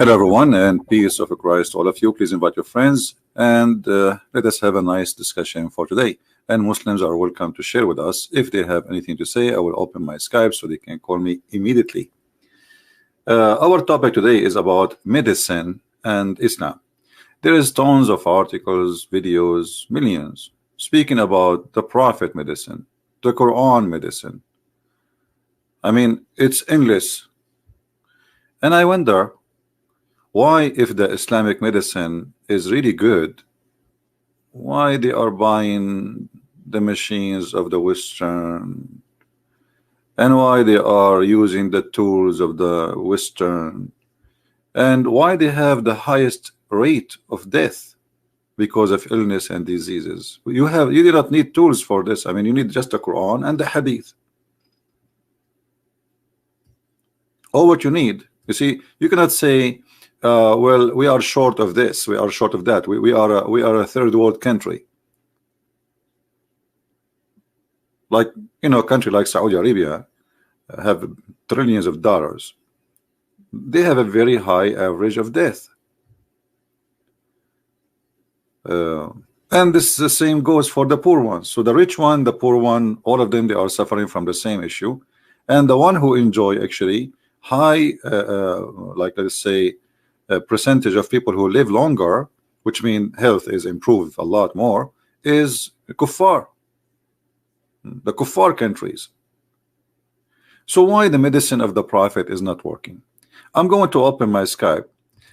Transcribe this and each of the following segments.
Hello, everyone, and peace of Christ, all of you. Please invite your friends and let us have a nice discussion for today. And Muslims are welcome to share with us. If they have anything to say, I will open my Skype so they can call me immediately. Our topic today is about medicine and Islam. There is tons of articles, videos, millions, speaking about the Prophet medicine, the Quran medicine. I mean, it's endless. And I wonder, why, if the Islamic medicine is really good, why they are buying the machines of the Western, and why they are using the tools of the Western, and why they have the highest rate of death because of illness and diseases. You do not need tools for this. I mean, you need just the Quran and the Hadith. All what you need. You see, you cannot say, well, we are short of this, we are short of that. We are a third world country. Like, you know, a country like Saudi Arabia have trillions of dollars. They have a very high average of death. And this the same goes for the poor ones. So the rich one, the poor one, all of them, they are suffering from the same issue. And the one who enjoy actually high, like let's say, a percentage of people who live longer, which means health is improved a lot more, is kuffar, the kuffar countries. So why the medicine of the Prophet is not working? I'm going to open my Skype,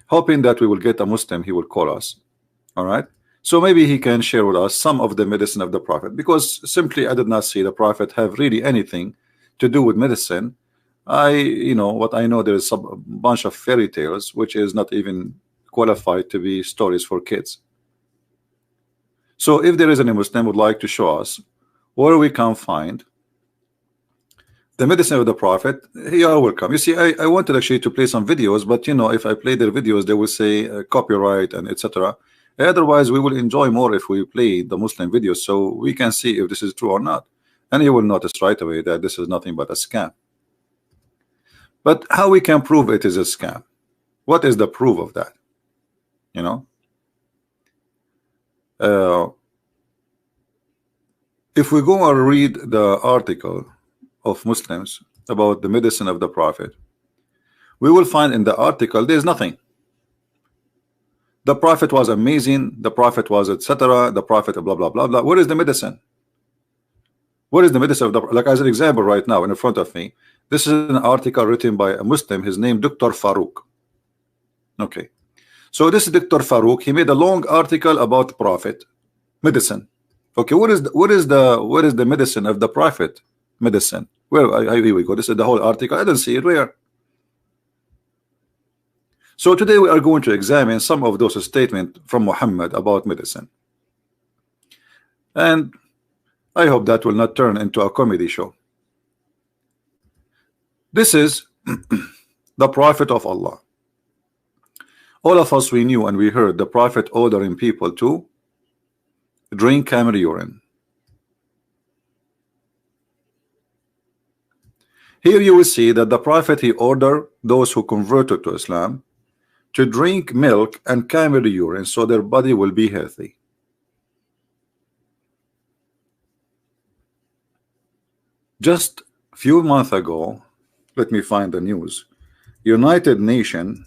hoping that we will get a Muslim. He will call us. All right, so maybe he can share with us some of the medicine of the Prophet, because simply I did not see the Prophet have really anything to do with medicine. You know what I know, there is a bunch of fairy tales which is not even qualified to be stories for kids. So if there is any Muslim would like to show us where we can find the medicine of the Prophet, you are welcome. You see, I wanted actually to play some videos, but you know, if I play their videos, they will say copyright and etc. Otherwise, we will enjoy more if we play the Muslim videos, so we can see if this is true or not, and you will notice right away that this is nothing but a scam. But how we can prove it is a scam? What is the proof of that? You know, if we go and read the article of Muslims about the medicine of the Prophet, we will find in the article there is nothing. The Prophet was amazing, the Prophet was etc., the Prophet blah blah blah blah. Where is the medicine? What is the medicine of the, like as an example right now in front of me, this is an article written by a Muslim, his name Dr. Faruq. Okay, so this is Dr. Faruq. He made a long article about Prophet medicine. Okay, what is the medicine of the Prophet medicine? Well, here we go. This is the whole article. I don't see it. Where? So today we are going to examine some of those statements from Muhammad about medicine, and I hope that will not turn into a comedy show. This is the Prophet of Allah. All of us, we knew and we heard the Prophet ordering people to drink camel urine. Here you will see that the Prophet, he ordered those who converted to Islam to drink milk and camel urine so their body will be healthy. Just a few months ago, let me find the news. United Nations,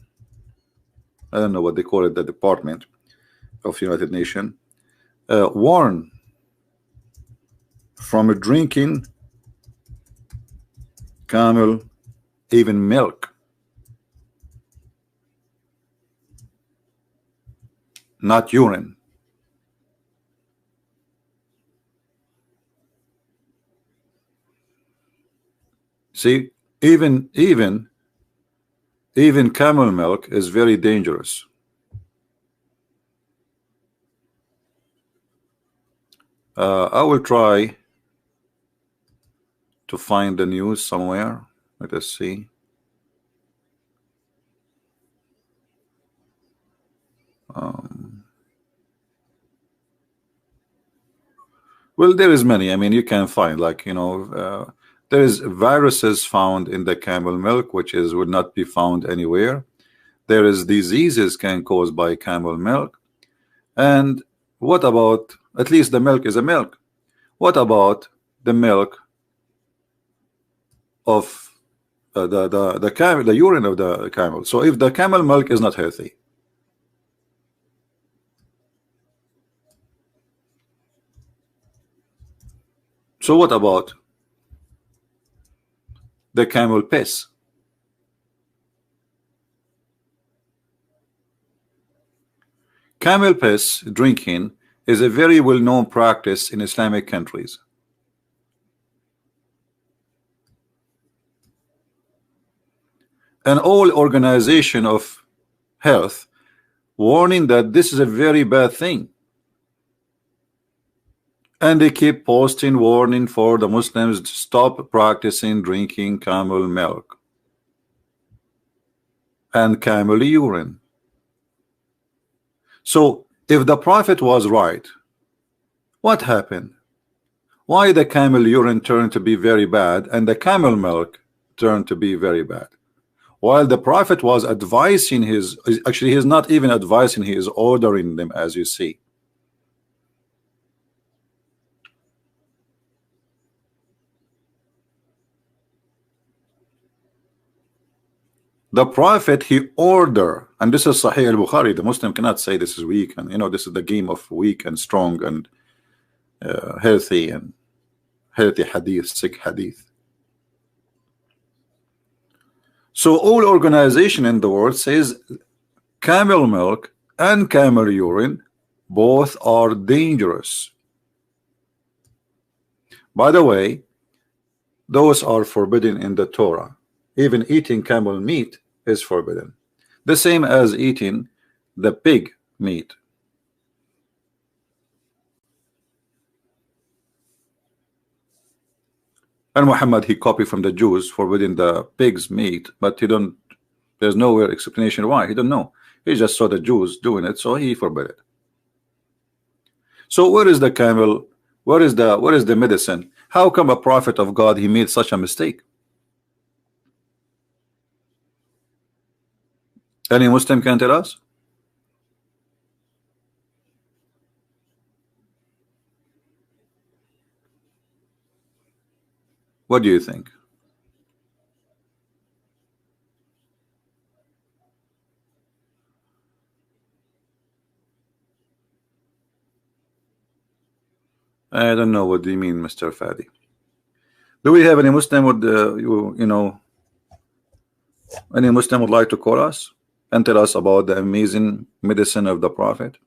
I don't know what they call it, the Department of United Nations, warned from drinking camel, even milk, not urine. See, even camel milk is very dangerous. I will try to find the news somewhere. Let us see. Well, there is many. I mean, you can find, like, you know, there is viruses found in the camel milk, which is would not be found anywhere. There is diseases can caused by camel milk. And what about, at least the milk is a milk. What about the milk of the urine of the camel? So if the camel milk is not healthy, so what about the camel piss? Camel piss drinking is a very well-known practice in Islamic countries. And all organization of health warning that this is a very bad thing. And they keep posting warning for the Muslims to stop practicing drinking camel milk and camel urine. So if the Prophet was right, what happened? Why the camel urine turned to be very bad and the camel milk turned to be very bad? While the Prophet was advising his, actually he's not even advising, he is ordering them, as you see. The Prophet, he order, and this is Sahih al-Bukhari. The Muslim cannot say this is weak, and you know this is the game of weak and strong and healthy hadith, sick hadith. So all organization in the world says camel milk and camel urine both are dangerous. By the way, those are forbidden in the Torah. Even eating camel meat is forbidden, the same as eating the pig meat. And Muhammad, he copied from the Jews forbidding the pig's meat, but he don't, there's nowhere explanation why. He don't know. He just saw the Jews doing it, so he forbid it. So where is the camel? Where is the medicine? How come a prophet of God, he made such a mistake? Any Muslim can tell us? What do you think? I don't know. What do you mean, Mr. Fadi? Do we have any Muslim would any Muslim would like to call us and tell us about the amazing medicine of the Prophet?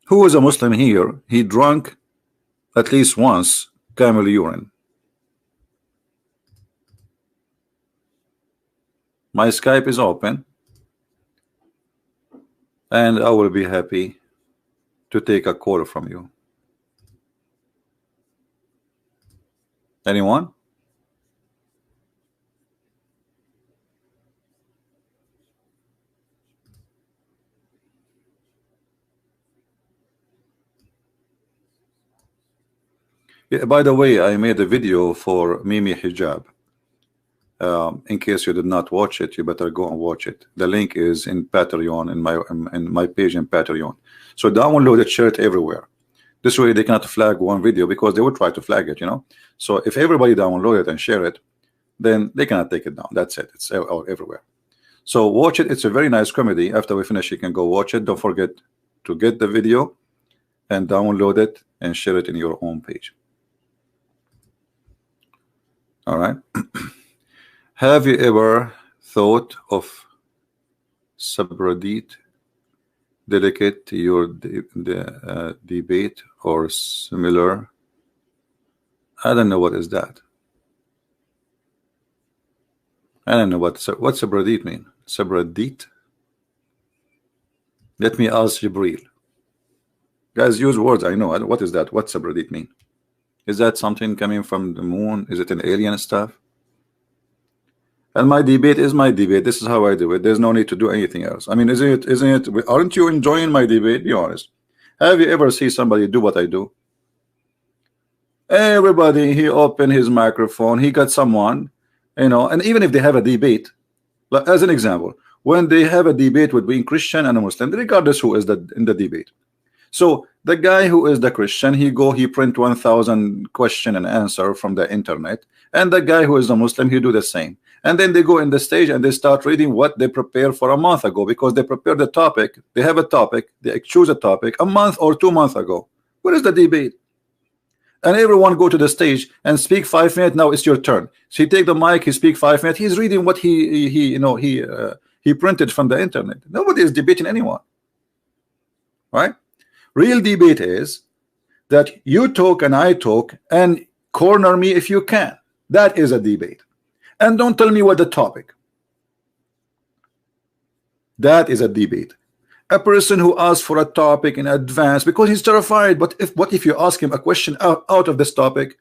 Who is a Muslim here? He drank at least once camel urine. My Skype is open, and I will be happy to take a call from you. Anyone? Yeah, by the way, I made a video for Mimi Hijab. In case you did not watch it, you better go and watch it. The link is in Patreon, in my page in Patreon. So download it, share it everywhere. This way they cannot flag one video because they would try to flag it, you know. So if everybody download it and share it, then they cannot take it down. That's it. It's everywhere. So watch it. It's a very nice comedy. After we finish, you can go watch it. Don't forget to get the video and download it and share it in your own page. All right. Have you ever thought of subreddit delicate to your debate or similar? I don't know what is that. I don't know what's subreddit mean. Subreddit. Let me ask Jibril. Guys, use words. I know. What is that? What subreddit mean? Is that something coming from the moon? Is it an alien stuff? And my debate is my debate. This is how I do it. There's no need to do anything else. I mean, isn't it? Aren't you enjoying my debate? Be honest. Have you ever seen somebody do what I do? Everybody, he opened his microphone. He got someone, you know. And even if they have a debate, Like, as an example, when they have a debate between Christian and a Muslim, regardless who is in the debate. So the guy who is the Christian, he print 1,000 question and answer from the internet, and the guy who is the Muslim, he do the same. And then they go in the stage and they start reading what they prepared for a month ago, because they prepared the topic. They have a topic, they choose a topic a month or 2 months ago. Where is the debate? And everyone go to the stage and speak 5 minutes. Now it's your turn. So he take the mic, he speak 5 minutes. He's reading what he printed from the internet. Nobody is debating anyone, right? Real debate is that you talk and I talk, and corner me if you can. That is a debate. And don't tell me what the topic. That is a debate. A person who asks for a topic in advance because he's terrified. But what if you ask him a question out of this topic,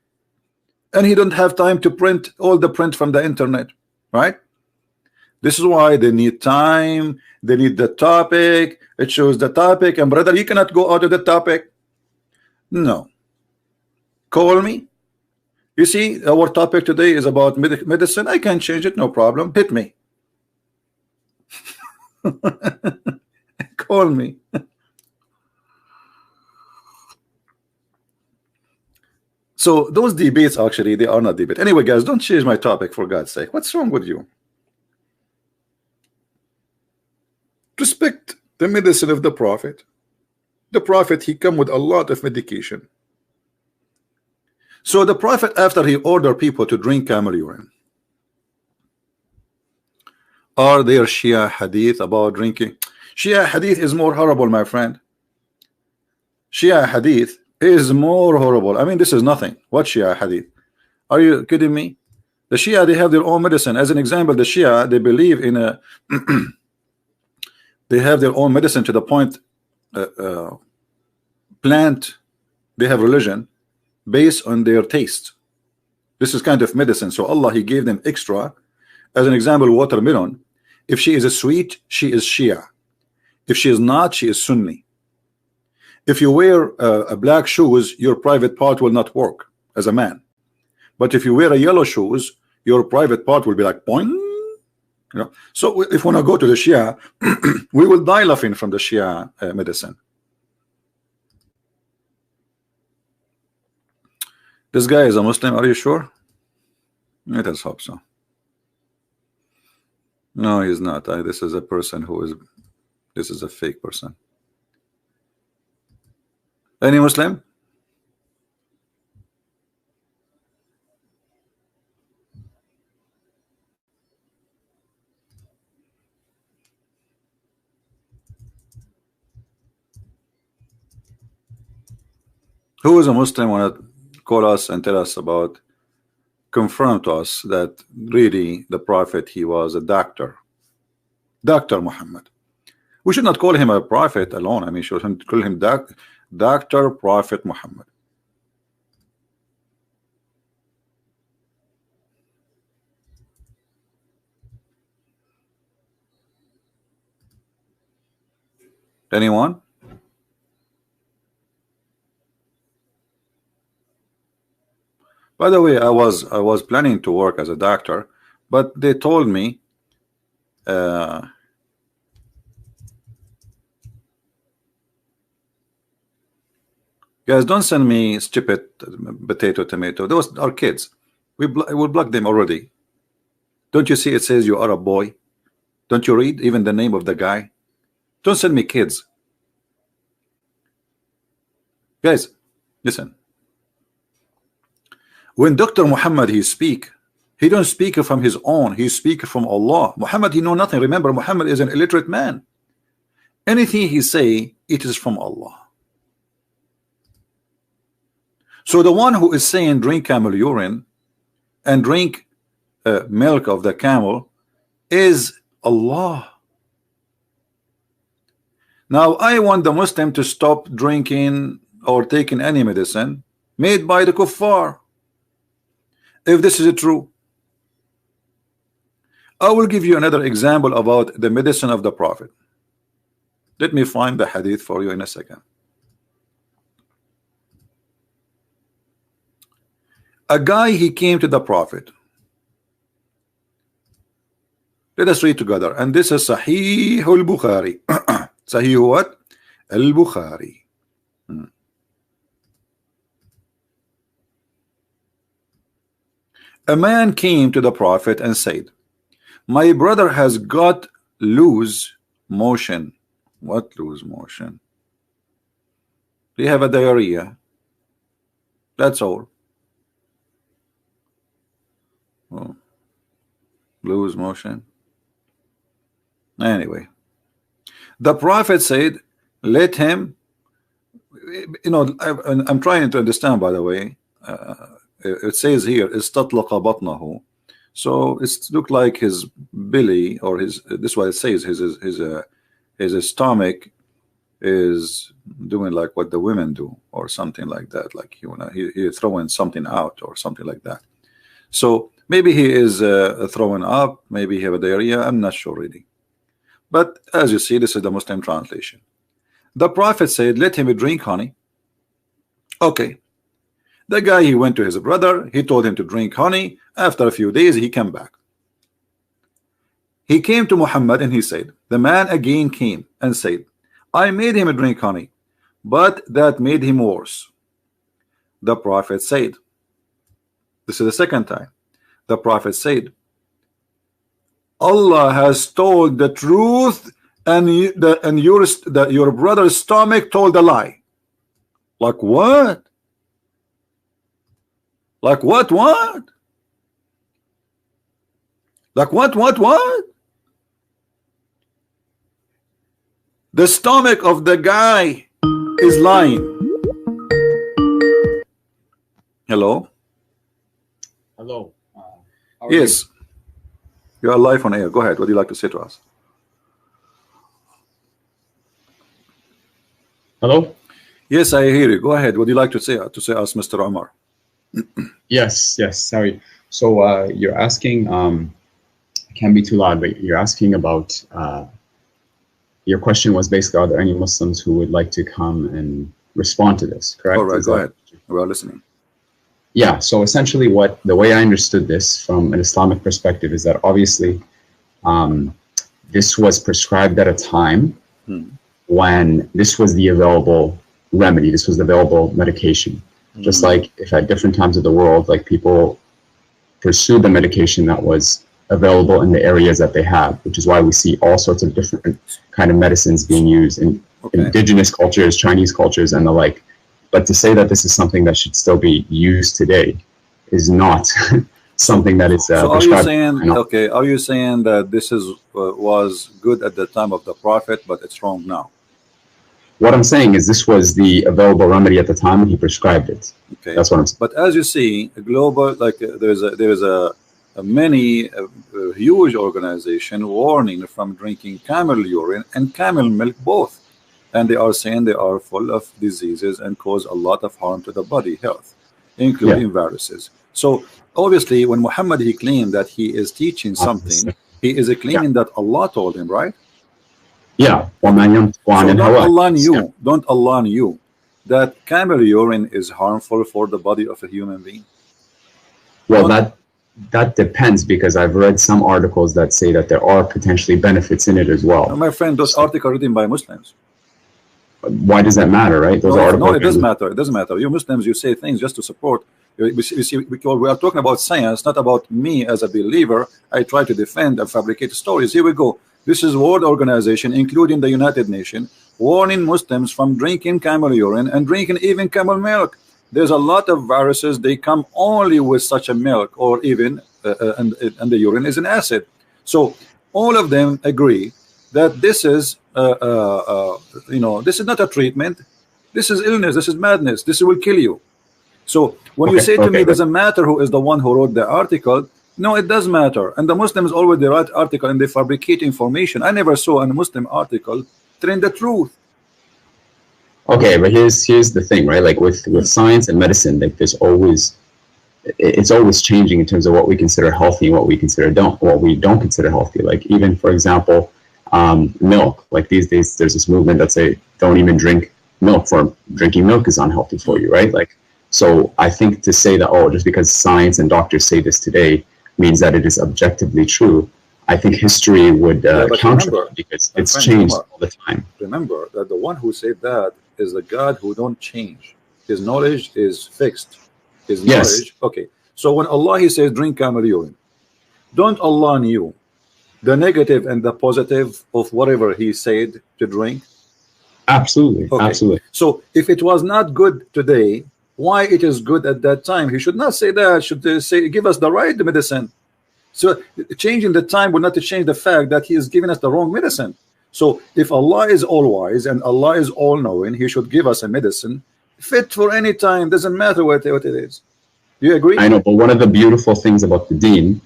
and he don't have time to print all the print from the internet, right? This is why they need time. They need the topic. It shows the topic. And brother, you cannot go out of the topic. No. Call me. You see, our topic today is about medicine. I can change it, no problem. Hit me. Call me. So those debates, actually, they are not debate. Anyway, guys, don't change my topic, for God's sake. What's wrong with you? Respect the medicine of the Prophet. The Prophet, he come with a lot of medication. So the Prophet, after he ordered people to drink camel urine, are there Shia hadith about drinking? Shia hadith is more horrible, my friend. Shia hadith is more horrible. I mean, this is nothing. What Shia hadith? Are you kidding me? The Shia, they have their own medicine. As an example, the Shia, they believe in a they have their own medicine to the point plant. They have religion based on their taste. This is kind of medicine. So Allah, he gave them extra. As an example, watermelon. If she is a sweet, she is Shia. If she is not, she is Sunni. If you wear a black shoes, your private part will not work as a man. But if you wear a yellow shoes, your private part will be like boing. You know. So if we want to go to the Shia, we will die laughing from the Shia medicine. This guy is a Muslim. Are you sure? Let us hope so. No, he's not. This is a person who is. This is a fake person. Any Muslim? Who is a Muslim want to call us and tell us about, confirm to us that really the Prophet, he was a doctor. Dr. Muhammad. We should not call him a prophet alone. I mean, should call him Dr. Prophet Muhammad. Anyone? By the way, I was planning to work as a doctor, but they told me guys, don't send me stupid potato, tomato. Those are kids. We will block them already. Don't you see it says you are a boy? Don't you read even the name of the guy? Don't send me kids. Guys, listen. When Dr. Muhammad he speak, he don't speak from his own. He speak from Allah. Muhammad, he know nothing. Remember, Muhammad is an illiterate man. Anything he say, it is from Allah. So the one who is saying drink camel urine and drink milk of the camel is Allah. Now I want the Muslim to stop drinking or taking any medicine made by the kuffar. If this is true, I will give you another example about the medicine of the Prophet. Let me find the hadith for you in a second. A guy, he came to the Prophet. Let us read together. And this is Sahih al-Bukhari. Sahih what? Al-Bukhari. A man came to the Prophet and said, my brother has got loose motion. What loose motion? They have a diarrhea. That's all. Oh. Loose motion. Anyway, the Prophet said, let him, you know, I'm trying to understand, by the way. It says here, istatlaqa batnahu. So it looked like his belly, or his, this is what it says, his stomach is doing like what the women do, or something like that, like he's throwing something out or something like that. So maybe he is throwing up, maybe he have a diarrhea, I'm not sure really. But as you see, this is the Muslim translation. The Prophet said, let him drink honey. Okay. The guy, he went to his brother, he told him to drink honey. After a few days, he came back. He came to Muhammad and he said, the man again came and said, I made him drink honey, but that made him worse. The Prophet said, this is the second time. The Prophet said, Allah has told the truth, and your brother's stomach told a lie. Like what? Like what? Like what? The stomach of the guy is lying. Hello? Hello. Yes. You are live on air. Go ahead. What do you like to say to us? Hello? Yes, I hear you. Go ahead. What do you like to say us, Mr. Omar? Yes. Sorry. So you're asking, it can't be too loud, but you're asking about, your question was basically, are there any Muslims who would like to come and respond to this, correct? All right, go ahead. We're listening. Yeah, so essentially the way I understood this from an Islamic perspective is that obviously this was prescribed at a time when this was the available remedy, this was the available medication. Just like if at different times of the world, like people pursued the medication that was available in the areas that they have, which is why we see all sorts of different kind of medicines being used in indigenous cultures, Chinese cultures, and the like. But to say that this is something that should still be used today is not something that is so are you saying, okay, are you saying that this is was good at the time of the Prophet, but it's wrong now? What I'm saying is this was the available remedy at the time when he prescribed it. Okay, that's what I'm saying. But as you see, global, like there is a huge organization warning from drinking camel urine and camel milk both, and they are saying they are full of diseases and cause a lot of harm to the body health, including viruses. So obviously when Muhammad, he claimed that he is teaching something, he is claiming that Allah told him, right? Yeah. So don't Allah knew that camel urine is harmful for the body of a human being? Well, that depends, because I've read some articles that say that there are potentially benefits in it as well. My friend, those articles are written by Muslims. Why does that matter, right? Those articles. No, it doesn't matter. It doesn't matter. You Muslims, you say things just to support. You see, we are talking about science, not about me as a believer. I try to defend and fabricate stories. Here we go. This is World Organization, including the United Nations, warning Muslims from drinking camel urine and drinking even camel milk. There's a lot of viruses. They come only with such a milk, or even and the urine is an acid. So all of them agree that this is this is not a treatment. This is illness. This is madness. This will kill you. So when you say to me, doesn't matter who is the one who wrote the article, no, it does matter. And the Muslims always they write article and they fabricate information. I never saw a Muslim article telling the truth. Okay, but here's the thing, right? Like with science and medicine, like it's always changing in terms of what we consider healthy and what we don't consider healthy. Like even, for example, milk. Like these days, there's this movement that say don't even drink milk, for drinking milk is unhealthy for you, right? Like, so I think to say that, oh, just because science and doctors say this today means that it is objectively true, I think history would counter that because it's changed all the time. Remember that the one who said that is the God who don't change. His knowledge is fixed. His knowledge. Okay. So when Allah he says drink camel urine, don't Allah knew the negative and the positive of whatever he said to drink? Absolutely. Okay. Absolutely. So if it was not good today, why it is good at that time? He should not say that. Should say give us the right medicine. So changing the time would not change the fact that he is giving us the wrong medicine. So if Allah is all wise and Allah is all knowing, he should give us a medicine fit for any time. Doesn't matter what it is. Do you agree? I know, but one of the beautiful things about the deen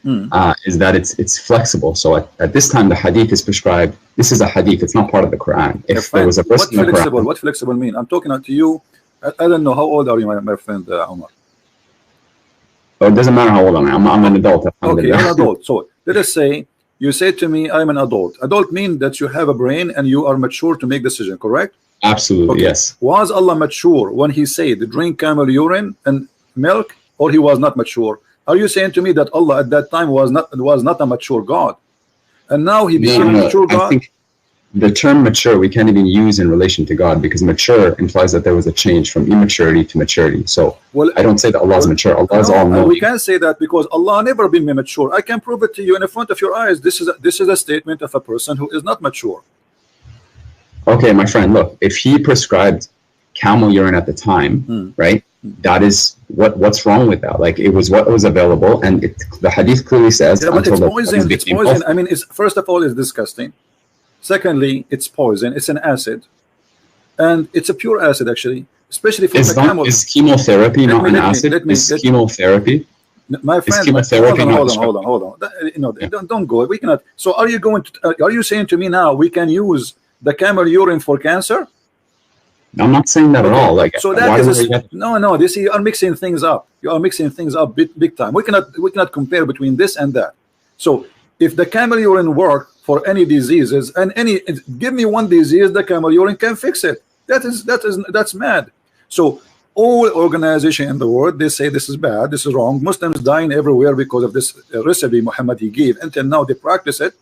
is that it's flexible. So at this time, the hadith is prescribed. This is a hadith. It's not part of the Quran. If there was a verse in the Quran, what flexible mean? I'm talking to you. I don't know how old are you, my friend Omar? Oh, it doesn't matter how old I am. I'm an adult. Okay, I'm an adult. So let us say you say to me, I'm an adult. Adult means that you have a brain and you are mature to make decision, correct? Absolutely, okay. Yes. Was Allah mature when he said drink camel urine and milk, or he was not mature? Are you saying to me that Allah at that time was not a mature God, and now he became a mature God? I think the term mature we can't even use in relation to God, because mature implies that there was a change from immaturity to maturity. So I don't say that Allah is mature. Allah is all knowing. We can't say that because Allah never been mature. I can prove it to you in front of your eyes. This is a statement of a person who is not mature. Okay, my friend, look, if he prescribed camel urine at the time, right? That is what's wrong with that? Like, it was what was available, and the hadith clearly says. Yeah, but it's poison. It's poison. I mean, first of all, it's disgusting. Secondly, it's poison. It's an acid, and it's a pure acid actually, especially for the camel. Is chemotherapy not an acid? Is chemotherapy? My friend, hold on. No, don't go. We cannot. So, are you saying to me now we can use the camel urine for cancer? I'm not saying that at all. Like, so that is no. This you are mixing things up. You are mixing things up big time. We cannot compare between this and that. So if the camel urine work for any diseases and give me one disease, the camel urine can fix it. That's mad. So all organization in the world, they say this is bad, this is wrong. Muslims dying everywhere because of this recipe Muhammad he gave. Until now they practice it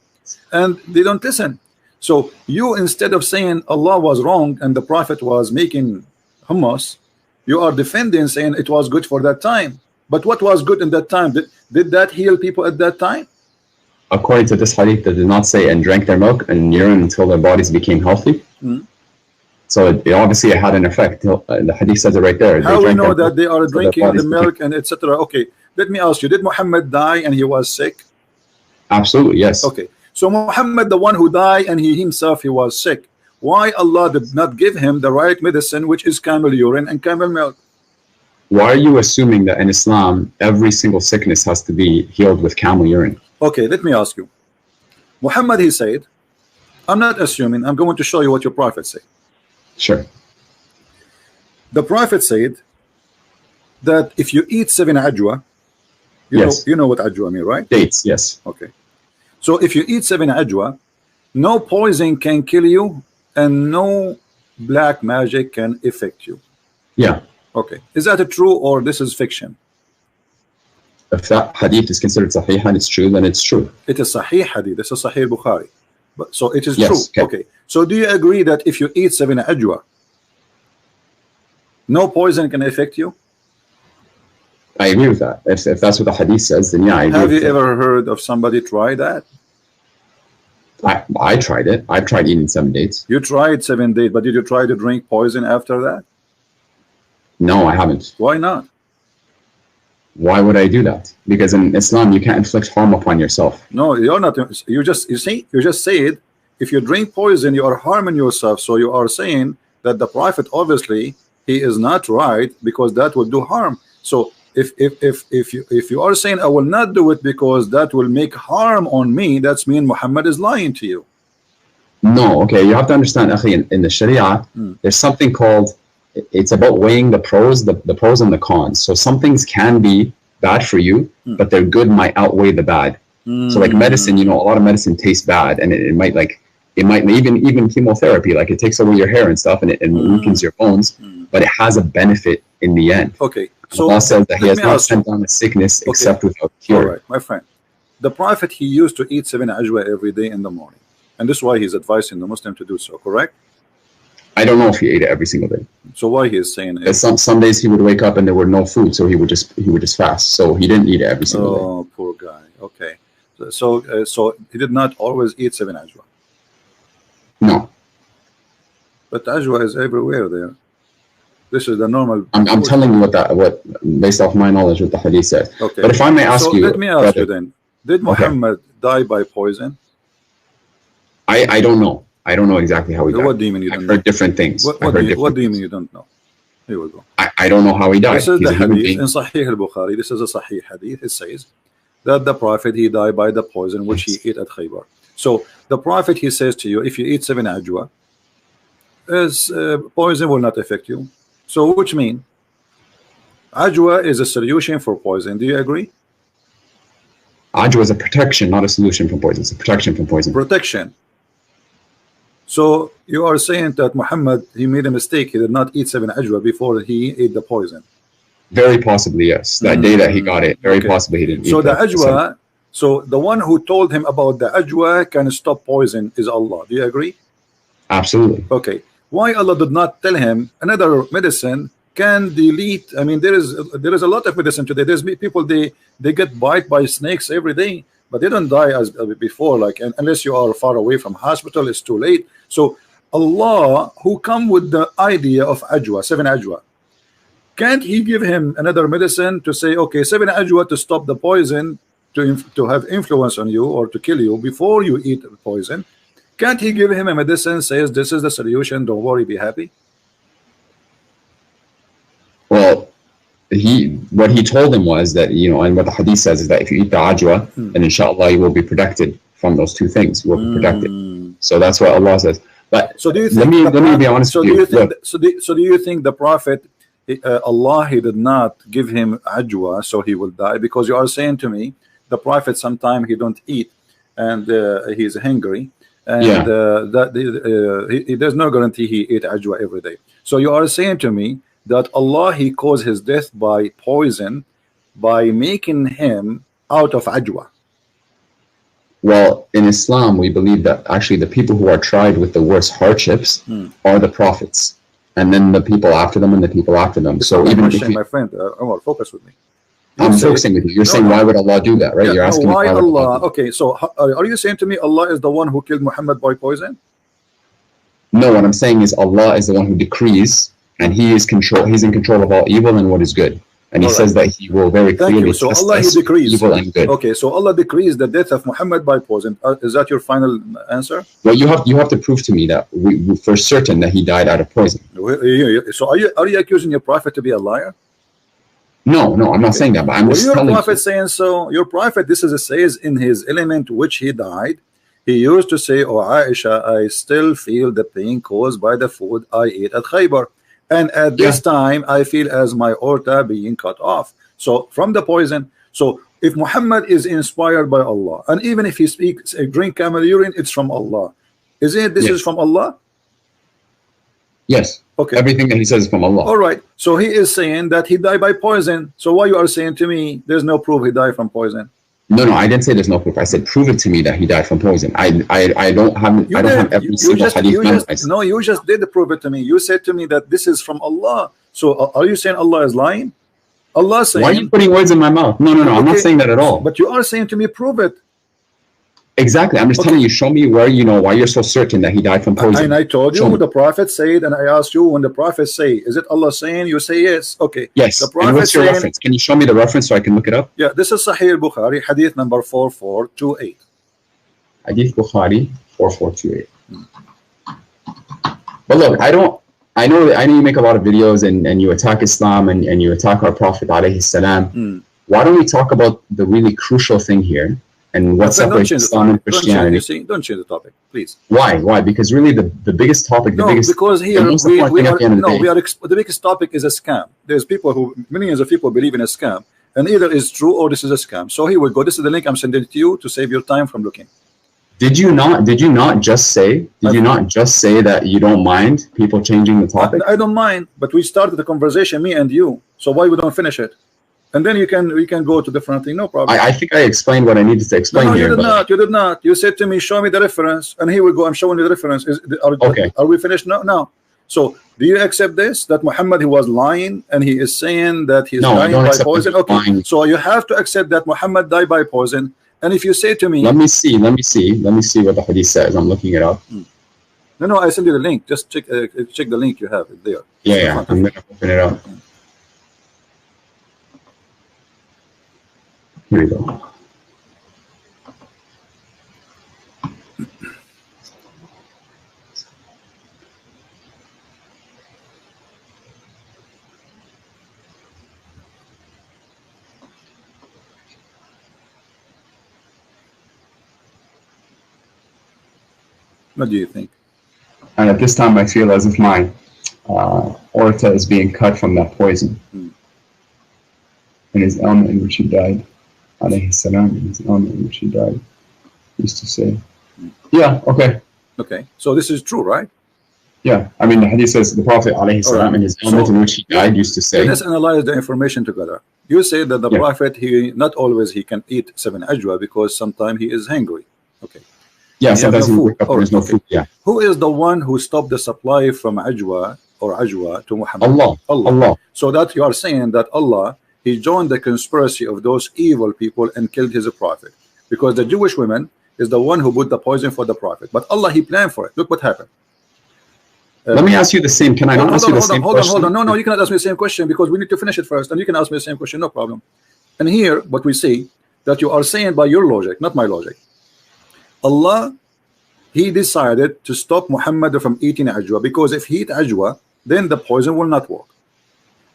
and they don't listen. So you, instead of saying Allah was wrong and the Prophet was making hummus, you are defending, saying it was good for that time. But what was good in that time? Did that heal people at that time? According to this hadith, they did not say and drank their milk and urine until their bodies became healthy. So it obviously had an effect. The hadith says it right there. How we know that they are drinking the milk and etc.? Okay, let me ask you, did Muhammad die and he was sick? Absolutely, yes. Okay. So Muhammad, the one who died and he himself he was sick, why Allah did not give him the right medicine, which is camel urine and camel milk? Why are you assuming that in Islam every single sickness has to be healed with camel urine? Okay, let me ask you. Muhammad he said, I'm not assuming, I'm going to show you what your prophet said. Sure. The prophet said that if you eat 7 ajwa, you know what ajwa mean, right? Dates, yes. Okay. So if you eat 7 ajwa, no poison can kill you and no black magic can affect you. Yeah. Okay. Is that true or this is fiction? If that hadith is considered sahih and it's true, then it's true. It is sahih hadith. This is sahih Bukhari. But so it is yes, true. Okay. So do you agree that if you eat 7 ajwa, no poison can affect you? I agree with that. If that's what the hadith says, then yeah, I agree. Have you ever heard of somebody try that? I tried it. I've tried eating 7 dates. You tried 7 dates, but did you try to drink poison after that? No, I haven't. Why not? Why would I do that? Because in Islam, you can't inflict harm upon yourself. No, you're not. You just said if you drink poison, you are harming yourself. So you are saying that the Prophet obviously he is not right because that would do harm. So if you are saying I will not do it because that will make harm on me, that's mean Muhammad is lying to you. No, okay, you have to understand, akhi, in the Sharia, there's something called, it's about weighing the pros, the pros and the cons. So some things can be bad for you, but their good might outweigh the bad. So like medicine, you know, a lot of medicine tastes bad, and it might even chemotherapy, like it takes away your hair and stuff, and it weakens your bones, but it has a benefit in the end. Okay. So Allah says that He has not sent down a sickness except without cure. All right, my friend. the Prophet, he used to eat 7 ajwa every day in the morning, and this is why he's advising the Muslim to do so, correct? I don't know if he ate it every single day. So why he is saying it? Some days he would wake up and there were no food, so he would just fast. So he didn't eat it every single day. Oh, poor guy. Okay, so he did not always eat 7 ajwa. No. But ajwa is everywhere there. This is the normal. I'm telling you what based off my knowledge, what the hadith says. Okay. But if I may ask you, let me ask you then: did Muhammad die by poison? I don't know. I don't know exactly how he died. What do you mean you don't know? I've heard different things. What do you mean you don't know? Here we go. I don't know how he died. This is the hadith in Sahih al-Bukhari. This is a Sahih hadith. It says that the Prophet, he died by the poison which he ate at Khaybar. So the Prophet, he says to you, if you eat 7 ajwa, poison will not affect you. So which mean ajwa is a solution for poison. Do you agree? Ajwa is a protection, not a solution from poison. It's a protection from poison. Protection. So you are saying that Muhammad, he made a mistake. He did not eat 7 ajwa before he ate the poison. Very possibly, yes. That day that he got it, very possibly he didn't eat so the ajwa, so the one who told him about the ajwa can stop poison is Allah. Do you agree? Absolutely. Okay. Why Allah did not tell him another medicine can delete? I mean, there is a lot of medicine today. There's people, they get bite by snakes every day, but they don't die as before. Like, unless you are far away from hospital, it's too late. So Allah, who come with the idea of ajwa, 7 ajwa, can't he give him another medicine to say, okay, 7 ajwa to stop the poison, to have influence on you or to kill you before you eat the poison? Can't he give him a medicine, says this is the solution, don't worry, be happy? Well, what he told him was that, you know, and what the hadith says is that if you eat the ajwa, then inshallah you will be protected from those two things. You will be protected. So that's what Allah says. But so do you think let me be honest with you. So do you think the Prophet, Allah, he did not give him ajwa so he will die? Because you are saying to me the Prophet sometime he don't eat and he's hungry, and there's no guarantee he ate ajwa every day. So you are saying to me that Allah, he caused his death by poison by making him out of ajwa. Well, in Islam, we believe that actually the people who are tried with the worst hardships are the prophets, and then the people after them, and the people after them. So even if my friend, Omar, focus with me. I'm focusing with you. You're saying, why would Allah do that, right? You're asking why Allah. Okay, so are you saying to me Allah is the one who killed Muhammad by poison? No, what I'm saying is Allah is the one who decrees, and He is control. He's in control of all evil and what is good. And He says that He will very clearly so test Allah, us He decrees evil and good. Okay, so Allah decrees the death of Muhammad by poison. Is that your final answer? Well, you have to prove to me that we for certain that he died out of poison. So are you accusing your prophet to be a liar? No, I'm not saying that, but I'm just telling you. Your prophet saying so. Your prophet, this is a says in his element which he died. He used to say, "Oh Aisha, I still feel the pain caused by the food I ate at Khaybar, and at this time I feel as my aorta being cut off." So from the poison. So if Muhammad is inspired by Allah, and even if he speaks, drink camel urine, it's from Allah. Is it? This is from Allah. Yes. Okay. Everything that he says is from Allah. All right. So he is saying that he died by poison. So why you are saying to me there's no proof he died from poison? No, I didn't say there's no proof. I said prove it to me that he died from poison. I don't have every single hadith memorized. No, you just did prove it to me. You said to me that this is from Allah. So are you saying Allah is lying? Allah saying. Why are you putting words in my mouth? No. Okay. I'm not saying that at all. But you are saying to me, prove it. Exactly. I'm just telling you, show me where why you're so certain that he died from poison. And I told you the Prophet said, and I asked you when the Prophet say, is it Allah saying? You say yes. Okay. Yes. The Prophet and what's your reference? Can you show me the reference so I can look it up? Yeah, this is Sahih Bukhari, Hadith number 4428. Hadith Bukhari 4428. But look, I know you make a lot of videos and you attack Islam and you attack our Prophet alayhi salam. Why don't we talk about the really crucial thing here? And what separates Islam and Christianity? Don't change the topic, please. Why? Because really the biggest topic, because here the biggest topic is a scam. There's people millions of people believe in a scam, and either it's true or this is a scam. So here we go. This is the link I'm sending to you to save your time from looking. Did you not just say that you don't mind people changing the topic? I don't mind, but we started the conversation, me and you. So why we don't finish it? and then we can go to different thing. No problem. I think I explained what I needed to explain no, here. You did not. You did not. You said to me, show me the reference, and here we go. I'm showing you the reference. Okay. Are we finished? No, no. So do you accept this? That Muhammad, he was lying, and he is saying that he's dying by poison? Okay. Lying. So you have to accept that Muhammad died by poison. And if you say to me, let me see what the hadith says. I'm looking it up. No, I send you the link. Just check the link you have it there. Yeah, I'm gonna open it up. Here we go. What do you think? And at this time, I feel as if my aorta is being cut from that poison. In his ailment in which he died, alayhi salam, in his ailment in which he died, used to say, yeah, okay. Okay, so this is true, right? Yeah, I mean, the hadith says the Prophet alayhi salam, in his ailment in which he died, used to say. Let's analyze the information together. You say that the Prophet, he not always he can eat 7 ajwa because sometimes he is hungry. Okay. Yeah, sometimes there's no food. Yeah. Who is the one who stopped the supply from ajwa to Muhammad? Allah. So that you are saying that Allah, he joined the conspiracy of those evil people and killed his prophet, because the Jewish woman is the one who put the poison for the prophet, but Allah, he planned for it. Look what happened. Let me ask you the same. Can I not ask you the same question? Hold on. No, you cannot ask me the same question because we need to finish it first, and you can ask me the same question, no problem. And here, what we see, that you are saying by your logic, not my logic. Allah, he decided to stop Muhammad from eating ajwa, because if he eat ajwa, then the poison will not work.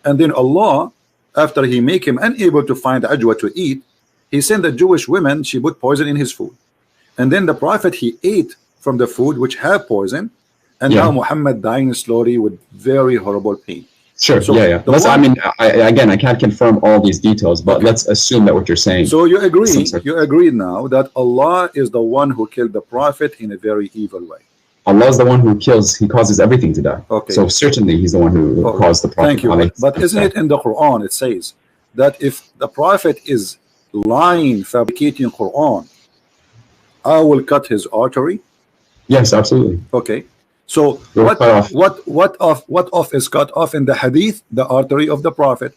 And then Allah, after he make him unable to find ajwa to eat, he sent the Jewish women, she put poison in his food. And then the Prophet, he ate from the food which had poison, and now Muhammad dying slowly with very horrible pain. Sure. So I can't confirm all these details, but let's assume that what you're saying. So you agree now that Allah is the one who killed the Prophet in a very evil way. Allah is the one who kills, he causes everything to die. Okay. So certainly he's the one who caused the Prophet. Thank you. But isn't it in the Quran, it says that if the Prophet is lying, fabricating Quran, I will cut his artery? Yes, absolutely. Okay. So what off is cut off in the hadith? The artery of the Prophet.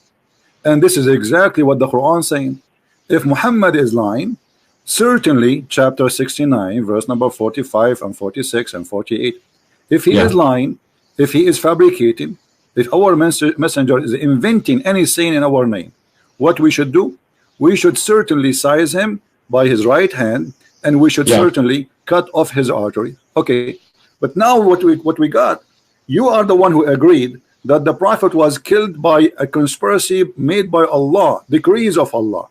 And this is exactly what the Quran is saying. If Muhammad is lying, certainly chapter 69 verse number 45 and 46 and 48, if he is lying, if he is fabricating, if our messenger is inventing any saying in our name, what we should do? We should certainly seize him by his right hand, and we should certainly cut off his artery. Okay. But now what we got, you are the one who agreed that the Prophet was killed by a conspiracy made by Allah, decrees of Allah.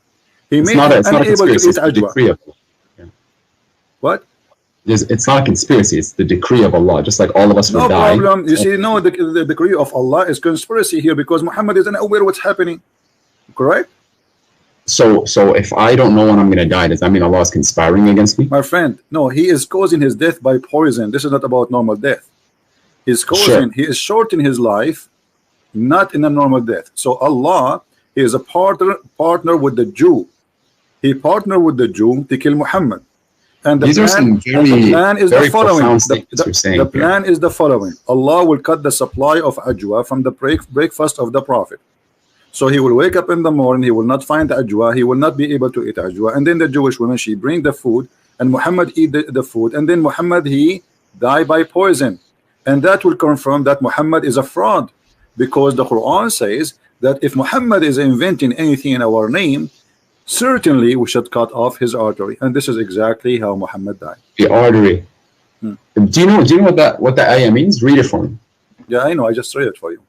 He made him unable to eat ajwa. What? It's not a conspiracy, it's the decree of Allah, just like all of us would die. No problem. You see, no, the decree of Allah is conspiracy here because Muhammad isn't aware what's happening. Correct? So if I don't know when I'm going to die, does that mean Allah is conspiring against me? My friend, no, he is causing his death by poison. This is not about normal death. He's causing, he is shortening his life, not in a normal death. So Allah is a partner with the Jew. He partnered with the Jew to kill Muhammad. And the plan is the following. The plan is the following. Allah will cut the supply of ajwa from the breakfast of the Prophet. So he will wake up in the morning, he will not find ajwa, he will not be able to eat ajwa. And then the Jewish woman, she bring the food, and Muhammad eat the food. And then Muhammad, he die by poison. And that will confirm that Muhammad is a fraud. Because the Quran says that if Muhammad is inventing anything in our name, certainly we should cut off his artery. And this is exactly how Muhammad died. The artery. Do you know what that ayah means? Read it for me. Yeah, I know. I just read it for you.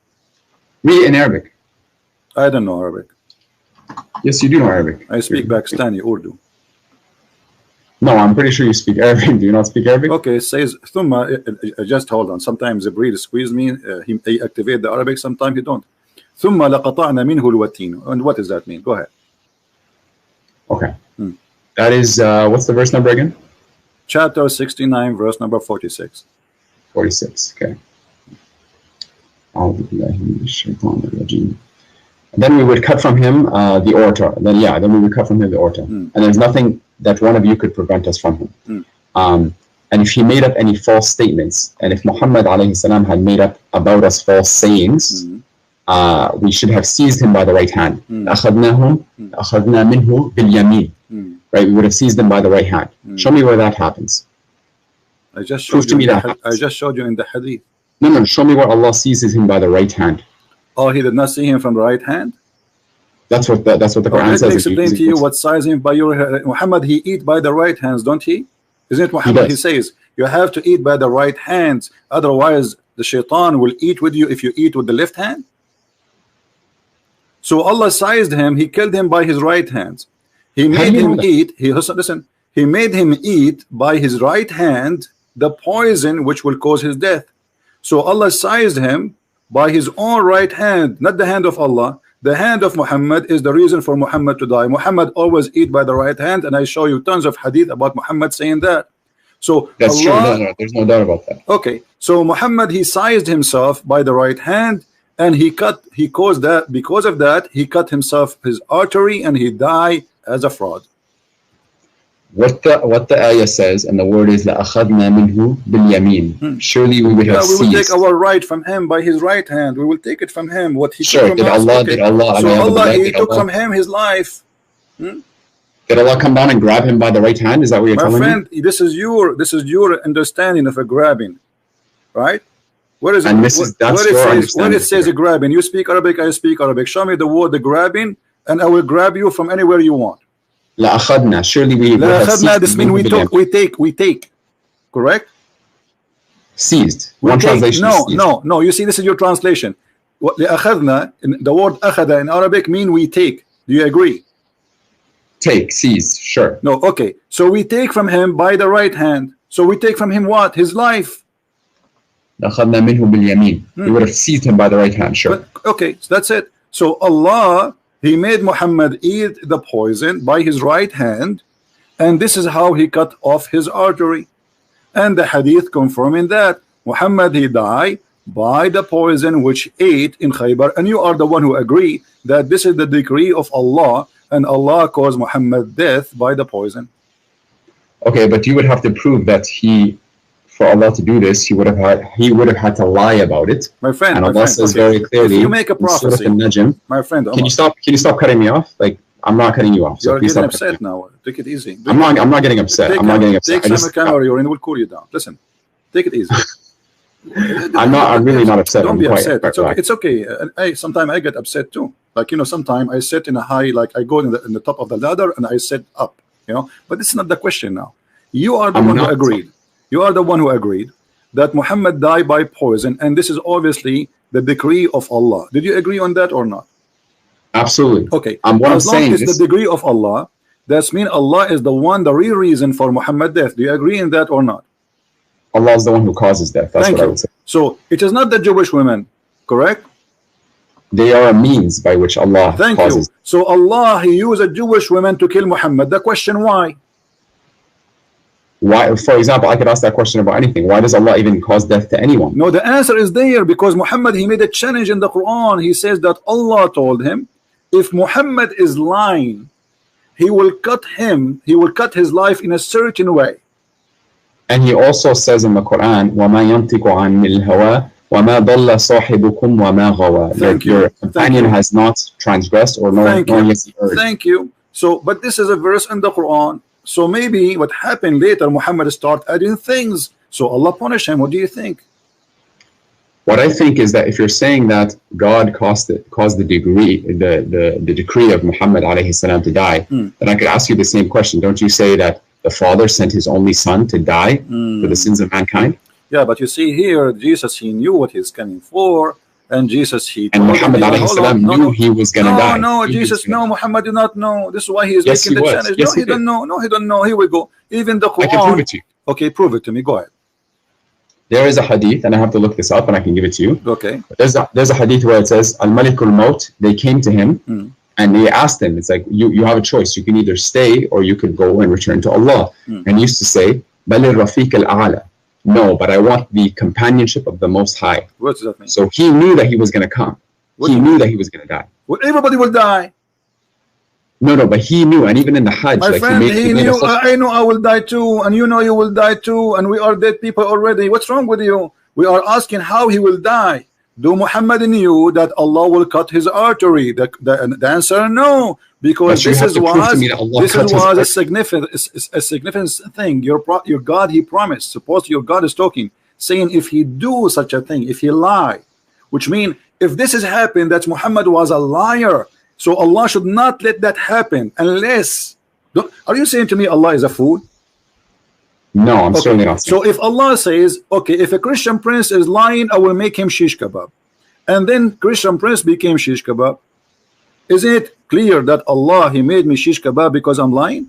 Read it in Arabic. I don't know Arabic. Yes, you do know Arabic. I speak Pakistani Urdu. No, I'm pretty sure you speak Arabic. Do you not speak Arabic? Okay, it says Thumma. Just hold on. Sometimes the breed squeeze me. He activate the Arabic. Sometimes he don't. Thumma laqata'na minhu al-watin. And what does that mean? Go ahead. Okay. That is what's the verse number again? Chapter 69, verse number 46. 46. Okay. then we would cut from him the orator. Then we would cut from him the orator. And there's nothing that one of you could prevent us from him. And if he made up any false statements, and if Muhammad alayhi salam had made up about us false sayings, we should have seized him by the right hand. أَخَذْنَا مِنْهُ بِالْيَمِينِ. Right, we would have seized him by the right hand. Show me where that happens. I just showed you in the hadith. No, show me where Allah seizes him by the right hand. Oh, he did not see him from the right hand? That's what the Quran says. Let me explain to you what size him by your Muhammad, he eat by the right hands, don't he? Isn't it Muhammad? He says you have to eat by the right hands, otherwise the shaitan will eat with you if you eat with the left hand. So Allah sized him, he killed him by his right hands. He made him eat, he made him eat by his right hand the poison which will cause his death. So Allah sized him by his own right hand, not the hand of Allah. The hand of Muhammad is the reason for Muhammad to die. Muhammad always eat by the right hand, and I show you tons of hadith about Muhammad saying that. So that's true. No, there's no doubt about that. Okay, so Muhammad, he sized himself by the right hand, and he caused that, because of that he cut himself his artery and he died as a fraud. What the ayah says, and the word is لَأَخَذْنَا مِنْهُ بِالْيَمِينِ. Surely we would have seized. We will take our right from him by his right hand. We will take it from him. What he took from us. Did Allah, so Allah, he took from him his life. Did Allah come down and grab him by the right hand? Is that what you're telling me? My friend, this is your understanding of a grabbing, right? Where is it? And where it says a grabbing? You speak Arabic, I speak Arabic. Show me the word the grabbing, and I will grab you from anywhere you want. لأخذنا. Surely we لأخذنا, this means we take, correct? Seized. One translation. No. You see, this is your translation. لأخذنا, the word أخذ in Arabic mean we take. Do you agree? Take, seize, sure. No, okay. So we take from him by the right hand. So we take from him what? His life. لأخذنا منه باليمين. We would have seized him by the right hand, sure. But, okay, so that's it. So Allah, he made Muhammad eat the poison by his right hand, and this is how he cut off his artery. And the hadith confirming that Muhammad, he died by the poison which ate in Khaybar, and you are the one who agree that this is the decree of Allah, and Allah caused Muhammad death by the poison. Okay, but you would have to prove that for Allah to do this, he would have had to lie about it. My friend, and Allah says very clearly, if you make a prophecy, my friend, Omar, can you stop cutting me off? Like, I'm not cutting you off. So you're getting upset now. Take it easy. I'm not getting upset. Take some camera, and we'll cool you down. Listen, take it easy. I'm really not upset. Don't be upset. It's okay. Sometimes I get upset too. Like, sometimes I sit in a high, like I go in the top of the ladder and I sit up. But this is not the question now. You are the one who agreed. You are the one who agreed that Muhammad died by poison, and this is obviously the decree of Allah. Did you agree on that or not? Absolutely. Okay. As long as the decree of Allah, that means Allah is the real reason for Muhammad's death. Do you agree in that or not? Allah is the one who causes death. That's what I would say. So it is not the Jewish women, correct? They are a means by which Allah causes. You. So Allah, he used a Jewish woman to kill Muhammad. The question, why? Why, for example, I could ask that question about anything. Why does Allah even cause death to anyone? No, the answer is there, because Muhammad, he made a challenge in the Quran. He says that Allah told him, if Muhammad is lying, he will cut his life in a certain way. And he also says in the Quran, وَمَا يَنْطِقُ عَنِ الْهَوَىٰ وَمَا ضَلَّ صَاحِبُكُمْ وَمَا غَوَىٰ. Your companion has not transgressed or nor has he erred. Thank you. So, but this is a verse in the Quran. So maybe what happened later, Muhammad started adding things. So Allah punished him. What do you think? What I think is that if you're saying that God caused the decree of Muhammad alayhi salam to die, then I could ask you the same question. Don't you say that the Father sent his only Son to die for the sins of mankind? Yeah, but you see here, Jesus, he knew what he's coming for. And Jesus, and Muhammad alayhi salam knew he was going to die. No, Jesus, no, Muhammad did not know. This is why he is making the challenge. Yes, he don't know. No, he don't know. Here we go. Even the Quran. I can prove it to you. Okay, prove it to me. Go ahead. There is a hadith, and I have to look this up, and I can give it to you. Okay. There's a hadith where it says, Al-Malikul Maut, they came to him, and they asked him, it's like, you have a choice. You can either stay, or you could go and return to Allah. And he used to say, Balir Rafiq al-A'la. No, but I want the companionship of the Most High. What does that mean? So he knew that he was going to come. He knew that he was going to die. Well, everybody will die. No, but he knew, and even in the Hajj, my friend, he knew. I know I will die too, and you know you will die too, and we are dead people already. What's wrong with you? We are asking how he will die. Do Muhammad knew that Allah will cut his artery? The answer no, because this was a significant thing. Your God, he promised. Suppose your God is talking, saying if he do such a thing, if he lie, which means if this has happened, that Muhammad was a liar. So Allah should not let that happen unless. Are you saying to me Allah is a fool? No, I'm certainly not saying. So if Allah says, okay, if a Christian prince is lying, I will make him shish kebab, and then Christian prince became shish kebab, is it clear that Allah, he made me shish kebab because I'm lying?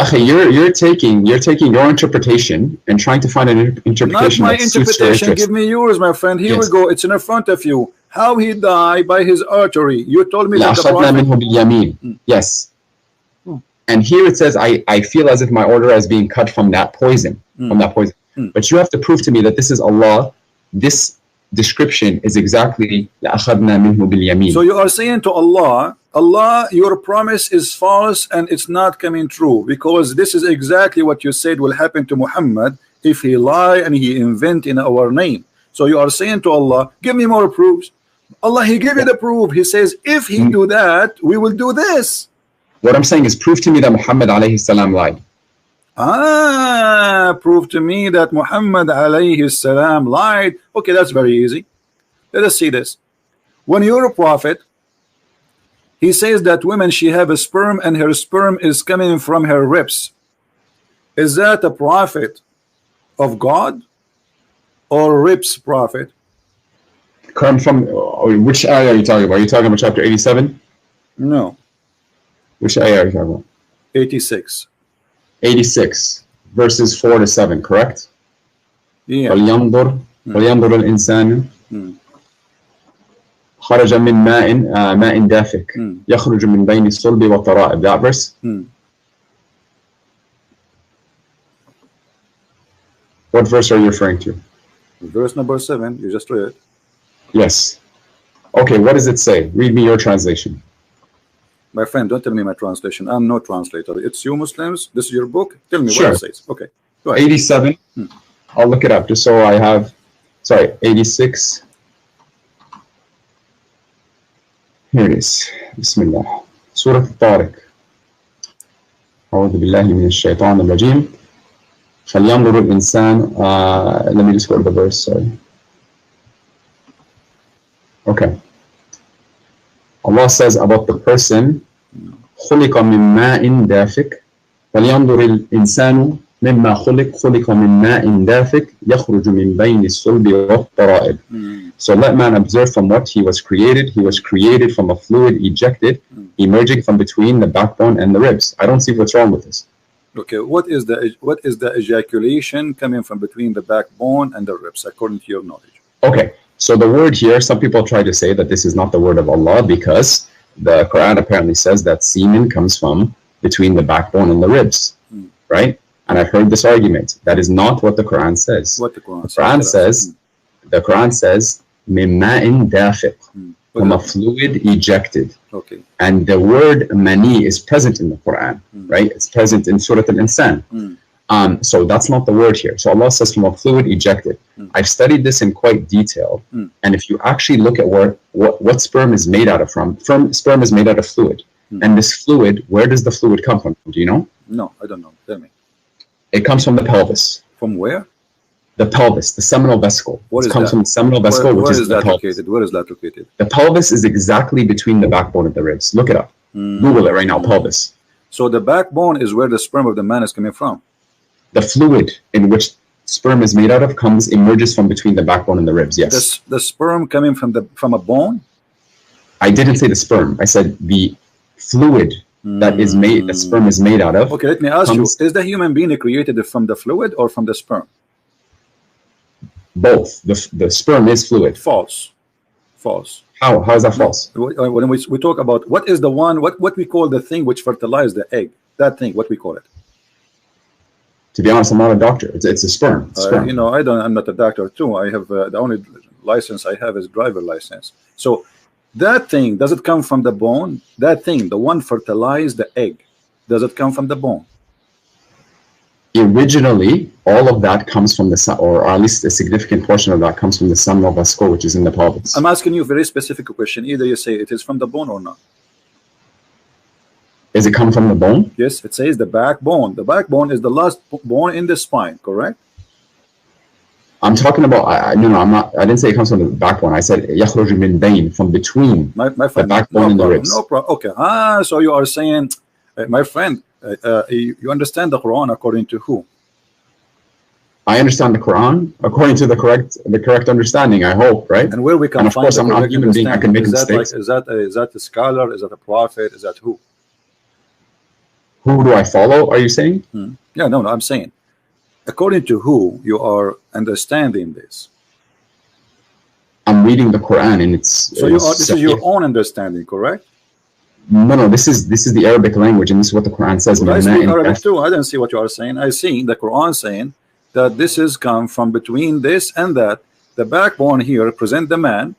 Okay, you're taking your interpretation and trying to find an interpretation. Not my interpretation. Give me yours, my friend. Here we go. It's in front of you. How he died by his artery. You told me that the Prophet. Yes. And here it says, I feel as if my order is being cut from that poison. But you have to prove to me that this is Allah. This description is exactly so you are saying to Allah, your promise is false and it's not coming true, because this is exactly what you said will happen to Muhammad if he lie and he invent in our name. So you are saying to Allah, give me more proofs. Allah, he gave you the proof. He says if he do that, we will do this. What I'm saying is prove to me that Muhammad alayhi salam lied. Prove to me that Muhammad alayhi salam lied. Okay, that's very easy. Let us see this. When you're a prophet, he says that women, she have a sperm and her sperm is coming from her ribs. Is that a prophet of God or ribs prophet? Come from which ayah are you talking about? Are you talking about chapter 87? No. Which ayah are you talking about? 86. 86 verses 4 to 7, correct? Yeah. وَلْيَنْظُرْ الْإِنسَانُ خَرَجَ مِنْ مَاءٍ دَافِقٍ يَخْرُجُ مِنْ بَيْنِ الصُّلْبِ وَالتَّرَائِبِ. That verse? What verse are you referring to? Verse number 7, you just read. Yes. Okay, what does it say? Read me your translation. My friend, don't tell me my translation. I'm no translator. It's you Muslims. This is your book. Tell me what it says. Okay. Go ahead. 87. I'll look it up just so I have. Sorry, 86. Here it is. Bismillah. Surah Al-Tariq. أعوذ بالله من الشيطان الرجيم. فلينظر الإنسان. Let me just go to the verse. Sorry. Okay. Allah says about the person, خُلِقَ مِن مَاءٍ دَافِقٍ فَلْيَنْظُرِ الْإِنسَانُ مِمَّا خُلِقَ مِن مَاءٍ دَافِقٍ يَخْرُجُ مِن بَيْنِ الصُّلْبِ وَالتَّرَائِبِ. So let man observe from what he was created. He was created from a fluid ejected, emerging from between the backbone and the ribs. I don't see what's wrong with this. Okay, what is the ejaculation coming from between the backbone and the ribs, according to your knowledge? Okay. So the word here, some people try to say that this is not the word of Allah because the Quran apparently says that semen comes from between the backbone and the ribs, right? And I've heard this argument. That is not what the Quran says. What the Quran says? The Quran says, مِن مَاءٍ دَافِقٍ, from a fluid ejected. Okay. And the word mani is present in the Quran, right? It's present in Surah Al-Insan. So that's not the word here. So Allah says from a fluid ejected. I've studied this in quite detail. And if you actually look at what sperm is made out of sperm is made out of fluid. And this fluid, where does the fluid come from? Do you know? No, I don't know. Tell me. It comes from the pelvis. From where? The pelvis, the seminal vesicle. It comes from the seminal vesicle, which is the pelvis. Located? Where is that located? The pelvis is exactly between the backbone and the ribs. Look it up. Google it right now, pelvis. So the backbone is where the sperm of the man is coming from. The fluid in which sperm is made out of emerges from between the backbone and the ribs. Yes. The sperm coming from a bone? I didn't say the sperm. I said the fluid that sperm is made out of. Okay, let me ask you: is the human being created from the fluid or from the sperm? Both. The sperm is fluid. False. How is that false? When we talk about what is the one, what we call the thing which fertilizes the egg, that thing, what we call it? To be honest, I'm not a doctor. It's a sperm. You know, I'm not a doctor too. I have the only license I have is driver license. So That thing, does it come from the bone? That thing, the one fertilized the egg, does it come from the bone? Originally, all of that comes from the sun, or at least a significant portion of that comes from the sun of Vasco, which is in the pelvis. I'm asking you a very specific question. Either you say it is from the bone or not. Is it come from the bone? Yes, it says the backbone. The backbone is the last bone in the spine, correct? I'm talking about, no, I'm not, I didn't say it comes from the backbone. I said يخرج من بين, from between my the friend, backbone and the ribs. No problem. Okay. So you are saying, my friend, you understand the Quran according to who? I understand the Quran according to the correct understanding, I hope, right? And where we can and of find course, the I'm not a human being. I can make mistakes. Is that a scholar? Is that a prophet? Is that who? Who do I follow, are you saying? Yeah, no, I'm saying, according to who you are understanding this? I'm reading the Quran, and it's so this is your own understanding, correct? No, this is the Arabic language, and this is what the Quran says. Well, I speak Arabic too. I don't see what you are saying. I see the Quran saying that this is come from between this and that. The backbone here represent the man,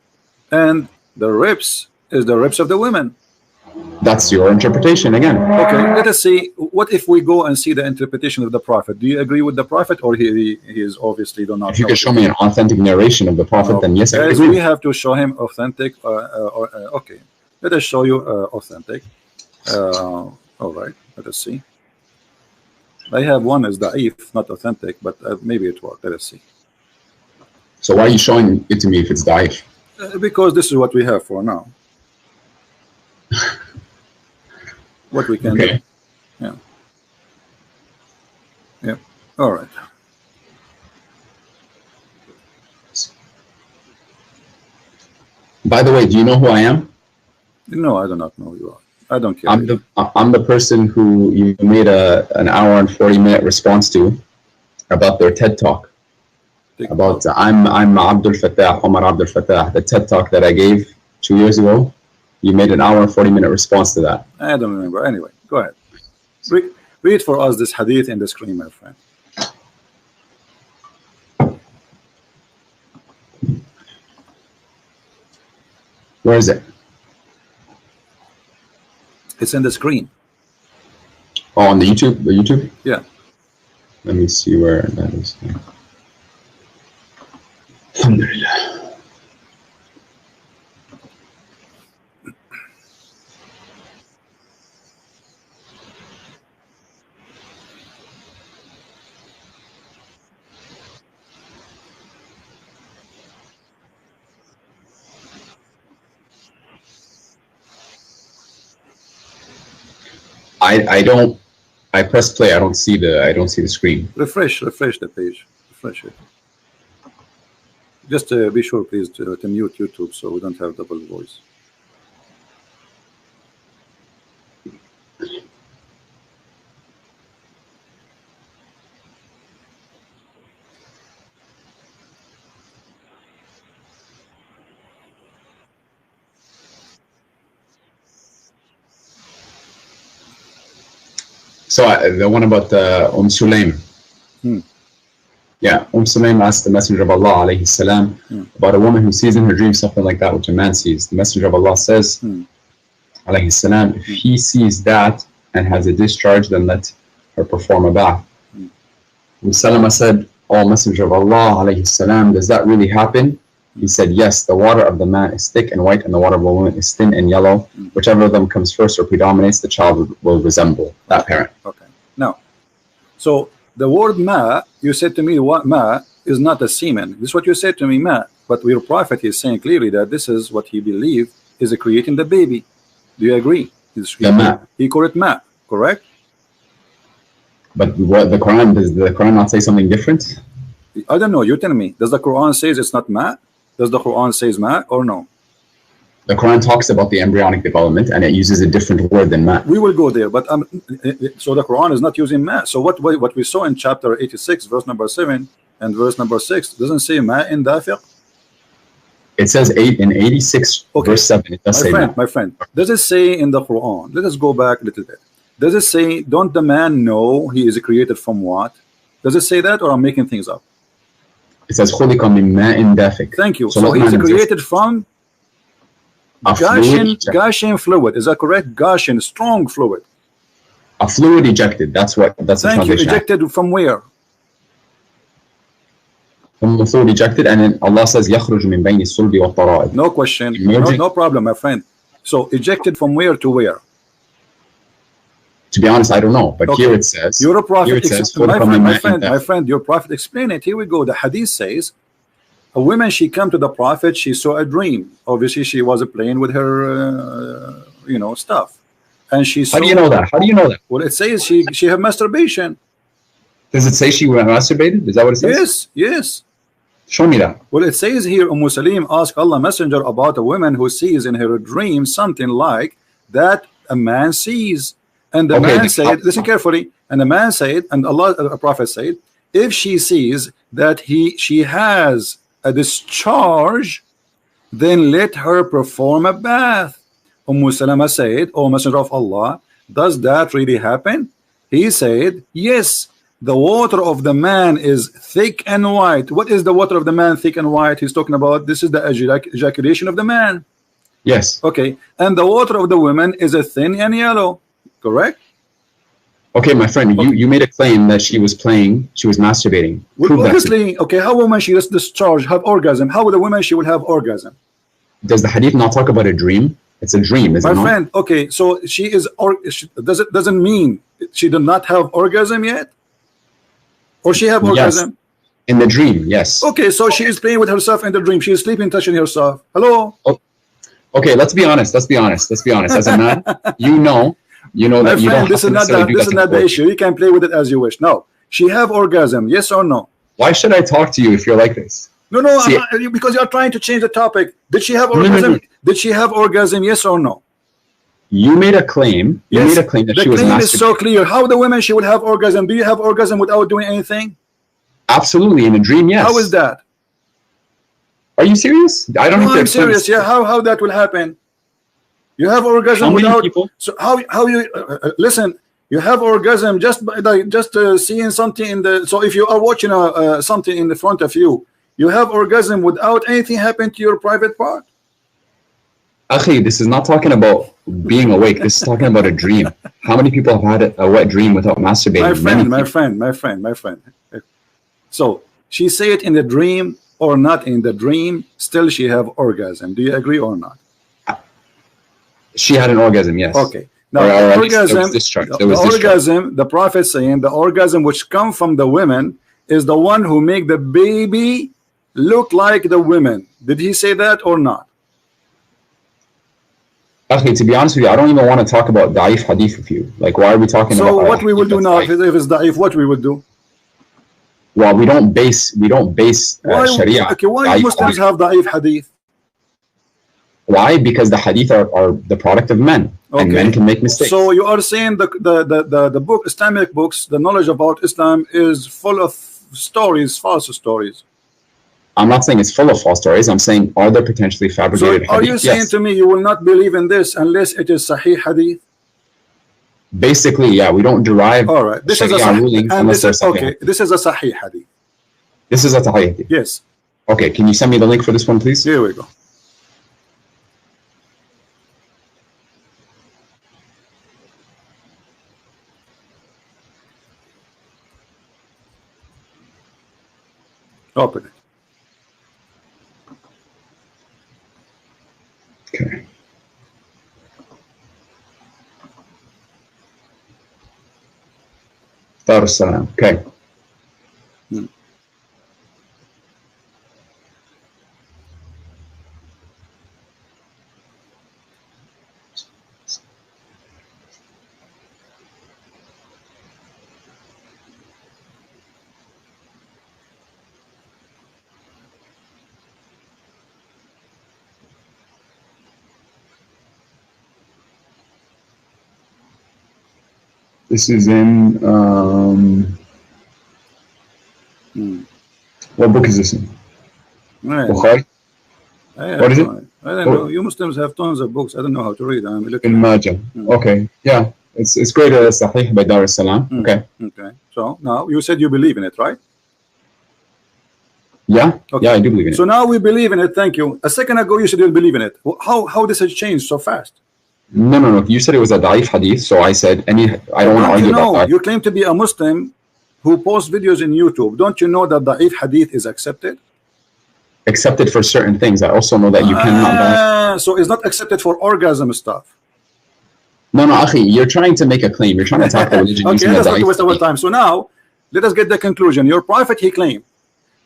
and the ribs is the ribs of the women. That's your interpretation again. Okay, let us see. What if we go and see the interpretation of the Prophet? Do you agree with the Prophet, or he is obviously do not? If you can show me an authentic narration of the Prophet, then yes, I agree. We have to show him authentic. Okay, let us show you authentic. All right, let us see. I have one as da'if, not authentic, but maybe it worked. Let us see. So why are you showing it to me if it's da'if? Because this is what we have for now. What we can do. Yeah. Yeah. All right. By the way, do you know who I am? No, I do not know who you are. I don't care. I'm the person who you made an hour and 40-minute response to about their TED talk. About I'm Abdul Fatah, Omar Abdul Fatah, the TED talk that I gave 2 years ago. You made an hour and 40-minute response to that. I don't remember. Anyway, go ahead. Read for us this hadith in the screen, my friend. Where is it? It's in the screen. Oh, on the YouTube? The YouTube? Yeah. Let me see where that is. Alhamdulillah. I press play. I don't see the screen. Refresh the page. Refresh it. Just be sure, please, to mute YouTube so we don't have double voice. So the one about Sulaim. Yeah, Sulaim asked the Messenger of Allah alayhi salam about a woman who sees in her dream something like that which a man sees. The Messenger of Allah says alayhi salam, if he sees that and has a discharge, then let her perform a bath. Salama said, "Oh Messenger of Allah alayhi salam, does that really happen?" He said, "Yes, the water of the man is thick and white, and the water of a woman is thin and yellow. Whichever of them comes first or predominates, the child will resemble that parent." Okay. Now, so the word ma, you said to me, what ma is not a semen. This is what you said to me, ma. But your prophet is saying clearly that this is what he believed is creating the baby. Do you agree? He called it ma, correct? But what the Quran, does the Quran not say something different? I don't know. You tell me. Does the Quran say it's not ma? Does the Quran say ma or no? The Quran talks about the embryonic development and it uses a different word than ma. We will go there, but so the Quran is not using ma. So what we saw in chapter 86, verse number 7 and verse number 6 doesn't say ma in dafiq. It says 8 in 86 verse 7. It does say ma. My friend, does it say in the Quran? Let us go back a little bit. Does it say, don't the man know he is created from what? Does it say that, or I'm making things up? It says خُلِقَ مِن مَاءٍ دَافِقٍ. Thank you. So he's created from Gushing fluid. Is that correct? Gushing, strong fluid. A fluid ejected. That's the translation. Ejected from where? From the fluid ejected, and then Allah says يخرج من بين الصلب والترائب. No question. No problem, my friend. So ejected from where to where? To be honest, I don't know. But okay. Here it says. You're a prophet. My friend, your prophet explain it. Here we go. The hadith says, a woman, she come to the prophet, she saw a dream. Obviously, she was playing with her, stuff. And she saw. How do you know that? How do you know that? Well, it says she had masturbation. Does it say she masturbated? Is that what it says? Yes. Show me that. Well, it says here, Salim asked Allah Messenger about a woman who sees in her dream something like that a man sees. And the man said, listen carefully, and the man said, and Allah, the Prophet said, if she sees that she has a discharge, then let her perform a bath. Salama said, O Messenger of Allah, does that really happen? He said, yes. The water of the man is thick and white. What is the water of the man thick and white? He's talking about this is the ejaculation of the man. Yes. Okay. And the water of the woman is a thin and yellow. Correct? Okay, my friend, okay. You made a claim that she was masturbating. Well, obviously, okay, how woman she just discharge, have orgasm? How would a woman she will have orgasm? Does the hadith not talk about a dream? It's a dream, isn't it? My friend, okay, so she is doesn't mean she did not have orgasm yet? Or she have orgasm? Yes. In the dream, yes. Okay, so she is playing with herself in the dream. She is sleeping, touching herself. Hello? Oh, okay, let's be honest. As a man, you know my that you friend, don't this is not the issue. You can play with it as you wish. No. She have orgasm, yes or no? Why should I talk to you if you're like this? No, because you're trying to change the topic. Did she have orgasm? No. Did she have orgasm, yes or no? You made a claim. You made a claim that she was masturbating. The claim is so clear. How the women she would have orgasm? Do you have orgasm without doing anything? Absolutely, in a dream, yes. How is that? Are you serious? I don't know. I'm serious. Yeah, how that will happen? You have orgasm without. So how you listen? You have orgasm just by seeing something in the. So if you are watching something in the front of you, you have orgasm without anything happen to your private part. Akhi, this is not talking about being awake. This is talking about a dream. How many people have had a wet dream without masturbating? My friend. So she say it in the dream or not in the dream, still she have orgasm. Do you agree or not? She had an orgasm, yes. Okay. Now orgasm, the Prophet saying the orgasm which come from the women is the one who make the baby look like the women. Did he say that or not? Okay, to be honest with you, I don't even want to talk about da'if hadith with you. Like, why are we talking about? So what we will do now, if it's da'if, what we will do? Well, we don't base Sharia. Okay, why Muslims have da'if hadith? Why? Because the hadith are the product of men, and men can make mistakes. So you are saying the book, Islamic books, the knowledge about Islam is full of stories, false stories. I'm not saying it's full of false stories. I'm saying, are there potentially fabricated hadith? Are you saying to me you will not believe in this unless it is Sahih hadith? Basically, yeah. We don't derive this is a ruling unless there's Sahih. This is a Sahih hadith. This is a Sahih hadith. Yes. Okay, can you send me the link for this one, please? Here we go. Open it. Okay. Darussalam. Okay. This is in what book is this in? Bukhari? What is it? I don't know. You Muslims have tons of books. I don't know how to read. I'm looking. In Majah. Okay. Yeah. It's great. Sahih by Darussalam. Okay. Okay. So now you said you believe in it, right? Yeah, Okay. yeah, I do believe in it. So now we believe in it. Thank you. A second ago you said you didn't believe in it. How this has changed so fast? No. You said it was a da'if hadith, so I said I don't want to argue about that. You claim to be a Muslim who posts videos in YouTube. Don't you know that da'if hadith is accepted? Accepted for certain things. I also know that you cannot. So it's not accepted for orgasm stuff. No, Akhi, you're trying to make a claim. You're trying to attack the religion. Okay, let's not waste our time. So now, let us get the conclusion. Your prophet, he claimed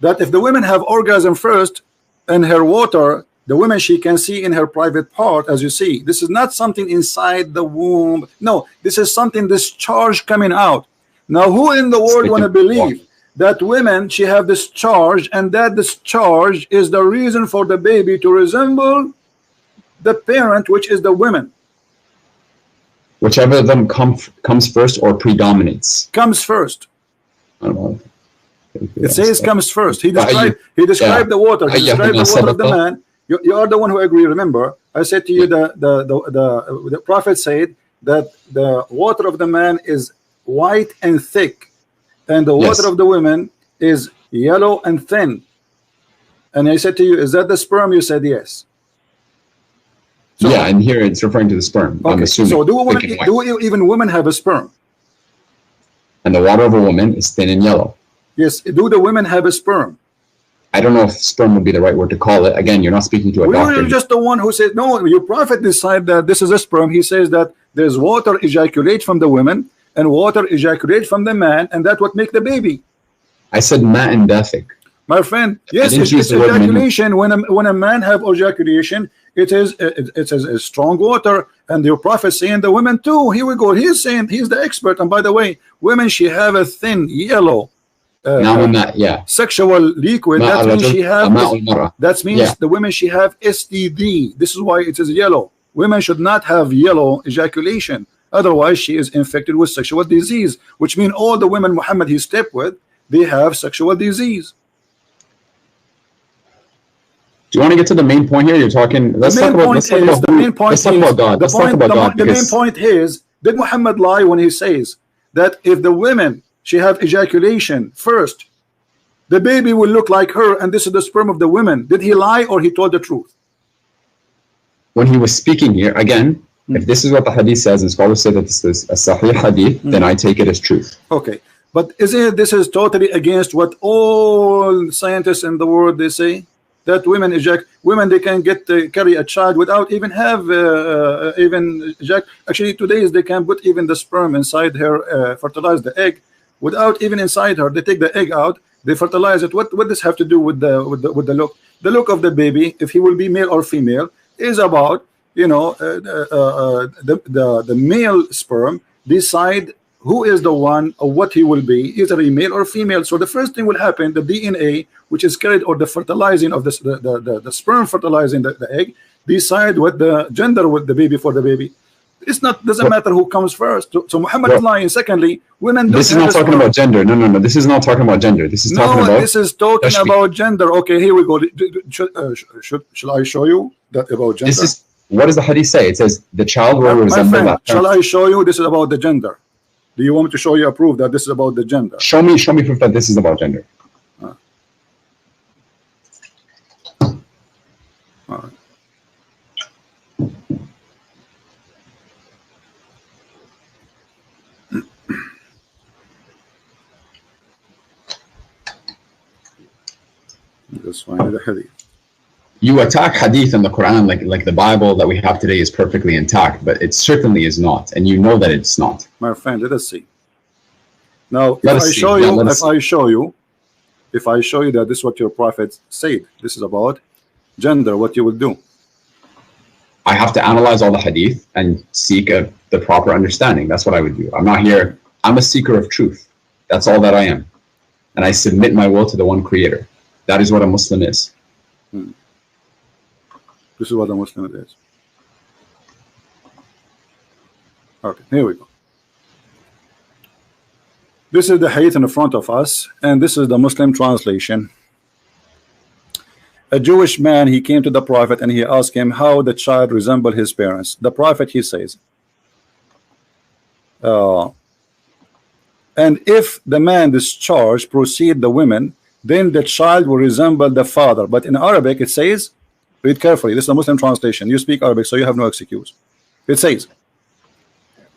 that if the women have orgasm first in her water, the woman she can see in her private part, as you see. This is not something inside the womb. No, this is something discharge coming out. Now, who in the world want to believe that women, she have discharge, and that discharge is the reason for the baby to resemble the parent, which is the women? Whichever of them comes first or predominates. Comes first. I don't know. It says comes first. He described the water. He described the water of the man. You are the one who agreed. Remember, I said to you the prophet said that the water of the man is white and thick, and the water of the women is yellow and thin. And I said to you, is that the sperm? You said yes. So, yeah, and here it's referring to the sperm. Okay. I'm assuming. So do even women have a sperm? And the water of a woman is thin and yellow. Yes. Do the women have a sperm? I don't know if sperm would be the right word to call it. Again, you're not speaking to a doctor. You're just the one who said, no, your prophet decided that this is a sperm. He says that there's water ejaculate from the women and water ejaculate from the man, and that's what make the baby. I said inventeth. My friend, yes, it's ejaculation. When a man have ejaculation, it is a strong water, and your prophet saying the women too. Here we go. He's saying he's the expert. And by the way, women, she have a thin yellow sexual liquid. That means she have. That means the women she have STD. This is why it is yellow. Women should not have yellow ejaculation. Otherwise, she is infected with sexual disease, which means all the women Muhammad he stepped with, they have sexual disease. Do you want to get to the main point here? You're talking. Let's talk about God. The main point is, did Muhammad lie when he says that if the women she have ejaculation first, the baby will look like her, and this is the sperm of the women? Did he lie or he told the truth? When he was speaking here, again, if this is what the hadith says, and scholars say that this is a sahih hadith, then I take it as truth. Okay, but isn't this is totally against what all scientists in the world they say? That women they can get carry a child without even have actually today they can put even the sperm inside her, fertilize the egg without even inside her. They take the egg out, they fertilize it. What does have to do with the look? The look of the baby, if he will be male or female, is about, you know, the male sperm decide who is the one or what he will be, either a male or female. So the first thing will happen, the DNA, which is carried, or the fertilizing of the sperm fertilizing the egg, decide what the gender with the baby for the baby. It's not doesn't matter who comes first. So Muhammad is lying. Secondly, women. This is not talking about gender. No. This is not talking about gender. This is talking about. This is talking about gender. Okay, here we go. Shall I show you that about gender? This is what does the hadith say? It says the child will resemble that. Shall I show you? This is about the gender. Do you want me to show you a proof that this is about the gender? Show me proof that this is about gender. All right. Let's find the hadith. You attack hadith in the Quran like the Bible that we have today is perfectly intact, but it certainly is not, and you know that it's not. My friend, let us see. Now, if I show you that this is what your prophet said, this is about gender, what you will do? I have to analyze all the hadith and seek the proper understanding. That's what I would do. I'm not here. I'm a seeker of truth. That's all that I am, and I submit my will to the one Creator. That is what a Muslim is. This is what a Muslim is. Okay, here we go. This is the hadith in front of us, and this is the Muslim translation. A Jewish man, he came to the prophet and he asked him how the child resembled his parents. The prophet, he says, and if the man discharged proceed the women, then the child will resemble the father. But in Arabic it says, read carefully, this is a Muslim translation, you speak Arabic so you have no excuse. It says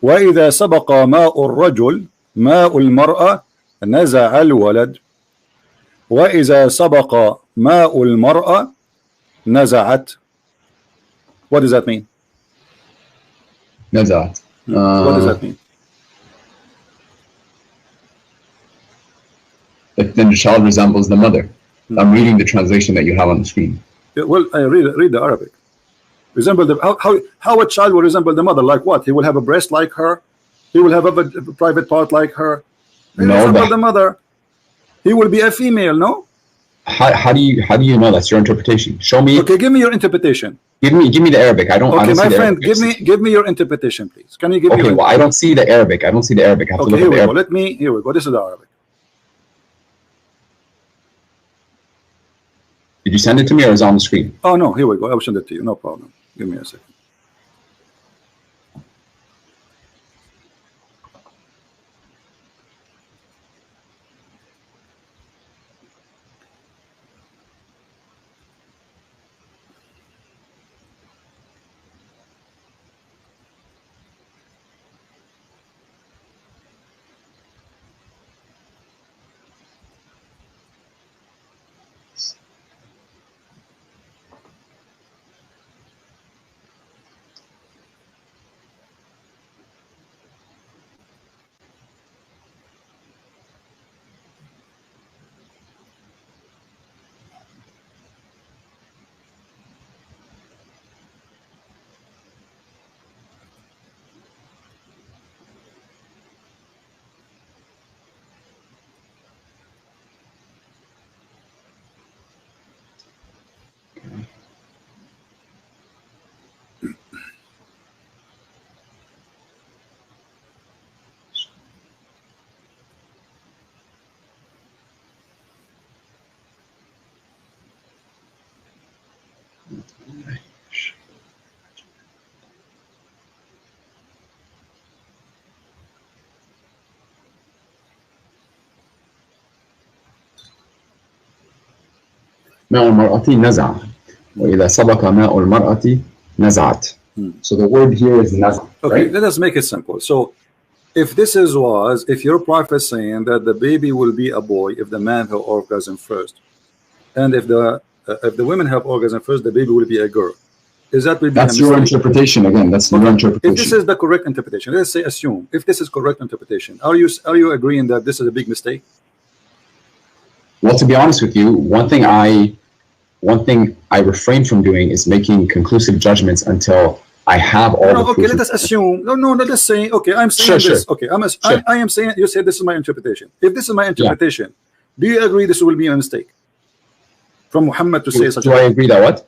وَإِذَا سَبَقَ مَاءُ الرَّجُلِ مَاءُ الْمَرْأَةِ نَزَعَ الْوَلَدِ وَإِذَا سَبَقَ مَاءُ الْمَرْأَةِ نَزَعَتْ. What does that mean? نزعت. What does that mean? Then the child resembles the mother. I'm reading the translation that you have on the screen. Yeah, well, I read the Arabic. Resemble the how a child will resemble the mother? Like what? He will have a breast like her. He will have a private part like her. He will resemble the mother. He will be a female. No. How do you know? That's your interpretation. Show me. Okay, give me your interpretation. Give me the Arabic. I don't. Okay, I don't my see friend, give me your interpretation, please. Can you give me? Okay, well, I don't see the Arabic. I don't see the Arabic. I have to look here at we the go. Arabic. Here we go. This is the Arabic. Did you send it to me or is it on the screen? Oh no, here we go. I will send it to you. No problem. Give me a second. ماء المرأة نزع وإذا سبق ماء المرأة نزعت. So the word here is naz'a. Okay, right? let us make it simple. So if your prophet saying that the baby will be a boy if the man have orgasm first, and if the women have orgasm first, the baby will be a girl. Is that will be that's your interpretation again? That's your interpretation. If this is the correct interpretation, let's say assume if this is correct interpretation, are you agreeing that this is a big mistake? Well, to be honest with you, one thing I refrain from doing is making conclusive judgments until I have all the okay, let us assume. No, let us say. Okay, I'm saying this. Sure. Okay, I am saying. You said this is my interpretation. If this is my interpretation, do you agree this will be a mistake from Muhammad to say such? Do I agree that what?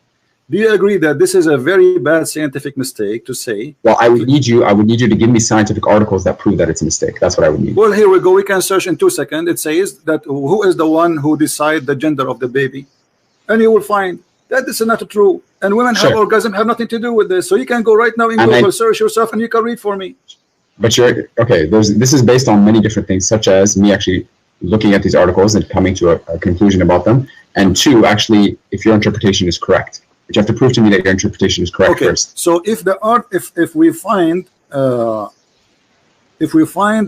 Do you agree that this is a very bad scientific mistake to say? Well, I would need you to give me scientific articles that prove that it's a mistake. That's what I would need. Well, here we go. We can search in 2 seconds. It says that who is the one who decides the gender of the baby, and you will find that this is not true. And women have orgasm have nothing to do with this. So you can go right now in Google, search yourself, and you can read for me. But this is based on many different things, such as me actually looking at these articles and coming to a conclusion about them, and two, actually, if your interpretation is correct. But you have to prove to me that your interpretation is correct first. So if we find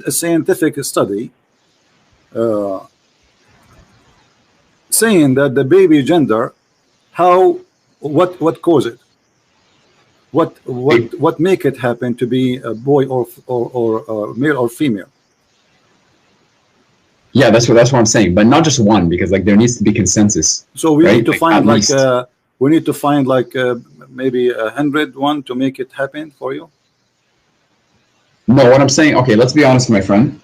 a scientific study saying that the baby gender, what cause it? What make it happen to be a boy or male or female? Yeah, that's what I'm saying. But not just one, because like there needs to be consensus. So we need to find we need to find maybe 101 to make it happen for you. No, what I'm saying. Okay, let's be honest, my friend.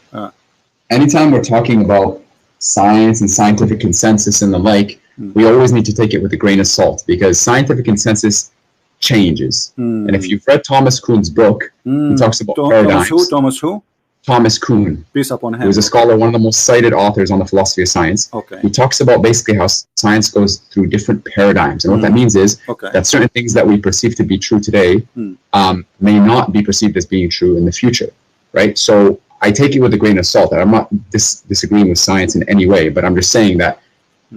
Anytime we're talking about science and scientific consensus and the like, we always need to take it with a grain of salt, because scientific consensus changes. And if you've read Thomas Kuhn's book, he talks about paradigms. Thomas who? Thomas Kuhn. Peace upon him. He was a scholar, one of the most cited authors on the philosophy of science. Okay. He talks about basically how science goes through different paradigms. And what that means is that certain things that we perceive to be true today may not be perceived as being true in the future, right? So I take it with a grain of salt. That I'm not disagreeing with science in any way, but I'm just saying that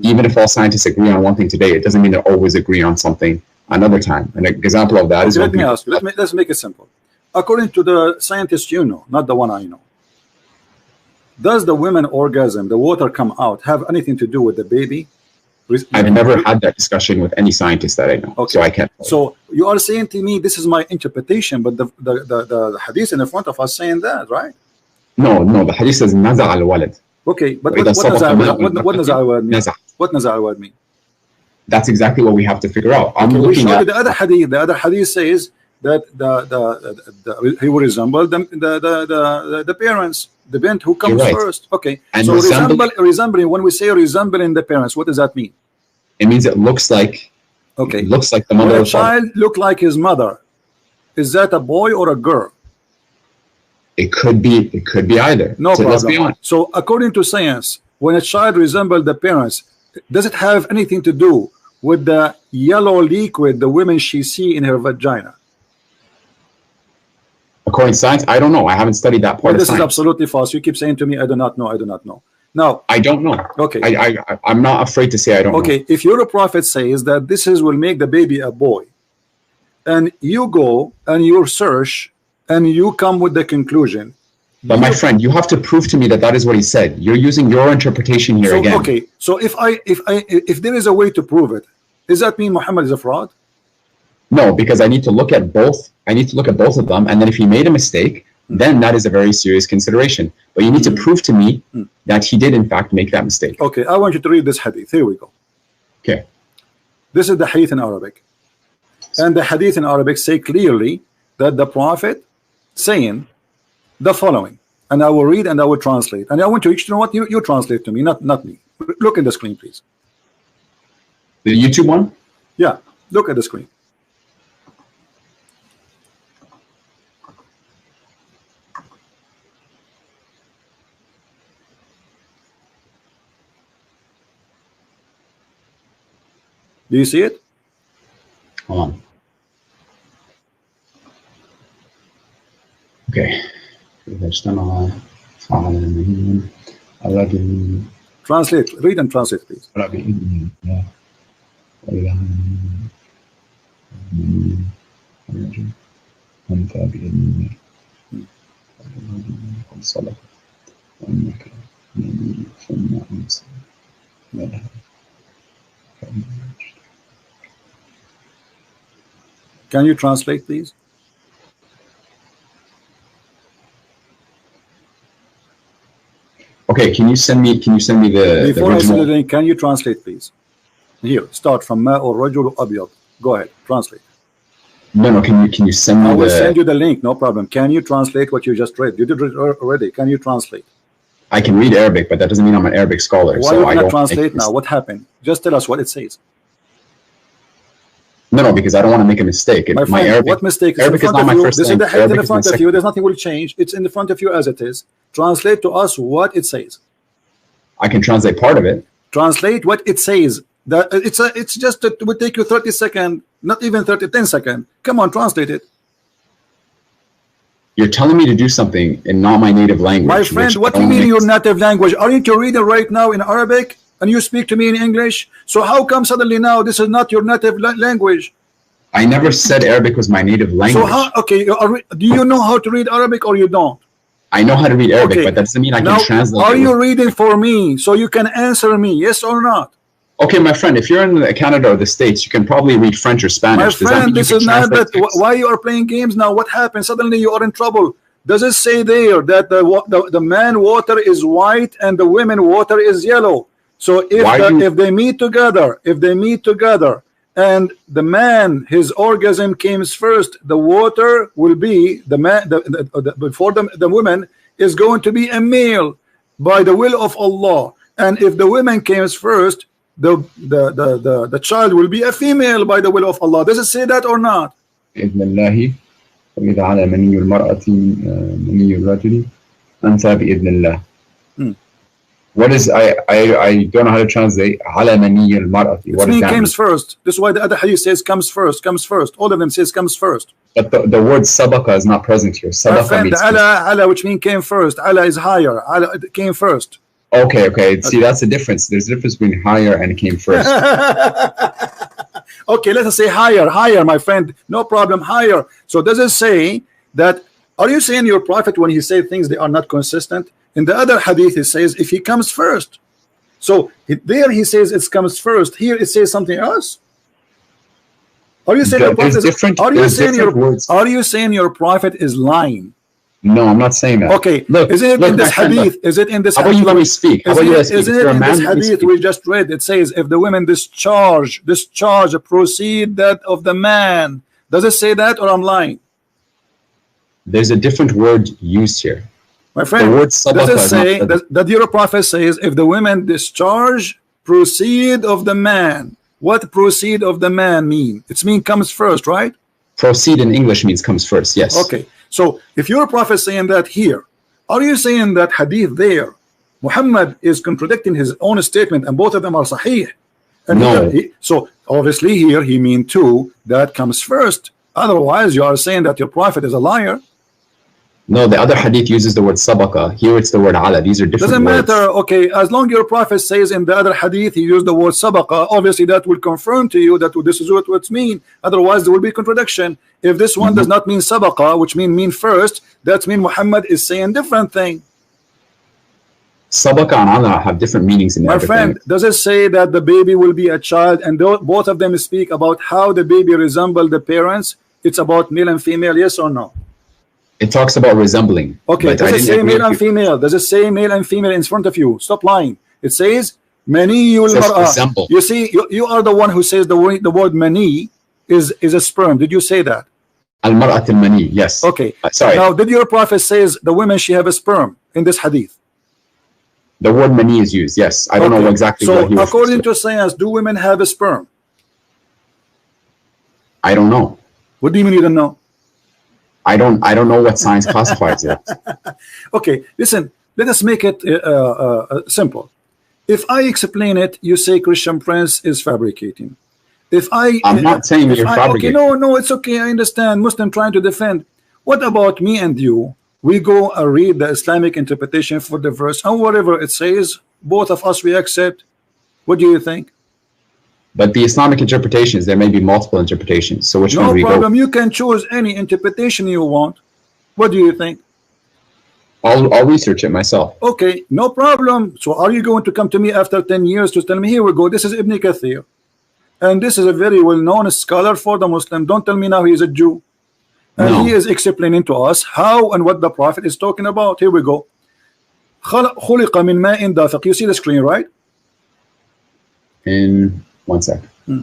Even if all scientists agree on one thing today, it doesn't mean they'll always agree on something another time. An example of that is let me ask you. Let's make it simple. According to the scientists you know, not the one I know, does the women orgasm, the water come out, have anything to do with the baby? I've never had that discussion with any scientist that I know, okay. So I can't. So you are saying to me, this is my interpretation, but the hadith in the front of us saying that, right? No, the hadith says naza al-walad. Okay, but what naza al-walad mean? What naza al-walad mean? That's exactly what we have to figure out. I'm looking at the other hadith. The other hadith says that he will resemble the parents, the bint who comes first. Okay, and so resembling. When we say resembling the parents, what does that mean? It means it looks like. Okay, it looks like the mother. When a child look like his mother, is that a boy or a girl? It could be either. No problem. Let's be honest. So according to science, when a child resembles the parents, does it have anything to do with the yellow liquid the women she see in her vagina? According to science, I don't know. I haven't studied that part of this science. Is absolutely false. You keep saying to me, I do not know. I do not know. Now, I don't know. Okay. I'm not afraid to say I don't know. Okay. If your prophet says that this will make the baby a boy, and you go and you search and you come with the conclusion. But my friend, you have to prove to me that is what he said. You're using your interpretation here again. Okay. So if there is a way to prove it, does that mean Muhammad is a fraud? No, because I need to look at both. I need to look at both of them, and then if he made a mistake, then that is a very serious consideration. But you need to prove to me that he did in fact make that mistake. Okay, I want you to read this hadith. Here we go. Okay. This is the hadith in Arabic. And the hadith in Arabic say clearly that the Prophet saying the following. And I will read and I will translate. And I want you to know what you translate to me, not me. Look at the screen, please. The YouTube one? Yeah, look at the screen. Do you see it? Hold on. Okay. Translate. Read and translate, please. Can you translate, please? Okay, can you send me the before I send the link? Can you translate, please? Here, start from Ma or Rajul Abyad. Go ahead, translate. No, can you send me? I will send you the link, no problem. Can you translate what you just read? You did it already. Can you translate? I can read Arabic, but that doesn't mean I'm an Arabic scholar. Why so you cannot translate now? What happened? Just tell us what it says. No, because I don't want to make a mistake. My friend, Arabic, what mistake? Arabic is not my first language. This is the hadith in front of you. There's nothing will change. It's in the front of you as it is. Translate to us what it says. I can translate part of it. Translate what it says. It's just it would take you 30 seconds, not even 10 seconds. Come on, translate it. You're telling me to do something in not my native language. My friend, what do you mean your native language? Aren't you reading right now in Arabic? And you speak to me in English, so how come suddenly now this is not your native language? I never said Arabic was my native language. So okay, do you know how to read Arabic or you don't? I know how to read Arabic, but that doesn't mean I can translate. Are you reading for me so you can answer me, yes or not? Okay, my friend, if you're in Canada or the States, you can probably read French or Spanish. My friend, this is not that. Why you are playing games now? What happened? Suddenly you are in trouble. Does it say there that the man water is white and the women water is yellow? So if they meet together, and the man, his orgasm comes first, the water will be the man. Before the woman is going to be a male by the will of Allah, and if the woman comes first, the child will be a female by the will of Allah. Does it say that or not? What is I don't know how to translate على مني المرأة. What does that mean? Comes first. This is why the other hadith says comes first. All of them says comes first. But the word sabaqa is not present here. Sabaqa means ala, which means came first. Ala is higher. Ala came first. Okay. See, that's the difference. There's a difference between higher and came first. Okay, let us say higher, my friend. No problem, higher. So does it say that? Are you saying your prophet when he says things they are not consistent? In the other hadith, he says if he comes first. So there he says it comes first. Here it says something else. Are you saying your prophet are you saying your prophet is lying? No, I'm not saying that. Okay, is it in this hadith? Is it in this hadith? How about you let me speak? How about you let me speak? Is it in this hadith we just read? It says if the women discharge proceed that of the man. Does it say that, or I'm lying? There's a different word used here. My friend, does it say that your prophet says if the women discharge proceed of the man? What proceed of the man mean? It's mean comes first, right? Proceed in English means comes first, yes. Okay, so if your prophet saying that here, are you saying that hadith there Muhammad is contradicting his own statement and both of them are sahih? And no. So obviously here he mean too that comes first. Otherwise you are saying that your prophet is a liar. No, the other hadith uses the word sabaqa. Here it's the word ala. These are different Doesn't words. matter. Okay, as long your prophet says in the other hadith he used the word sabaqa, obviously that will confirm to you that this is what it's mean. Otherwise there will be contradiction. If this one does not mean sabaqa, which mean first, that means Muhammad is saying different thing. Sabaqa and ala have different meanings in my friend. Does it say that the baby will be a child and both of them speak about how the baby resemble the parents? It's about male and female, yes or no? It talks about resembling. Okay, does it say male and female? Does it say male and female in front of you? Stop lying. It says maniyul mar'ah. You see, you are the one who says the word mani is a sperm. Did you say that? Al-mar'at al-mani, yes. Okay. Sorry. Now, did your prophet says the women she have a sperm in this hadith? The word mani is used, yes. I don't know exactly what he was. So, according to science, do women have a sperm? I don't know. What do you mean you don't know? I don't know what science classifies it. Okay, listen, let us make it simple. If I explain it, you say Christian Prince is fabricating. I'm not saying you're fabricating. Okay, no, it's okay. I understand. Muslim trying to defend. What about me and you? We go and read the Islamic interpretation for the verse, and whatever it says, both of us we accept. What do you think? But the Islamic interpretations, there may be multiple interpretations. So which one do we go? No problem. You can choose any interpretation you want. What do you think? I'll research it myself. Okay, no problem. So are you going to come to me after 10 years to tell me, here we go, this is Ibn Kathir, and this is a very well-known scholar for the Muslim. Don't tell me now he is a Jew. And he is explaining to us how and what the Prophet is talking about. Here we go. خُلِقَ مِنْ مَاءٍ دَافِقٍ. You see the screen, right? In 1 sec. Hmm.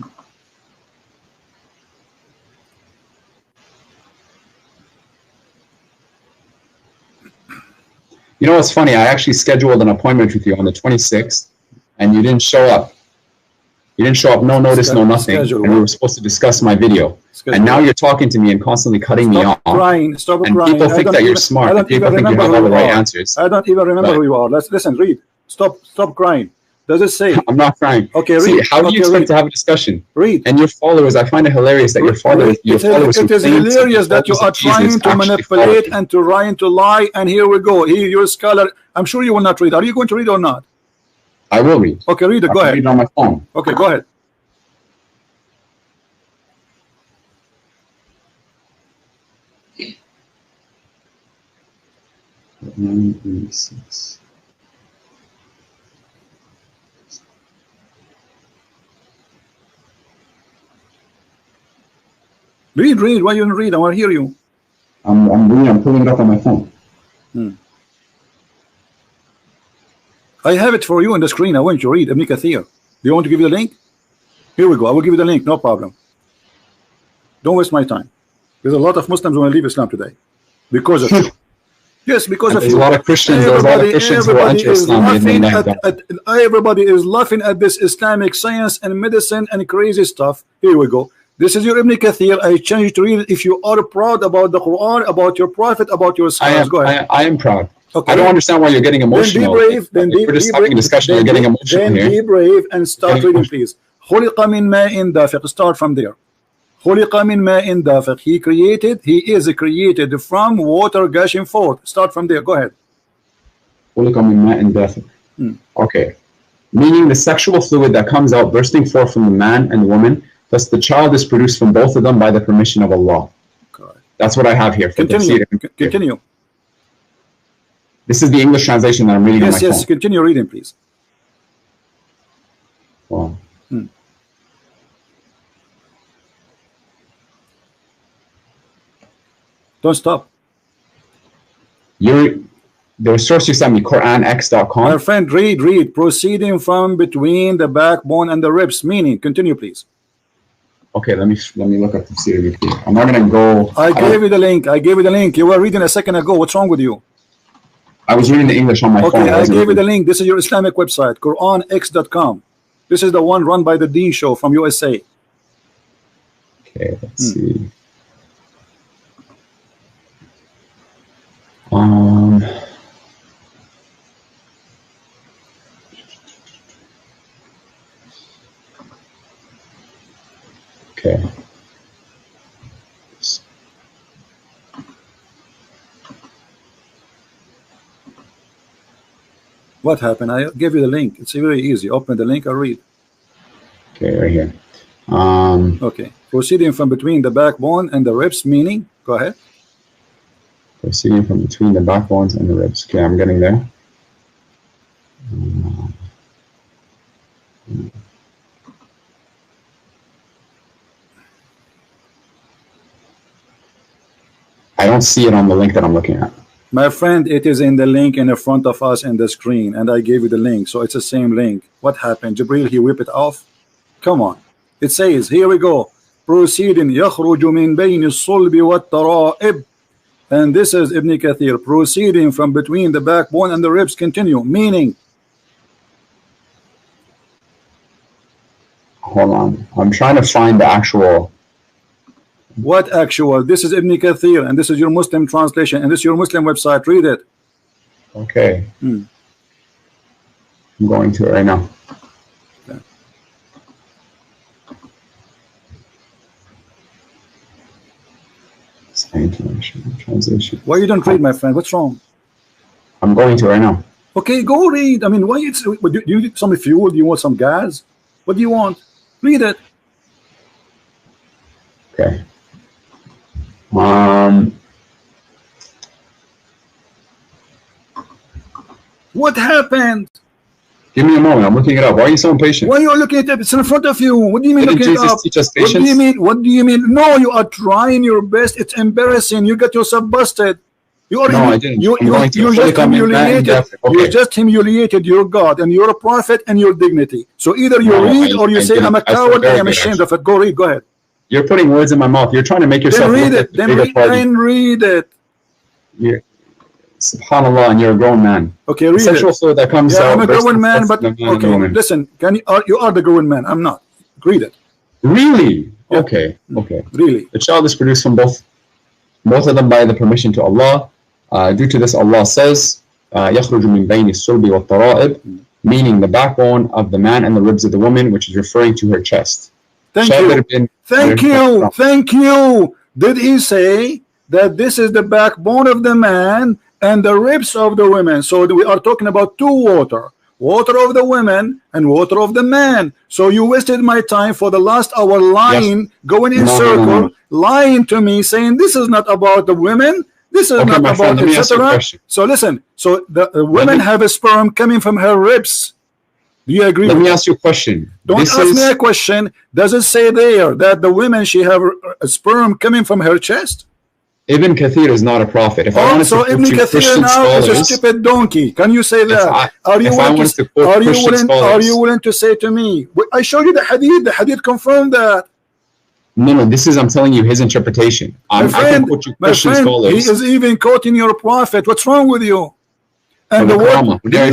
You know what's funny? I actually scheduled an appointment with you on the 26th, and you didn't show up. You didn't show up, no notice, no nothing. And we were supposed to discuss my video. And now you're talking to me and constantly cutting me off. Stop crying. People think that you're smart. And people think you have all the right answers. I don't even remember who you are. Let's listen, read. Stop crying. Does it say? I'm not crying. Okay, read. See, how do you expect to have a discussion? Read. And your followers, I find it hilarious that your followers. It is hilarious that you are trying to manipulate and to trying to lie. And here we go. Here, you're a scholar. I'm sure you will not read. Are you going to read or not? I will read. Okay, read it. Go ahead. Read it on my phone. Okay, go ahead. Read. Why you don't read? I want to hear you. I'm reading. I'm pulling it up on my phone. I have it for you on the screen. I want you to read Ibn Kathir. Do you want to give you the link? Here we go. I will give you the link. No problem. Don't waste my time. There's a lot of Muslims who want to leave Islam today because of you. Yes, because of you. There's a lot of Christians. There's a lot of Christians who are anti-Islam. Everybody is laughing at this Islamic science and medicine and crazy stuff. Here we go. This is your Ibn Kathir. I challenge you to read it if you are proud about the Quran, about your Prophet, about your scholars. Go ahead. I am proud. Okay. I don't understand why you're getting emotional. Then be brave. We're just having a discussion. You're getting emotional then here. Be brave and start reading, please. خُلِقَ مِنْ مَاءٍ دَافِقٍ. Start from there. خُلِقَ مِنْ مَاءٍ دَافِقٍ. He is created from water gushing forth. Start from there. Go ahead. خُلِقَ مِنْ مَاءٍ دَافِقٍ. Okay. Meaning the sexual fluid that comes out bursting forth from the man and the woman, thus the child is produced from both of them by the permission of Allah. Correct. That's what I have here. Continue. This is the English translation that I'm reading on my phone. Yes, continue reading, please. Wow. Don't stop. The source you sent me, QuranX.com. My friend, read. Proceeding from between the backbone and the ribs. Meaning, continue, please. Okay, let me look up the tafsir. I'm not gonna go. I gave you the link. You were reading a second ago. What's wrong with you? I was reading the English on my phone. Okay, I gave you the link. This is your Islamic website, QuranX.com. This is the one run by the Dean Show from USA. Okay, let's see. Okay. What happened? I gave you the link. It's very easy. Open the link and read. Okay, right here. Okay. Proceeding from between the backbone and the ribs, meaning? Go ahead. Proceeding from between the backbones and the ribs. Okay, I'm getting there. I don't see it on the link that I'm looking at. My friend, it is in the link in the front of us in the screen, and I gave you the link, so it's the same link. What happened? Jibril, he whipped it off? Come on. It says, here we go. Proceeding, يخرج من بين الصلب والترائب. And this is Ibn Kathir. Proceeding from between the backbone and the ribs. Continue. Meaning. Hold on. I'm trying to find the actual. What actual? This is Ibn Kathir, and this is your Muslim translation, and this is your Muslim website. Read it. Okay. I'm going to it right now. Okay. Translation. Why you don't read, my friend? What's wrong? I'm going to right now. Okay, go read. I mean, why do you need some fuel? Do you want some gas? What do you want? Read it. Okay. What happened? Give me a moment. I'm looking it up. Why are you so impatient? Why are you looking at it? It's in front of you. What do you mean Didn't looking Jesus it up? teach us What patience? do you mean? What do you mean? No, you are trying your best. It's embarrassing. You got yourself busted. You are. No, I didn't. You just humiliated. Okay. You just humiliated your God and your prophet and your dignity. So either you read or you say, "I'm a coward. I am ashamed of it." Go read. Go ahead. You're putting words in my mouth. You're trying to make yourself. Then read it. Then read it. Subhanallah, and you're a grown man. Okay, read sexual it. fluid that comes out. I'm a grown man, but okay. Listen, you are the grown man. I'm not. Read it. Really? Yeah. Okay. Okay. Really. The child is produced from both of them by the permission to Allah. Due to this, Allah says, يَخْرُجُ مِنْ بَيْنِ الصُّلْبِ وَالتَّرَائِبِ, meaning the backbone of the man and the ribs of the woman, which is referring to her chest. Thank you. Thank you. Did he say that this is the backbone of the man and the ribs of the women? So we are talking about two water of the women and water of the man. So you wasted my time for the last hour lying, going in circle, lying to me, saying this is not about the women, this is not about etc. So listen, so the women have a sperm coming from her ribs. Do you agree? Let me ask you a question. Don't ask me a question. Does it say there that the women, she have a sperm coming from her chest? Ibn Kathir is not a prophet. If I wanted so to Ibn Kathir now is a stupid donkey. Can you say that? Are you willing to say to me? I showed you the hadith. The hadith confirmed that. No, this is, I'm telling you his interpretation. My friend, he is even quoting your prophet. What's wrong with you? And the word, do you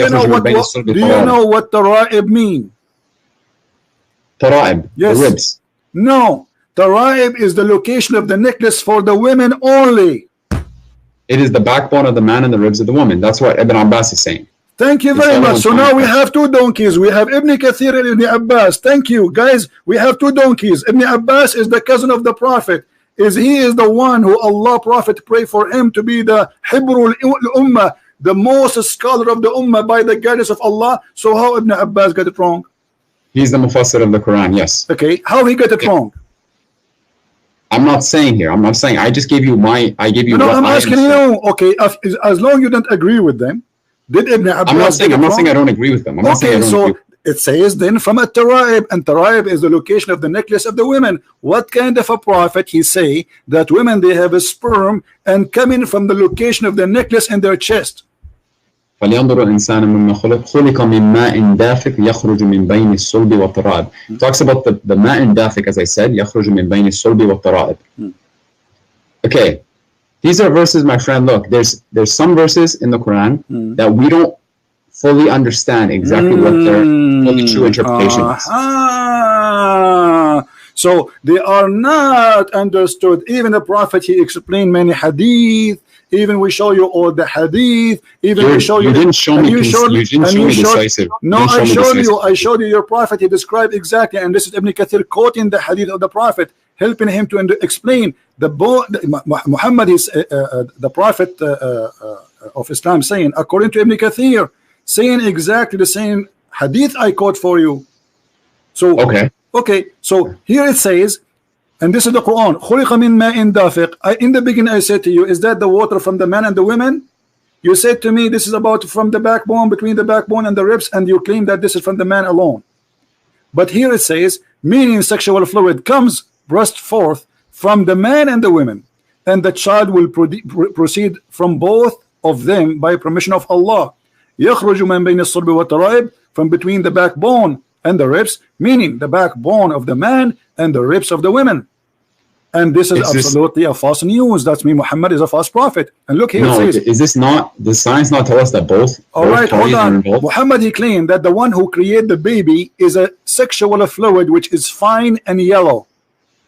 know what tara'ib mean? Tara'ib, yes. The ribs. No, tara'ib is the location of the necklace for the women only. It is the backbone of the man and the ribs of the woman. That's what Ibn Abbas is saying. Thank you very much. So now we have two donkeys. We have Ibn Kathir and Ibn Abbas. Thank you, guys. We have two donkeys. Ibn Abbas is the cousin of the Prophet. He is the one who Allah Prophet prayed for him to be the Hibrul Ummah, the most scholar of the Ummah by the guidance of Allah. So how Ibn Abbas got it wrong? He's the Mufassir of the Quran, yes. Okay, how he got it wrong? I'm not saying here. I'm not saying. I just gave you my. I gave you. No, what I'm I asking understand. you. Okay, as long as you don't agree with them, did Ibn Abbas? I'm not saying. I'm not saying I don't agree with them. I'm not saying I don't so agree. it says then from a Taraib, and Taraib is the location of the necklace of the women. What kind of a prophet he say that women they have a sperm and coming from the location of the necklace in their chest? فلينظر الإنسان مما خلق من ماء دافق يخرج من بين الصلب والترائب. Talks about the ماء دافق, as I said, يخرج من بين الصلب والترائب. Okay, these are verses, my friend. Look, there's some verses in the Quran that we don't fully understand exactly what their fully true interpretation is. So they are not understood. Even the Prophet, he explained many hadith. Even we show you all the hadith. Even we show you. You didn't show me. You didn't show me decisive. No, I showed you your Prophet. He described exactly, and this is Ibn Kathir quoting the hadith of the Prophet, helping him to explain Muhammad is the Prophet of Islam, saying according to Ibn Kathir, saying exactly the same hadith I quote for you. So okay, so here it says, and this is the Quran, خُلِقَ مِن مَاءٍ دَافِقٍ. In the beginning I said to you, is that the water from the man and the women? You said to me, this is about from the backbone, between the backbone and the ribs, and you claim that this is from the man alone. But here it says, meaning sexual fluid comes burst forth from the man and the women, and the child will proceed from both of them by permission of Allah. يَخْرُجُ مَنْ بَيْنِ الصُّلْبِ وَالتَّرَائِبِ, from between the backbone and the ribs, meaning the backbone of the man and the ribs of the women. And this is absolutely a false news. That's me. Muhammad is a false prophet. And look here. No, it says, is this not? Does science not tell us that both? All right, hold on. Muhammad, he claimed that the one who created the baby is a sexual fluid which is fine and yellow.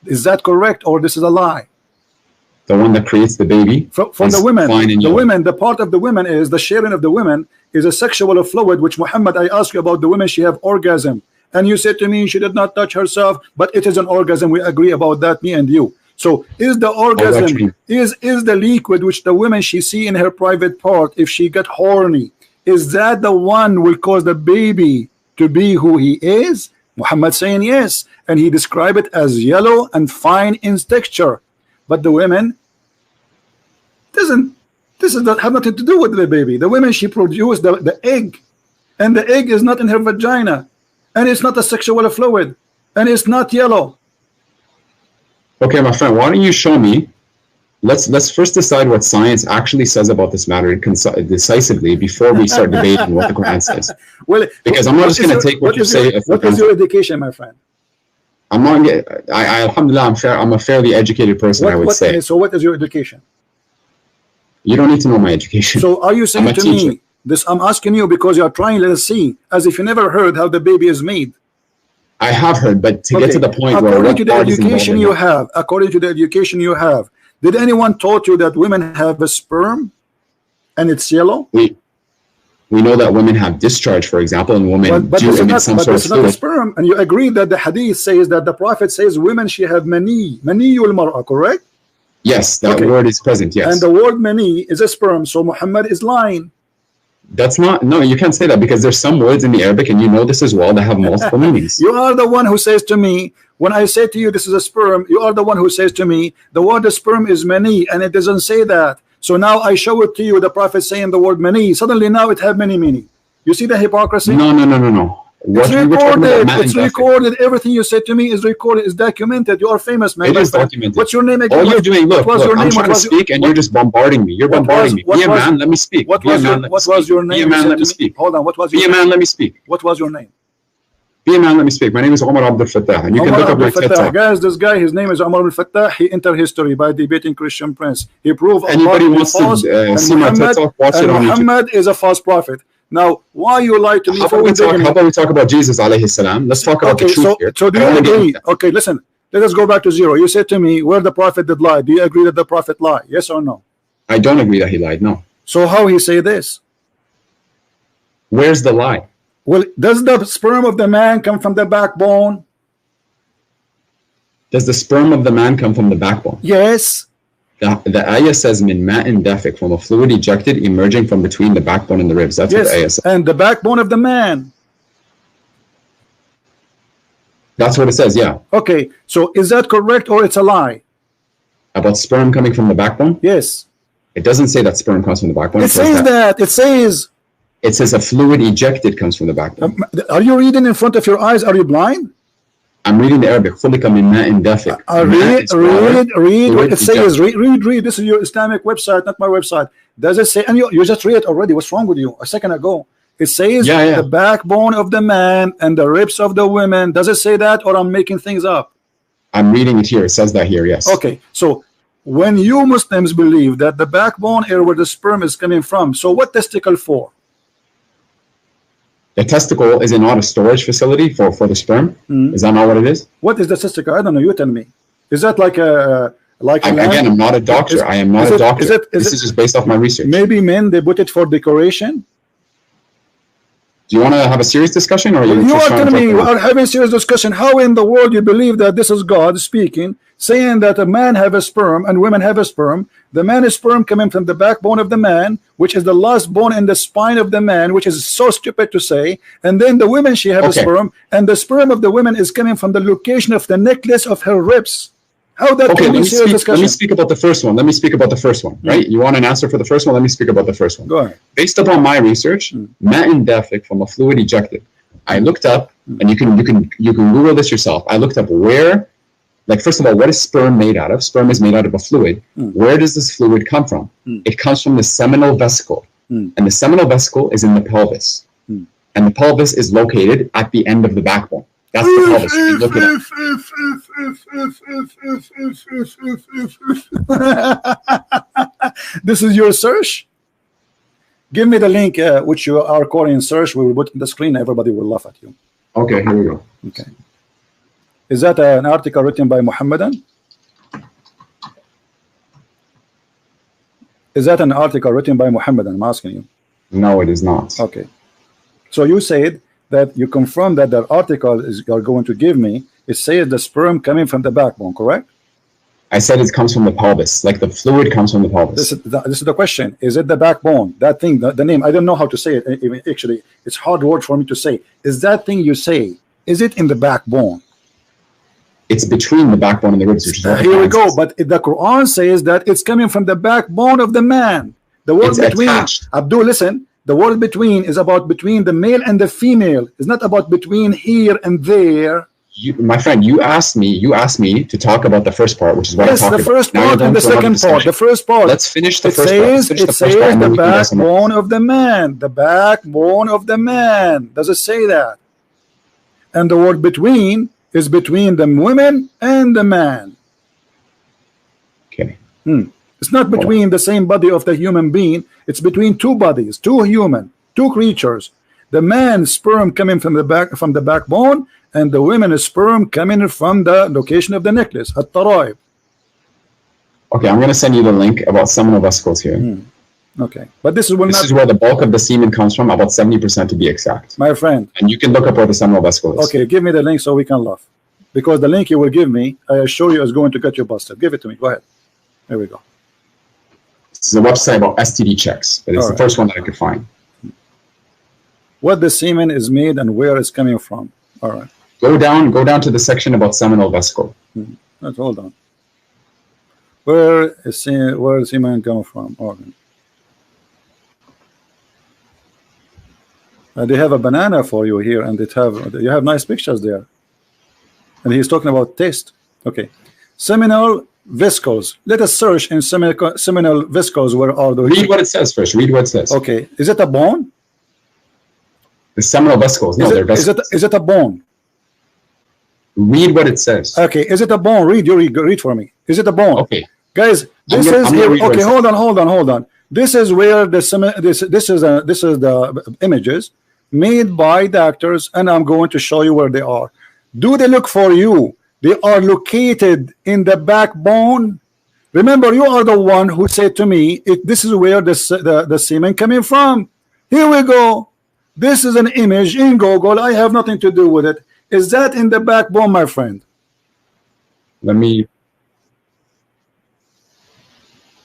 Is that correct, or this is a lie? The one that creates the baby from the women. The women, the part of the women is the sharing of the women is a sexual fluid. Which Muhammad, I asked you about the women. She have orgasm. And you said to me she did not touch herself, but it is an orgasm. We agree about that, me and you. So is the orgasm is the liquid which the woman she see in her private part, if she get horny, is that the one will cause the baby to be who he is? Muhammad saying yes, and he described it as yellow and fine in texture. But the women this does have nothing to do with the baby. The women, she produced the egg, and the egg is not in her vagina. And it's not a sexual fluid, and it's not yellow. Okay, my friend, why don't you show me? Let's first decide what science actually says about this matter decisively before we start debating what the Quran says. Well, because I'm not just going to take what you say. What is your education, my friend? I'm not. Alhamdulillah, I'm a fairly educated person. I would say. So, what is your education? You don't need to know my education. So, are you saying to me? This I'm asking you because you are trying to see as if you never heard how the baby is made. I have heard, but to get to the point where according to the education you have, did anyone taught you that women have a sperm and it's yellow? We know that women have discharge, for example, and women do emit some sort of fluid. Not a sperm, and you agree that the hadith says that the Prophet says women she have mani al-mar'a, correct? Yes, that word is present. Yes, and the word mani is a sperm, so Muhammad is lying. That's not, no, you can't say that because there's some words in the Arabic, and you know this as well, that have multiple meanings. You are the one who says to me, when I say to you this is a sperm, you are the one who says to me, the word sperm is mani, and it doesn't say that. So now I show it to you, the Prophet saying the word mani. Suddenly now it have many meaning. You see the hypocrisy? No. It's recorded. It's recorded. Everything you said to me is recorded. It's documented. You are famous, man. It is documented. What's your name again? All you're doing, look, I'm trying to speak, and you're just bombarding me. You're bombarding me. Be a man, let me speak. What was your name? Be a man, let me speak. Hold on. What was your name? Be a man, let me speak. What was your name? Be a man, let me speak. My name is Omar Abdul Fattah, and you can look up my TED Talk. Guys, this guy, his name is Omar Abdul Fattah. He entered history by debating Christian Prince. He proved anybody wants to see my TED Talk, watch it on YouTube. Muhammad is a false prophet. Now, why you lie to me? How about we talk about Jesus alayhi salam? Let's talk about the truth here. So do you agree? Okay, listen. Let us go back to zero. You said to me, where the prophet did lie. Do you agree that the prophet lied? Yes or no? I don't agree that he lied, no. So how he say this? Where's the lie? Well, does the sperm of the man come from the backbone? Does the sperm of the man come from the backbone? Yes. The ayah says min ma'in dafiq, from a fluid ejected emerging from between the backbone and the ribs. That's what the ayah says. And the backbone of the man. That's what it says, yeah. Okay, so is that correct or it's a lie? About sperm coming from the backbone? Yes. It doesn't say that sperm comes from the backbone. It says that. It says. It says a fluid ejected comes from the backbone. Are you reading in front of your eyes? Are you blind? I'm reading the Arabic. خُلِقَ مِن مَاءٍ دَافِقٍ. Read what it says. Read. This is your Islamic website, not my website. Does it say? And you just read it already. What's wrong with you? A second ago. It says the backbone of the man and the ribs of the women. Does it say that, or I'm making things up? I'm reading it here. It says that here, yes. Okay, so when you Muslims believe that the backbone is where the sperm is coming from, so what testicle for? The testicle is not a storage facility for the sperm. Is that not what it is? What is the testicle? I don't know. You tell me. Is that like a again, I'm not a doctor. I am not a doctor. This is just based off my research. Maybe men, they put it for decoration. Do you want to have a serious discussion, or you are telling me we are having a serious discussion? How in the world you believe that this is God speaking, saying that a man have a sperm and women have a sperm? The man is sperm coming from the backbone of the man, which is the last bone in the spine of the man, which is so stupid to say. And then the women, she have a sperm, and the sperm of the women is coming from the location of the necklace of her ribs. How that can be serious discussion? Let me speak about the first one. Right? You want an answer for the first one? Let me speak about the first one. Go ahead. Based upon my research, ma'in dafiq, from a fluid ejected. I looked up, and you can Google this yourself. I looked up where, like, first of all, what is sperm made out of? Sperm is made out of a fluid. Where does this fluid come from? It comes from the seminal vesicle, and the seminal vesicle is in the pelvis, and the pelvis is located at the end of the backbone. That's the pelvis. You look at it. This is your search? Give me the link which you are calling search. We will put in the screen. Everybody will laugh at you. Okay, here we go. Okay. Is that an article written by Muhammadan? Is that an article written by Muhammadan? I'm asking you. No, it is not. Okay. So you said that you confirm that the article is you're going to give me, it says the sperm coming from the backbone, correct? I said it comes from the pelvis, like the fluid comes from the pelvis. This is the question. Is it the backbone? That thing, the name, I don't know how to say it. Actually, it's hard word for me to say. Is that thing you say, is it in the backbone? It's between the backbone and the ribs. Which is here we go. But the Quran says that it's coming from the backbone of the man. The word between, attached. Abdul, listen. The word between is about between the male and the female. It's not about between here and there. My friend, you asked me to talk about the first part, which is what I talked about. Yes, the first part and the second part. The first part. Let's finish the first part. It says the backbone of the man. The backbone of the man. Does it say that? And the word between is between the women and the man. Okay. It's not between the same body of the human being. It's between two bodies, two creatures. The man's sperm coming from the backbone, and the women's sperm coming from the location of the necklace, at-taraib. Okay, I'm going to send you the link about seminal vesicles here. Okay, but this is where the bulk of the semen comes from, about 70% to be exact. My friend. And you can look up where the seminal vesicle is. Okay, give me the link so we can laugh. Because the link you will give me, I assure you, is going to get you busted. Give it to me. Go ahead. There we go. This is a website about STD checks, but it's the first one that I could find. What the semen is made and where it's coming from. All right. Go down to the section about seminal vesicle. Hold on. Where is semen come from? Okay. They have a banana for you here, and you have nice pictures there. And he's talking about taste. Okay. Seminal vesicles. Let us search in seminal vesicles. Where are those? Read what it says first. Read what it says. Okay. Is it a bone? The seminal vesicles. No, they're vesicles. Is it a bone? Read what it says. Okay. Is it a bone? Read for me. Is it a bone? Okay. Guys, this is here. Okay, hold on. This is where this is the images made by doctors, and I'm going to show you where they are. Do they look for you? They are located in the backbone. Remember, you are the one who said to me, this is where the semen coming from. Here we go. This is an image in Google. I have nothing to do with it. Is that in the backbone, my friend? Let me.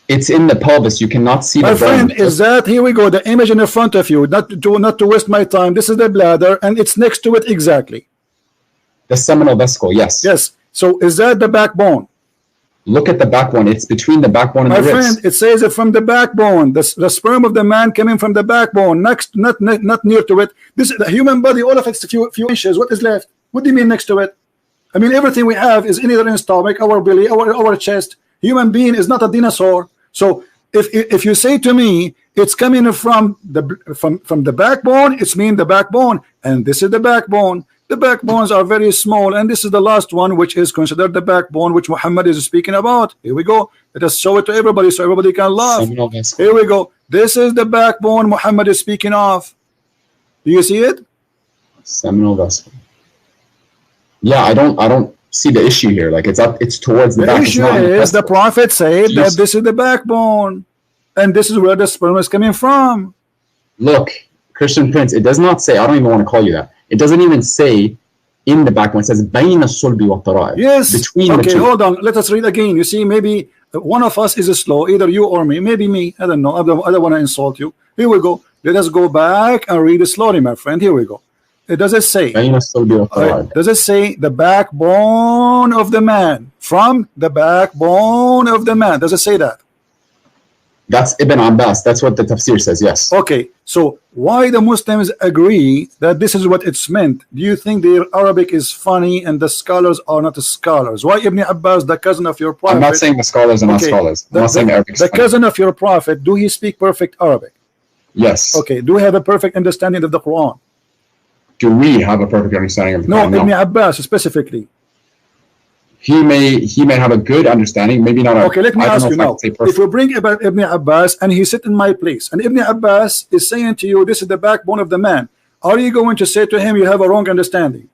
It's in the pelvis. You cannot see my the friend. bone. Is that, here we go, the image in front of you, not to waste my time. This is the bladder and it's next to it exactly. The seminal vesicle, yes. Yes. So is that the backbone? Look at the backbone. It's between the backbone and my the ribs. friend, it says it from the backbone. The sperm of the man coming from the backbone, next, not near to it. This is the human body, all of it's a few inches. What is left? What do you mean next to it? I mean, everything we have is either in stomach, our belly, our chest. Human being is not a dinosaur. So if you say to me it's coming from the backbone, it's mean the backbone, and this is the backbone. The backbones are very small, and this is the last one, which is considered the backbone, which Muhammad is speaking about. Here we go. Let us show it to everybody so everybody can laugh. Here we go. This is the backbone Muhammad is speaking of. Do you see it? Seminal vesicle. Yeah, I don't see the issue here. Like it's towards the back. The issue is the Prophet said that this is the backbone, and this is where the sperm is coming from. Look, Christian Prince, it does not say. I don't even want to call you that. It doesn't even say in the backbone. It says بين الصلب والترائب. Yes. Between okay, the two. Hold on. Let us read again. You see, maybe one of us is slow, either you or me. Maybe me. I don't know. I don't want to insult you. Here we go. Let us go back and read it slowly, my friend. Here we go. It does it say? بين الصلب والترائب. Does it say the backbone of the man? From the backbone of the man. Does it say that? That's Ibn Abbas. That's what the tafsir says, yes. Okay, so why the Muslims agree that this is what it's meant? Do you think their Arabic is funny and the scholars are not the scholars? Why Ibn Abbas, the cousin of your prophet? I'm not saying the scholars are not scholars. I'm not saying Arabic. The cousin of your prophet, do he speak perfect Arabic? Yes. Okay, do we have a perfect understanding of the Quran? Do we have a perfect understanding of the Quran? No, Ibn Abbas specifically. He may have a good understanding, maybe not. Okay, let me ask you now. If we bring about Ibn Abbas and he sit in my place, and Ibn Abbas is saying to you, this is the backbone of the man, are you going to say to him, you have a wrong understanding?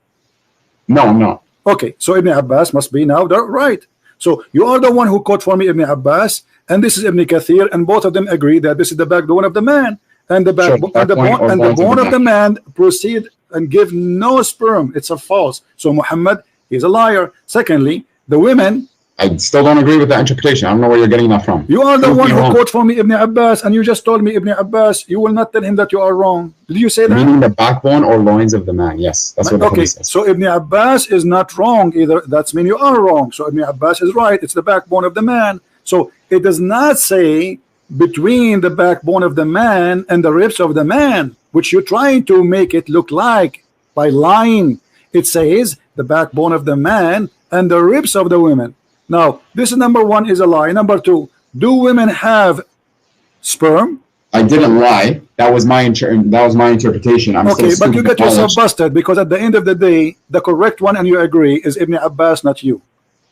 No, I'm not. Okay, so Ibn Abbas must be now right. So you are the one who quote for me Ibn Abbas, and this is Ibn Kathir, and both of them agree that this is the backbone of the man, and the backbone the bone of the man proceed and give no sperm. It's a false. So Muhammad is a liar. Secondly, the women. I still don't agree with that interpretation. I don't know where you're getting that from. You are the one who quote for me Ibn Abbas, and you just told me Ibn Abbas. You will not tell him that you are wrong. Did you say that? Meaning the backbone or loins of the man. Yes, that's what the hadith says. So Ibn Abbas is not wrong either. That's mean you are wrong. So Ibn Abbas is right. It's the backbone of the man. So it does not say between the backbone of the man and the ribs of the man, which you're trying to make it look like by lying. It says the backbone of the man and the ribs of the women. Now, this number one is a lie. Number two, do women have sperm? I didn't lie. That was my interpretation. Okay, but you got yourself busted because at the end of the day, the correct one, and you agree, is Ibn Abbas, not you.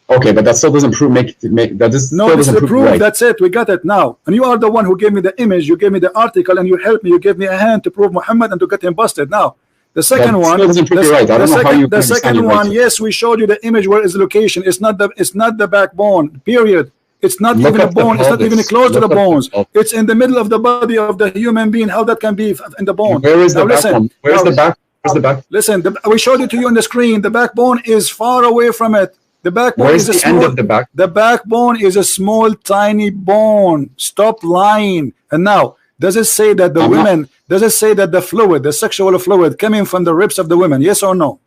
Okay, but that still doesn't prove that this. No, this is the proof. Right. That's it. We got it now. And you are the one who gave me the image. You gave me the article, and you helped me. You gave me a hand to prove Muhammad and to get him busted. Now, the second one. The second one. Yes, we showed you the image where is the location. It's not the backbone. Period. It's not even a bone. It's not even close to the bones. It's in the middle of the body of the human being. How that can be in the bone? Where is the backbone? Where's the back? Where's the back? Listen, we showed it to you on the screen. The backbone is far away from it. The backbone is a small, end of the back? The backbone is a small, tiny bone. Stop lying. And now, does it say that the women? Does it say that the fluid, the sexual fluid, coming from the ribs of the women? Yes or no?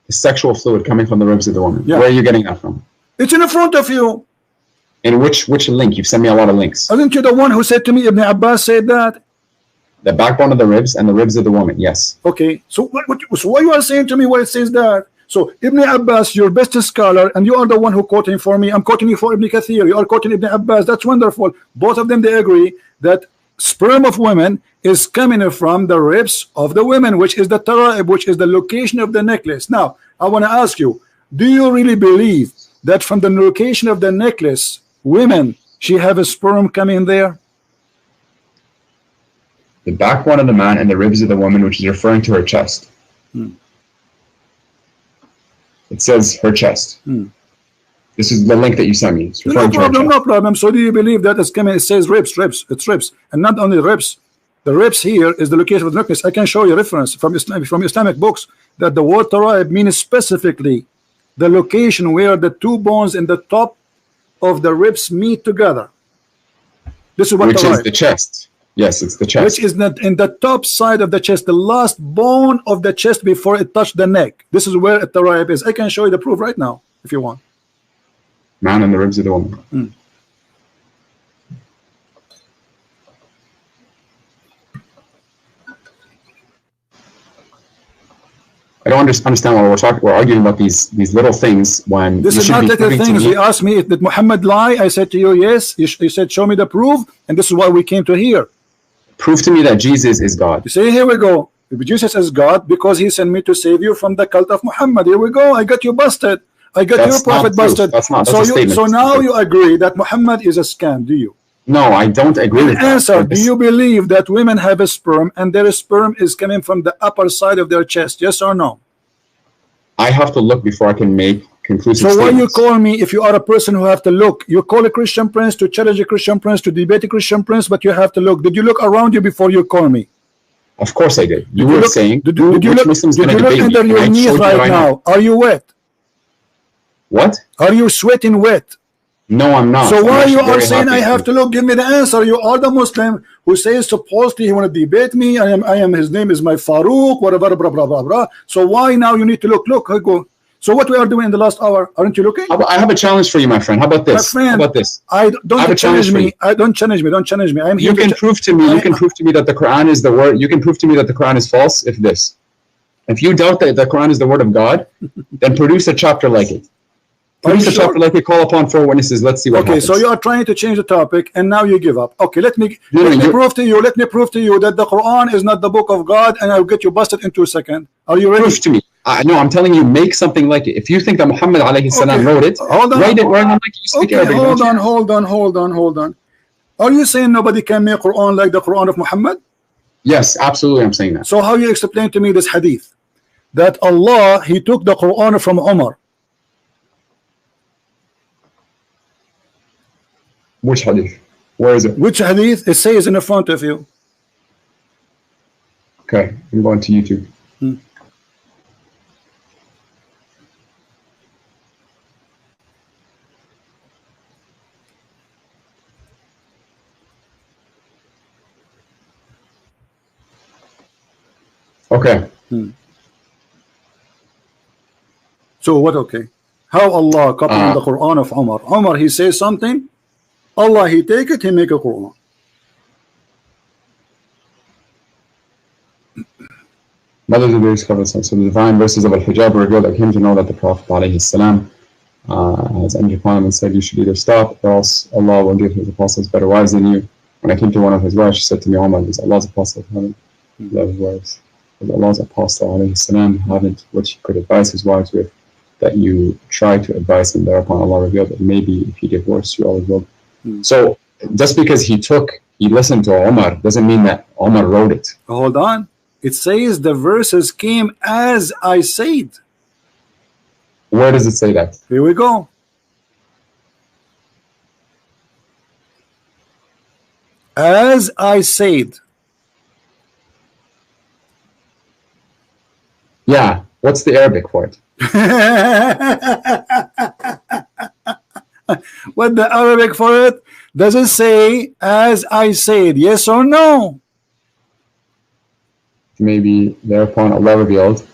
The sexual fluid coming from the ribs of the woman. Yeah. Where are you getting that from? It's in front of you. In which link? You've sent me a lot of links. Aren't you the one who said to me, Ibn Abbas said that? The backbone of the ribs and the ribs of the woman. Yes. Okay. So why you are saying to me where it says that? So Ibn Abbas, your best scholar, and you are the one who quoting for me. I'm quoting you for Ibn Kathir. You are quoting Ibn Abbas. That's wonderful. Both of them, they agree that sperm of women is coming from the ribs of the women, which is the tara'ib, which is the location of the necklace. Now, I want to ask you, do you really believe that from the location of the necklace, women, she have a sperm coming there? The backbone of the man and the ribs of the woman, which is referring to her chest. It says her chest. This is the link that you sent me. No problem. So do you believe that it's coming? It says ribs. It's ribs, and not only ribs. The ribs here is the location of the necklace. I can show you reference from Islamic books that the word tara'ib means specifically the location where the two bones in the top of the ribs meet together. This is what which is the chest. Yes, it's the chest. Which is not in the top side of the chest, the last bone of the chest before it touched the neck. This is where the rib is. I can show you the proof right now if you want. Man and the ribs of the woman. I don't understand why we're arguing about these little things when this is not little things. You asked me, did Muhammad lie? I said to you, yes. You said, show me the proof, and this is why we came to here. Prove to me that Jesus is God. You say, here we go. Jesus is God because he sent me to save you from the cult of Muhammad. Here we go. I got you busted. I got your prophet busted. That's not. So now you agree that Muhammad is a scam, do you? No, I don't agree with that. Answer, do you believe that women have a sperm and their sperm is coming from the upper side of their chest? Yes or no? I have to look before I can make conclusive statements. So why you call me if you are a person who have to look? You call a Christian prince to challenge a Christian prince, to debate a Christian prince, but you have to look. Did you look around you before you call me? Of course I did. You were saying, did you look under your knees right now? Are you wet? What? Are you sweating wet? No, I'm not. So why you are saying I have to look? Give me the answer. You are the Muslim who says supposedly he want to debate me. I am. His name is my Faruq. Whatever. Blah blah blah blah. So why now you need to look? Look. I go. So what we are doing in the last hour? Aren't you looking? I have a challenge for you, my friend. How about this? My friend, how about this? Don't challenge me. Don't challenge me. Don't challenge me. I'm here. You can prove to me. You can prove to me that the Quran is the word. You can prove to me that the Quran is false. If you doubt that the Quran is the word of God, then produce a chapter like it. Produce a chapter like it. Call upon 4 witnesses. Let's see what happens. Okay, so you are trying to change the topic, and now you give up. Okay, let me prove to you. Let me prove to you that the Quran is not the book of God, and I'll get you busted in 2 seconds. Are you ready? Prove to me. No, I'm telling you, make something like it. If you think that Muhammad alayhi salam wrote it, write it like you speak Arabic. Hold on. Are you saying nobody can make Quran like the Quran of Muhammad? Yes, absolutely, I'm saying that. So how you explain to me this hadith that Allah, he took the Quran from Omar? Which hadith? Where is it? Which hadith? It says in the front of you. Okay, I'm going to YouTube. Okay. So what? Okay. How Allah copying the Quran of Umar? Umar, he says something. Allah, he take it, he make a Quran. Mothers of the Prophet, so the divine verses of Al-Hijab revealed that came to know that the Prophet ﷺ has entered upon him and said, you should either stop or else Allah will give his apostles better wives than you. When I came to one of his wives, she said to me, Omar, is Allah's apostle of heaven love his wives? Does Allah's apostle ﷺ haven't what he could advise his wives with, that you try to advise him? Thereupon Allah revealed that maybe if he divorced you, Allah will. So just because he listened to Omar doesn't mean that Omar wrote it. Hold on. It says the verses came as I said. Where does it say that? Here we go. As I said. Yeah. What's the Arabic for it? What the Arabic for it? Does it say as I said? Yes or no? Maybe thereupon Allah revealed.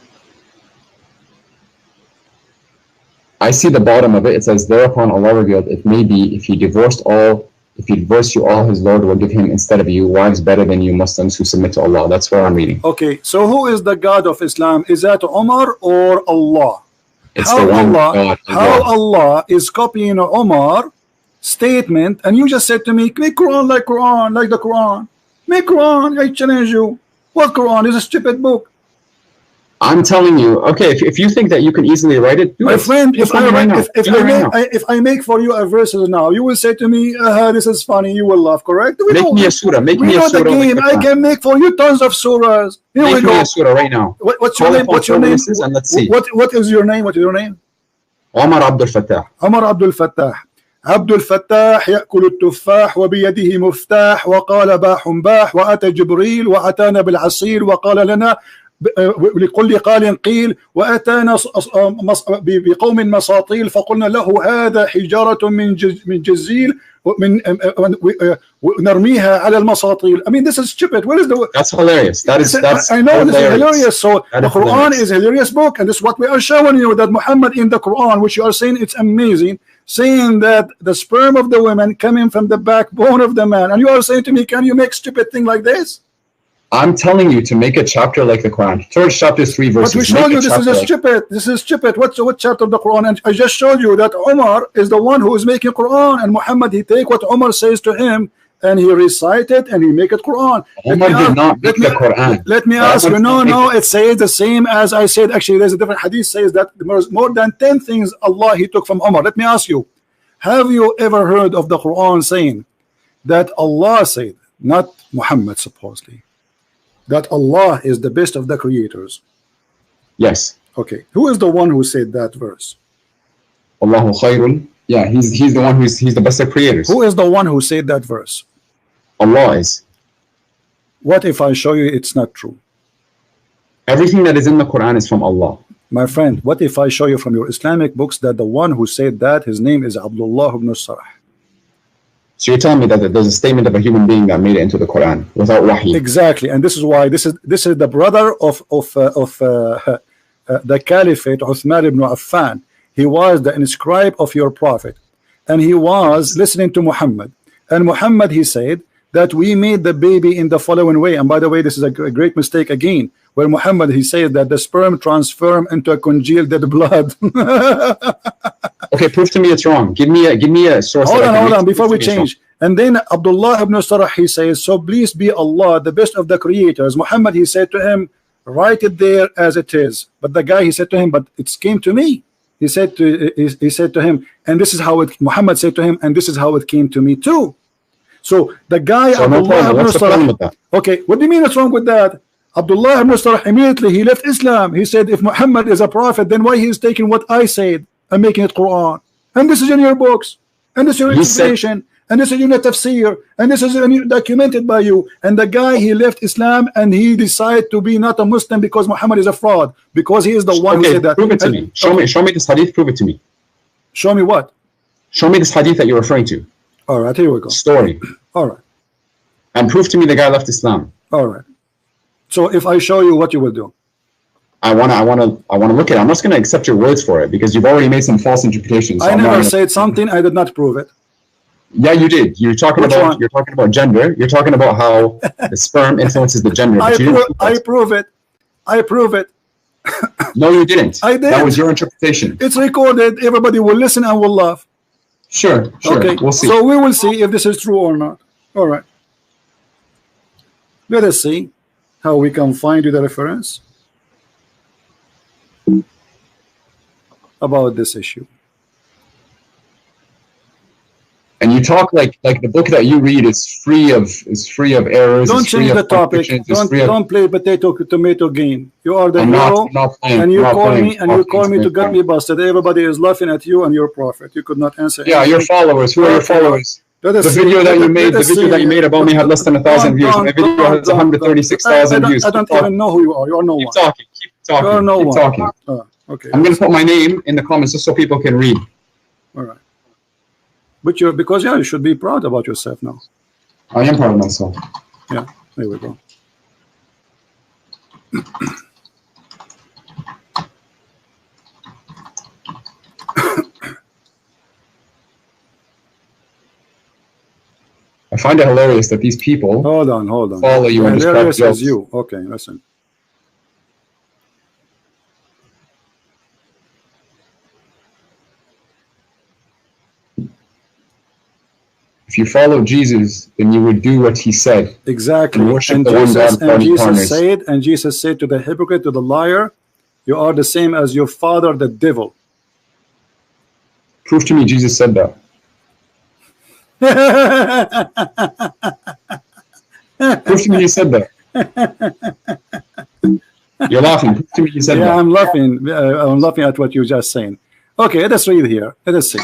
I see the bottom of it. It says thereupon Allah revealed, it may be if he divorced you, all his Lord will give him instead of you wives better than you Muslims who submit to Allah. That's where I'm reading. Okay, so who is the God of Islam? Is that Omar or Allah? It's the one God. How Allah is copying Omar statement, and you just said to me, make Quran like the Quran. Make Quran, I challenge you. What Quran is a stupid book. I'm telling you, okay, if you think that you can easily write it, do my it. friend, if I make for you a verses now, you will say to me, this is funny, you will laugh, correct? Make me a surah. Make me a surah. The game. I can make for you tons of surahs. Here we go. Make me a surah right now. What's your name? What's your name? And let's see. What is your name? What is your name? Omar Abdul Fattah. Omar Abdul Fattah. عبد الفتاح يأكل التفاح وبيده مفتاح وقال باح باح وأتى جبريل وأتانا بالعصير وقال لنا لكل قال قيل وأتانا بقوم مساطيل فقلنا له هذا حجارة من جزيل ونرميها على المساطيل. I mean, this is stupid. Where is the? That's hilarious. That's I know hilarious. This is hilarious. So that the Quran hilarious. is a hilarious book, and this is what we are showing you, that Muhammad in the Quran, which you are saying it's amazing, saying that the sperm of the woman coming from the backbone of the man, and you are saying to me, can you make stupid thing like this? I'm telling you to make a chapter like the Quran. Surah chapter 3 verses. But we showed you this is stupid. This is stupid. What chapter of the Quran? And I just showed you that Omar is the one who is making Quran, and Muhammad, he take what Omar says to him and he recite it and he make it Quran. Omar did not make the Quran. Let me ask you. No, it says the same as I said. Actually, there's a different hadith says that there's more than 10 things Allah he took from Omar. Let me ask you, have you ever heard of the Quran saying that Allah said, not Muhammad supposedly, that Allah is the best of the creators? Yes. Okay. Who is the one who said that verse? Allahu khairun. Yeah, he's the one he's the best of creators. Who is the one who said that verse? Allah is. What if I show you it's not true? Everything that is in the Quran is from Allah. My friend, what if I show you from your Islamic books that the one who said that, his name is Abdullah ibn Sarah? So you're telling me that there's a statement of a human being that made it into the Quran without wahi? Exactly, and this is why this is the brother of the Caliphate, Uthman ibn Affan. He was the inscribe of your prophet, and he was listening to Muhammad. And Muhammad, he said that we made the baby in the following way. And by the way, this is a great mistake again, where Muhammad, he said that the sperm transform into a congealed dead blood. Okay, prove to me it's wrong. Give me a source. Hold on, before we change. And then Abdullah ibn Sarah, he says, so please be Allah, the best of the creators. Muhammad, he said to him, write it there as it is. But the guy, he said to him, but it came to me. He said to him, and this is how it, Muhammad said to him, and this is how it came to me too. So the guy, so Abdullah ibn Sarah, okay, what do you mean what's wrong with that? Abdullah ibn Sarah, immediately he left Islam. He said, if Muhammad is a prophet, then why he is taking what I said and making it Quran? And this is in your books, and this is your interpretation, and this is in your tafsir, and this is documented by you. And the guy, he left Islam and he decided to be not a Muslim because Muhammad is a fraud, because he is the one who said that. Prove it to me. Show me this hadith. Prove it to me. Show me what? Show me this hadith that you're referring to. All right, here we go. Story. All right. And prove to me the guy left Islam. All right. So if I show you, what you will do? I wanna look at it. I'm not gonna accept your words for it because you've already made some false interpretations. So I never said something. I did not prove it. Yeah, you did. You're talking about gender. You're talking about how the sperm influences the gender. I prove it. I prove it. No, you didn't. I did. That was your interpretation. It's recorded. Everybody will listen and will laugh. Sure. Okay. We'll see. So we will see if this is true or not. All right. Let us see how we can find you the reference about this issue. And you talk like the book that you read is free of errors. Don't change the topic. Don't play tomato game. You are the hero, and you call me to get me busted. Everybody is laughing at you and your prophet. You could not answer. Yeah, your followers. Who are your followers? The video that you made about me had less than 1,000 views. My video has 136,000 views. I don't even know who you are. You are no one. Keep talking. You are no one. Okay. I'm going to put my name in the comments just so people can read. All right. But you should be proud about yourself now. I am proud of myself. Yeah, there we go. I find it hilarious that these people hold on follow you and describe jokes. You. Okay, listen. If you follow Jesus, then you would do what he said. Exactly. And Jesus said to the hypocrite, to the liar, you are the same as your father, the devil. Prove to me Jesus said that. Prove to me you said that. You're laughing. Prove to me you said that. Yeah, I'm laughing at what you're just saying. Okay, let us read here. Let us see.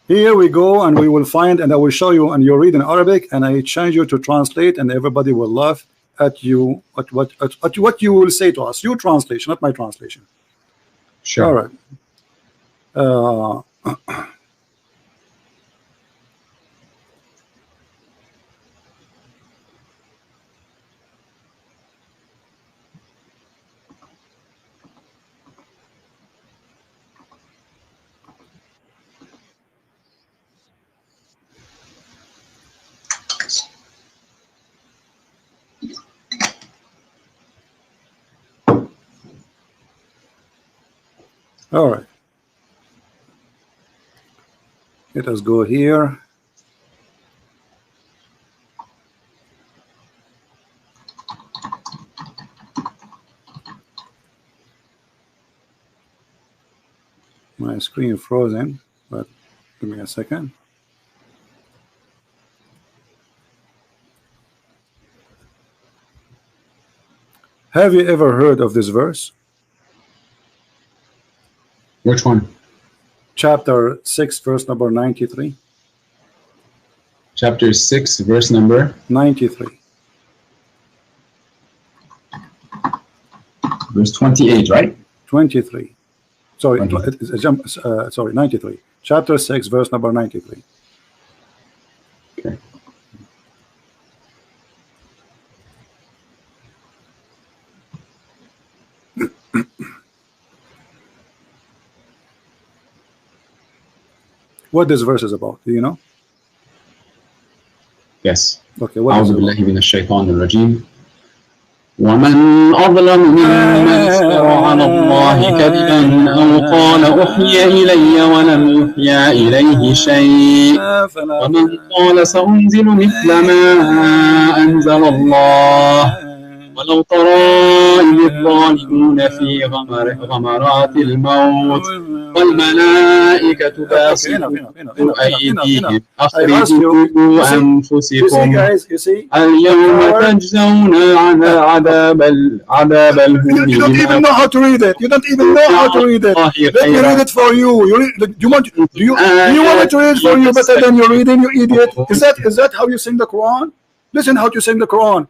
Here we go, and we will find, and I will show you, and you read in Arabic, and I change you to translate, and everybody will laugh at you what you will say to us. Your translation, not my translation. Sure. All right. All right. Let us go here. My screen frozen, but give me a second. Have you ever heard of this verse? Which one? Chapter 6, verse number 93. Chapter 6, verse number 93. Verse 28, right? 23. Sorry, 20. sorry, 93. Chapter 6, verse number 93. Okay. What this verse is about, do you know? Yes. Okay, what is أعوذ it بالله about? من الشيطان الرجيم ومن أظلم ممن افترى على الله كذبا أو قال أوحي إلي ولم يوحى إليه شيء ومن قال سأنزل مثل ما أنزل الله ولو ترى إذ الظالمون في غمرات الموت والملائكة باسطوا أيديهم أخرجوا أنفسكم اليوم تجزون عذاب الهون You don't even know how to read it. You don't even know how to read it. Let me read it for you. Do you want me to read it for you better than you're reading, you idiot? Is that how you sing the Quran? Listen how you sing the Quran.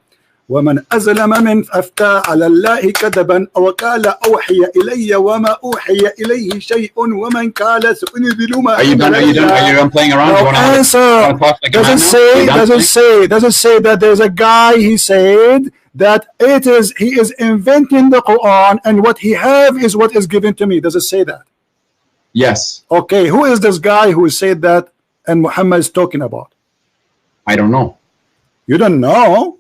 ومن أظلم من أفتى على الله كذبا أو قال أوحي إلي وما أوحي إليه شيء ومن قال سأنزل ما Are you done playing around? No answer. Does it say that there's a guy, he said that he is inventing the Quran and what he have is what is given to me. Does it say that? Yes. Okay, who is this guy who said that and Muhammad is talking about? I don't know. You don't know?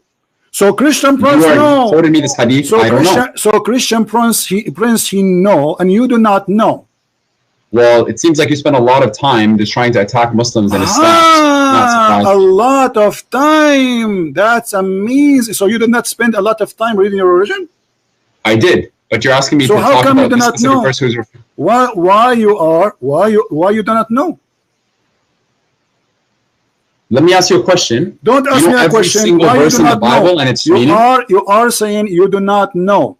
So Christian Prince know. Quoting me this hadith. So I don't know. So Christian Prince he know and you do not know. Well, it seems like you spend a lot of time just trying to attack Muslims and Islam. A lot of time. That's amazing. So you did not spend a lot of time reading your religion? I did, but you're asking me to how talk come about you do this not specific know? verse who's Why you do not know? Let me ask you a question. Don't ask me a question. Single verse in the Bible and its meaning? You are saying you do not know.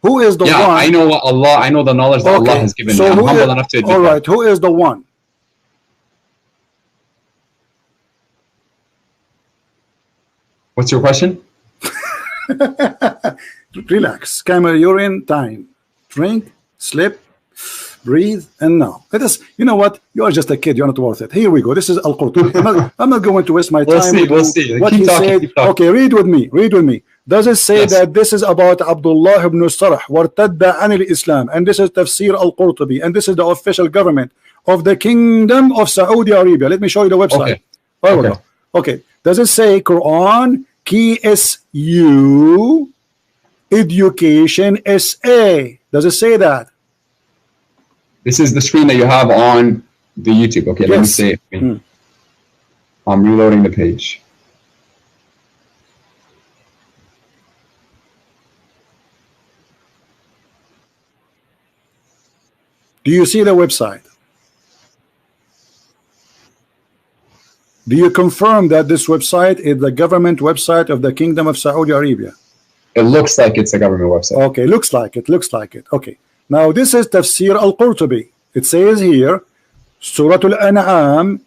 Who is the one? Yeah, I know what Allah. I know the knowledge that Allah has given me. I'm humble enough to admit all right, who is the one? What's your question? Relax. Camera, you're in time. Drink, sleep, breathe, and now. Let us. You know what? You are just a kid. You're not worth it. Here we go. This is Al-Khattab. I'm not going to waste my time. We'll see. What he said. Okay, read with me. Read with me. Does it say that this is about Abdullah ibn Sarh wartadda an al-Islam, and this is Tafsir al-Qurtubi, and this is the official government of the Kingdom of Saudi Arabia? Let me show you the website. Okay. Does it say Quran KSU Education SA? Does it say that? This is the screen that you have on the YouTube. Okay, let me see it. I'm reloading the page. Do you see the website? Do you confirm that this website is the government website of the Kingdom of Saudi Arabia? It looks like it's a government website. Okay, looks like it. Okay. Now this is Tafsir al-Qurtubi. It says here, Surah Al-An'am,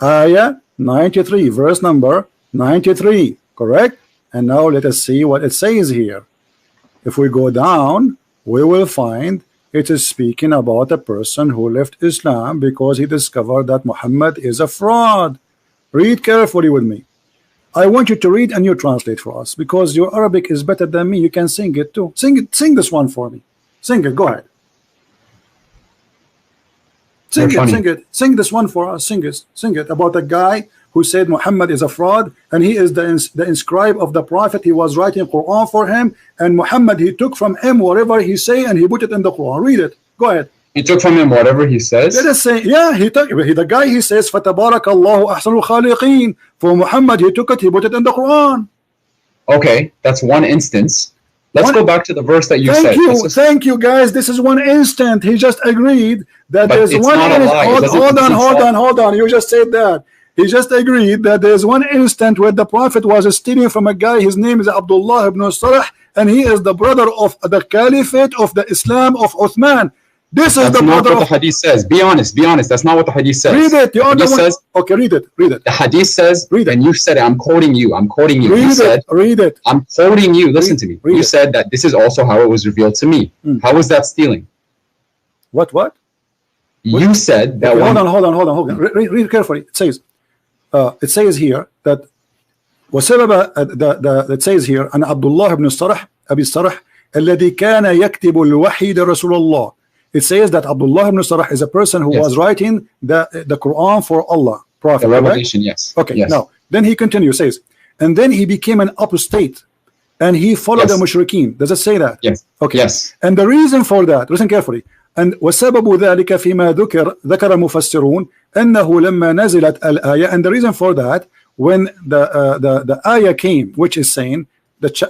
Ayah 93, verse number 93, correct? And now let us see what it says here. If we go down, we will find it is speaking about a person who left Islam because he discovered that Muhammad is a fraud. Read carefully with me. I want you to read and you translate for us, because your Arabic is better than me. You can sing it too. Sing it. Sing this one for me. Sing it. Go ahead. Sing it. Sing it. Sing this one for us. Sing it. Sing it about a guy who said Muhammad is a fraud and he is the inscribe of the prophet. He was writing Quran for him, and Muhammad, he took from him whatever he say and he put it in the Quran. Read it. Go ahead. He took from him whatever he says. Let us say, yeah, the guy, he says, "Fatabarakallahu ahsanul khaliqin." For Muhammad, he took it, he put it in the Quran. Okay, that's one instance. Let's go back to the verse that you said. Thank you, guys. This is one instant. He just agreed that there's one. Hold on. You just said that. He just agreed that there's one instant where the Prophet was stealing from a guy. His name is Abdullah ibn Sarh, and he is the brother of the Caliphate of the Islam of Uthman. This is the not what the hadith says. Be honest. That's not what the hadith says. Read it. Okay, read it. The hadith says, and you said it. I'm quoting you. Read it. I'm quoting you. Listen to me. You said that this is also how it was revealed to me. How is that stealing? What? You said that. Okay, hold on. Read carefully. It says here that it says here أن عبد الله بن الصرح أبي الصرح الذي كان يكتب الوحي لرسول الله. It says that Abdullah ibn Sarh is a person who was writing the Quran for Allah, Prophet. The revelation, right? Yes. Okay, now, then he continues, says, and then he became an apostate, and he followed the mushrikeen. Does it say that? Yes. Okay. Yes. And the reason for that, listen carefully, and وسبب ذلك فيما ذكر المفسرون أنه لما نزلت الآية, and the reason for that, when the ayah came, which is saying,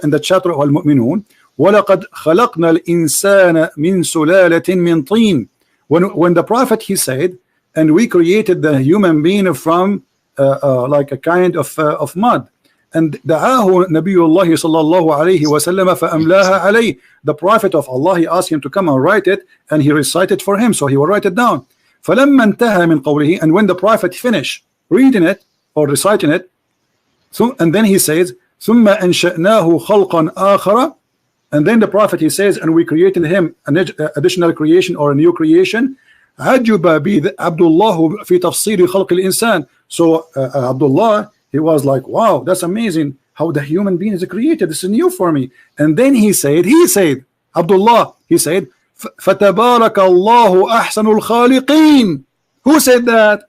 in the chapter of Al-Mu'minun, وَلَقَدْ خَلَقْنَا الْإِنسَانَ مِنْ سُلَالَةٍ مِنْ طِينٍ. When the Prophet, he said, and we created the human being from like a kind of mud. And دعاه نبي الله صلى الله عليه وسلم فأملاها عليه. The Prophet of Allah, he asked him to come and write it, and he recited for him, so he will write it down. فلما انتهى من قوله, and when the Prophet finished reading it or reciting it, so, and then he says ثم أنشأناه خلقا آخر. And then the Prophet, he says, and we created him an additional creation or a new creation. عجب عبد الله في تفسير خلق الإنسان. So Abdullah, he was like, wow, that's amazing how the human being is created. This is new for me. And then he said, Abdullah, he said, فَتَبَارَكَ اللَّهُ أَحْسَنُ الْخَالِقِينَ. Who said that?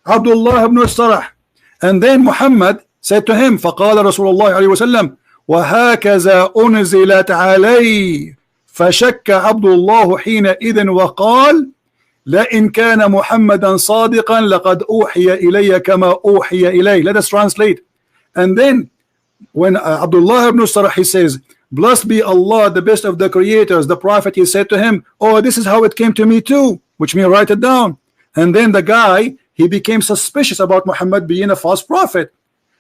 Abdullah ibn Sarh. And then Muhammad said to him, فَقَالَ رسول الله عليه وسلم وهكذا أنزلت علي. فشك عبد الله حينئذ وقال لئن كان محمدا صادقا لقد أوحي إلي كما أوحي إليه. Let us translate. And then when Abdullah ibn Sarh, he says, blessed be Allah, the best of the creators, the Prophet, he said to him, oh, this is how it came to me too, which means write it down. And then the guy, he became suspicious about Muhammad being a false prophet.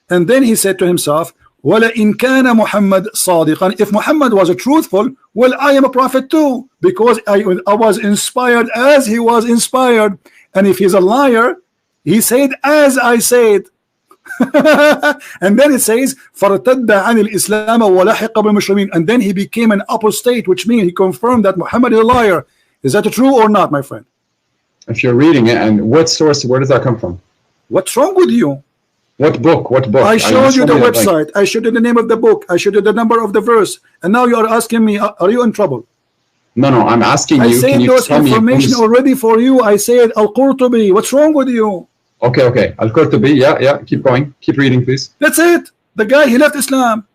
And then he said to himself, وَلَئِنْ كَانَ مُحَمَّدٌ صَادِقًا. If Muhammad was a truthful, well, I am a prophet too, because I was inspired as he was inspired. And if he's a liar, he said as I said. And then it says فَارْتَدَّ عَنِ الْإِسْلَامَ وَلَحِقَ بِالْمُسْلِمِينَ. And then he became an apostate, which means he confirmed that Muhammad is a liar. Is that true or not, my friend? If you're reading it, and what source, where does that come from? What's wrong with you? What book? I showed you the website. I showed you the name of the book. I showed you the number of the verse. And now you are asking me, are you in trouble? No, I'm asking you. I said those information already for you. I said Al-Qurtubi. What's wrong with you? Okay. Al-Qurtubi. Yeah. Keep going. Keep reading, please. That's it. The guy, he left Islam.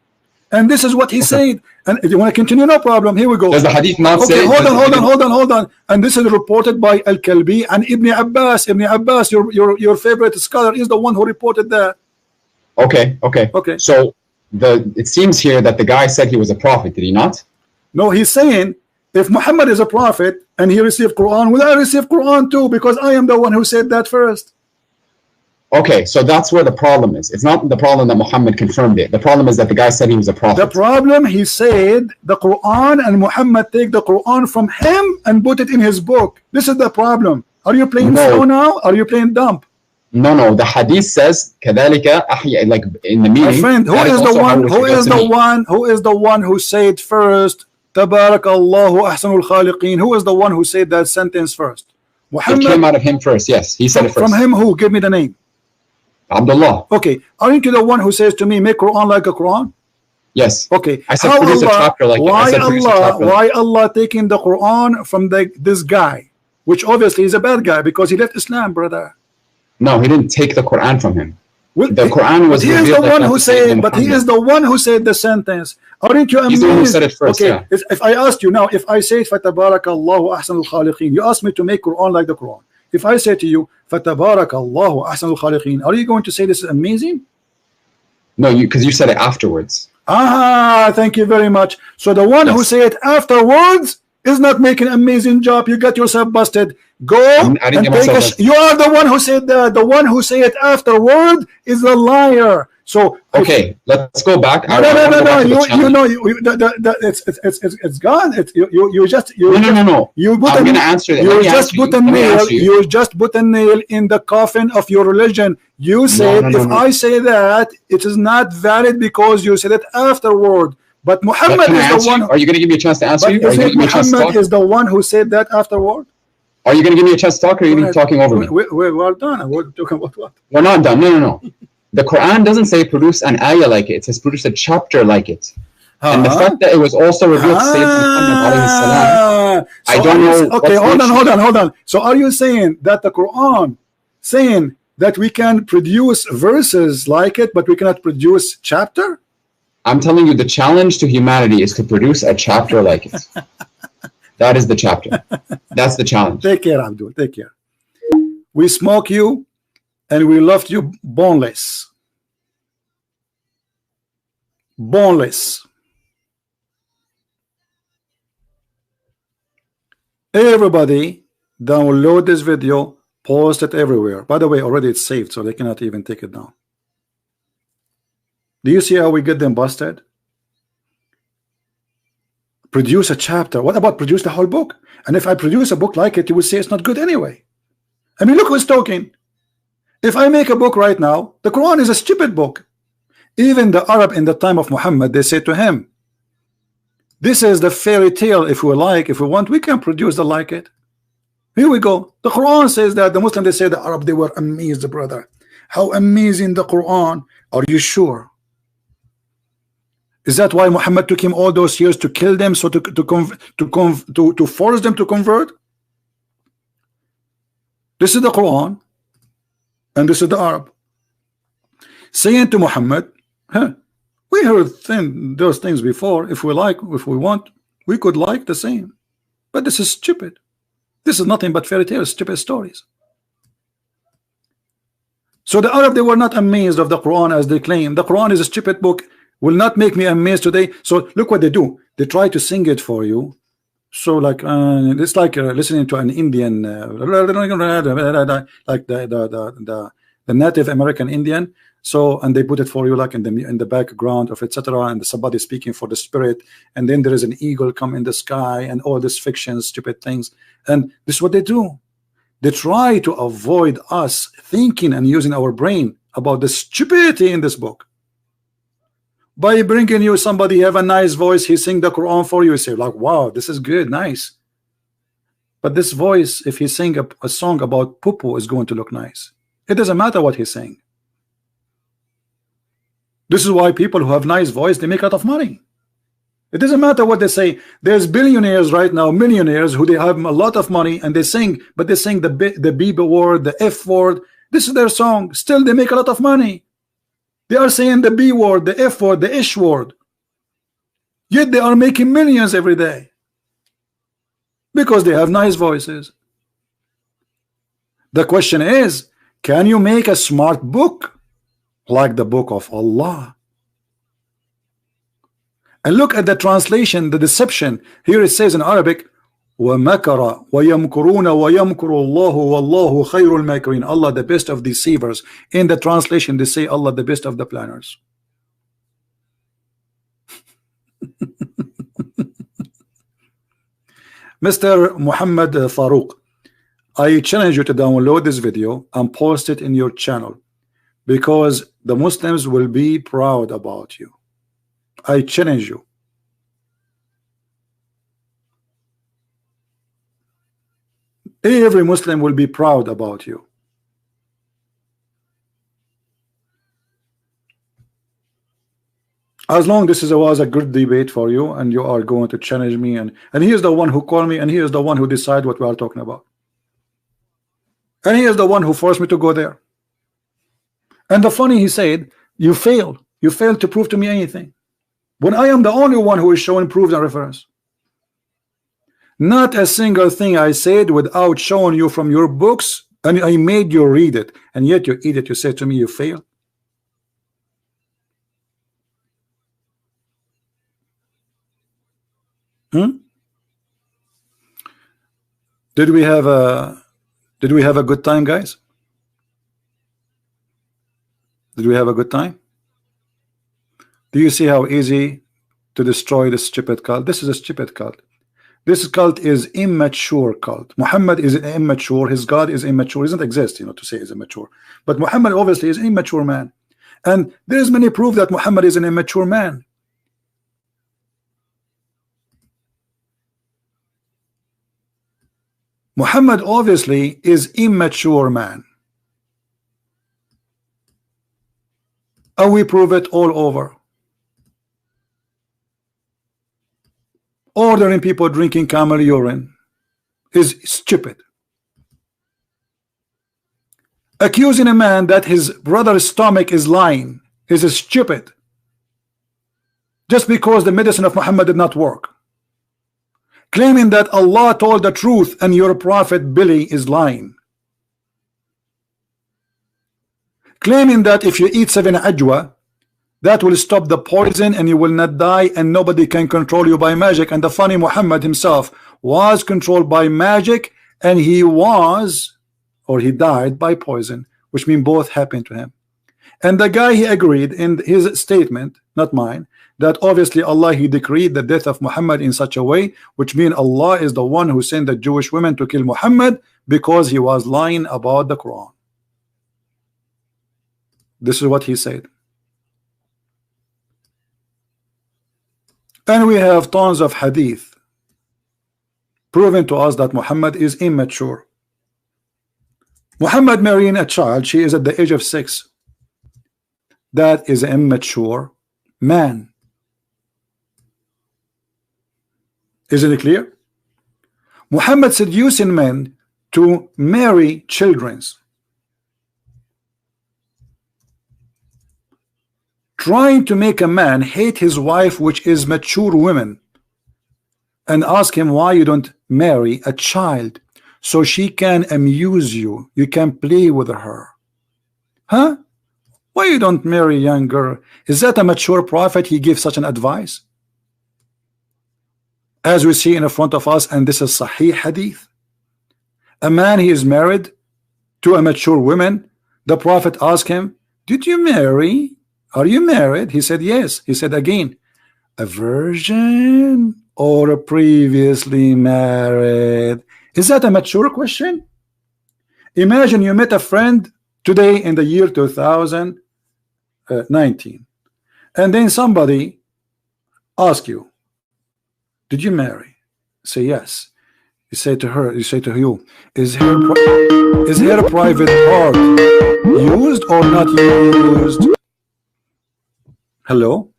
And this is what he said. And if you want to continue, no problem. Here we go. Does the hadith not say? Hold on. And this is reported by Al-Kalbi and Ibn Abbas. Ibn Abbas, your favorite scholar, is the one who reported that. Okay. So it seems here that the guy said he was a prophet. Did he not? No, he's saying if Muhammad is a prophet and he received Quran, will I receive Quran too? Because I am the one who said that first. Okay, so that's where the problem is. It's not the problem that Muhammad confirmed it. The problem is that the guy said he was a prophet. The problem, he said the Quran, and Muhammad take the Quran from him and put it in his book. This is the problem. Are you playing slow now? Are you playing dumb? No, the hadith says كذلك أحيا, like in the meaning. My friend, who is the one who said first تبارك الله أحسن الخالقين? Who is the one who said that sentence first? Muhammad. It came out of him first. Yes, he said it first. From him who? Give me the name. Abdullah. Okay, aren't you the one who says to me, make Quran like a Quran? Yes. Okay. I said produce a chapter like why Allah taking the Quran from this guy, which obviously is a bad guy because he left Islam, brother? No, he didn't take the Quran from him. Well, the Quran was. He is the one who said. But he is the one who said the sentence. Aren't you amazed? He's the one who said it first. Okay. Yeah. If I asked you now, if I say فَتَبَارَكَ اللَّهُ أَحْسَنُ الْخَالِقِينَ, you asked me to make Quran like the Quran. If I say to you فَتَبَارَكَ اللَّهُ أَحْسَنُ الْخَالِقِينَ, are you going to say this is amazing? No, because you said it afterwards. Ah, thank you very much. So the one who said it afterwards is not making an amazing job. You got yourself busted. Go and take you are the one who said that. The one who said it afterward is a liar. So okay, let's go back. No. You know, it's gone. You just no. You put I'm gonna answer that. You just put a nail. You just put a nail in the coffin of your religion. You said if I say that, it is not valid because you said it afterward. But Muhammad is the one. Are you going to give me a chance to answer you? Muhammad is the one who said that afterward. Are you going to give me a chance to talk, or are you talking over me? We're done. We're talking about what? We're not done. No. The Quran doesn't say produce an ayah like it. It says produce a chapter like it. And the fact that it was also revealed to Sayyidina Muhammad alayhi salam, I don't know. Okay, hold on. So are you saying that the Quran saying that we can produce verses like it, but we cannot produce chapter? I'm telling you, the challenge to humanity is to produce a chapter like it. That is the chapter. That's the challenge. Take care, Abdul. Take care. We smoke you and we left you boneless. Boneless. Everybody download this video, post it everywhere. By the way, already it's saved, so they cannot even take it down. Do you see how we get them busted? Produce a chapter. What about produce the whole book? And if I produce a book like it, you would say it's not good anyway. I mean, look who's talking. If I make a book right now, the Quran is a stupid book. Even the Arab in the time of Muhammad, they said to him, this is the fairy tale. If we like, if we want, we can produce the like it. Here we go. The Quran says that. The Muslim, they say the Arab, they were amazed, brother. How amazing the Quran. Are you sure? Is that why Muhammad took him all those years to kill them, so to force them to convert? This is the Quran, and this is the Arab saying to Muhammad, we heard those things before. If we like, if we want, we could like the same. But this is stupid. This is nothing but fairy tales, stupid stories. So the Arab, they were not amazed of the Quran as they claim. The Quran is a stupid book. Will not make me amazed today. So look what they do. They try to sing it for you. So like it's like listening to an Indian, like the Native American Indian. So and they put it for you like in the background of etc. And somebody speaking for the spirit. And then there is an eagle come in the sky and all this fiction, stupid things. And this is what they do. They try to avoid us thinking and using our brain about the stupidity in this book. By bringing you somebody have a nice voice, he sing the Quran for you, you say like, wow, this is good, nice. But this voice, if he sing a song about poo-poo, is going to look nice. It doesn't matter what he's saying. This is why people who have nice voice, they make a lot of money. It doesn't matter what they say. There's billionaires right now, millionaires, who they have a lot of money and they sing, but they sing the B word, the F word. This is their song. Still, they make a lot of money. They are saying the B word, the F word, the ish word. Yet they are making millions every day. Because they have nice voices. The question is, can you make a smart book like the book of Allah? And look at the translation, the deception. Here it says in Arabic, وَمَكَرَ وَيَمْكُرُونَ وَيَمْكُرُ اللَّهُ وَاللَّهُ خَيْرُ الْمَاكِرِينَ. Allah the best of deceivers. In the translation they say Allah the best of the planners. Mr. Muhammad Faruq, I challenge you to download this video and post it in your channel, because the Muslims will be proud about you. I challenge you. Every Muslim will be proud about you. As long this was a good debate for you, and you are going to challenge me, and he is the one who called me, and he is the one who decide what we are talking about, and he is the one who forced me to go there. And the funny, he said, you failed to prove to me anything, when I am the only one who is showing proof and reference. Not a single thing I said without showing you from your books, and I made you read it, and yet you eat it. You say to me you fail. Did we have a good time, guys? Did we have a good time? Do you see how easy to destroy this stupid cult? This is a stupid cult. This cult is immature cult. Muhammad is immature. His God is immature. He doesn't exist, to say he's immature. But Muhammad obviously is an immature man, and there is many proof that Muhammad is an immature man. Muhammad obviously is immature man, and we prove it all over. Ordering people drinking camel urine is stupid. Accusing a man that his brother's stomach is lying is stupid, just because the medicine of Muhammad did not work. Claiming that Allah told the truth and your prophet Billy is lying. Claiming that if you eat 7 ajwa, that will stop the poison and you will not die, and nobody can control you by magic. And the funny, Muhammad himself was controlled by magic, and he died by poison, which means both happened to him. And the guy, he agreed in his statement, not mine, that obviously Allah, he decreed the death of Muhammad in such a way, which means Allah is the one who sent the Jewish women to kill Muhammad because he was lying about the Quran. This is what he said. And we have tons of hadith proving to us that Muhammad is immature. Muhammad marrying a child, she is at the age of 6. That is an immature man. Isn't it clear? Muhammad seducing men to marry children, trying to make a man hate his wife, which is mature women, and ask him why you don't marry a child so she can amuse you, you can play with her. Huh? Why you don't marry a young girl? Is that a mature prophet? He gives such an advice, as we see in front of us, and this is Sahih hadith. A man, he is married to a mature woman. The prophet asked him, did you marry? Are you married? He said yes. He said again, a virgin or a previously married? Is that a mature question? Imagine you met a friend today in the year 2019, and then somebody asks you, did you marry? Say yes. You say to her, you say to you, is her private part used or not used? Hello?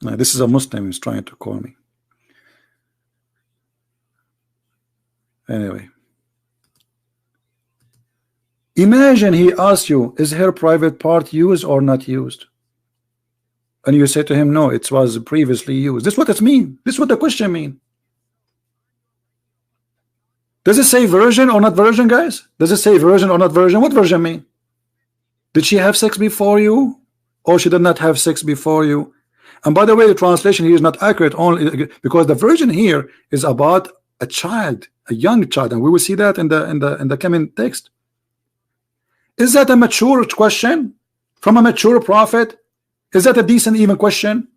Now, this is a Muslim who's trying to call me. Anyway. Imagine he asks you, is her private part used or not used? And you say to him, no, it was previously used. This is what it means. This is what the question means. Does it say virgin or not virgin, guys? Does it say virgin or not virgin? What virgin mean? Did she have sex before you, or she did not have sex before you? And by the way, the translation here is not accurate, only because the virgin here is about a child, a young child, and we will see that in the coming text. Is that a mature question from a mature prophet? Is that a decent even question?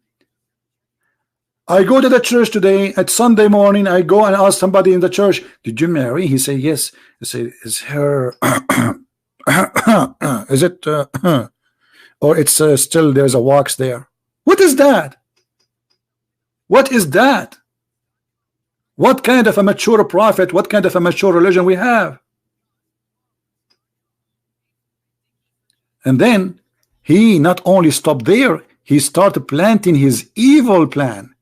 I go to the church today at Sunday morning. I go and ask somebody in the church, did you marry? He say yes. I say, is her is it or it's still there's a wax there? What is that? What is that? What kind of a mature prophet, what kind of a mature religion we have? And then he not only stopped there, he started planting his evil plan.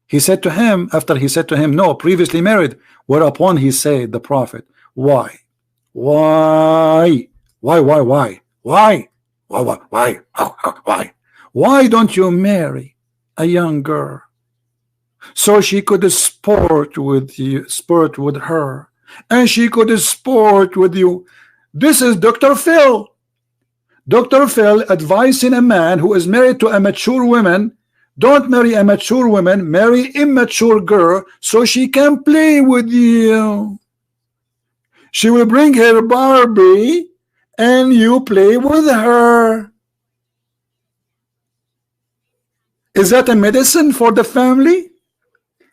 He said to him, after he said to him, no, previously married, whereupon he said, the prophet, why? Why? Why don't you marry a young girl so she could sport with you, sport with her, and she could sport with you? This is Dr. Phil. Dr. Phil advising a man who is married to a mature woman, don't marry a mature woman, marry immature girl so she can play with you. She will bring her Barbie and you play with her. Is that a medicine for the family?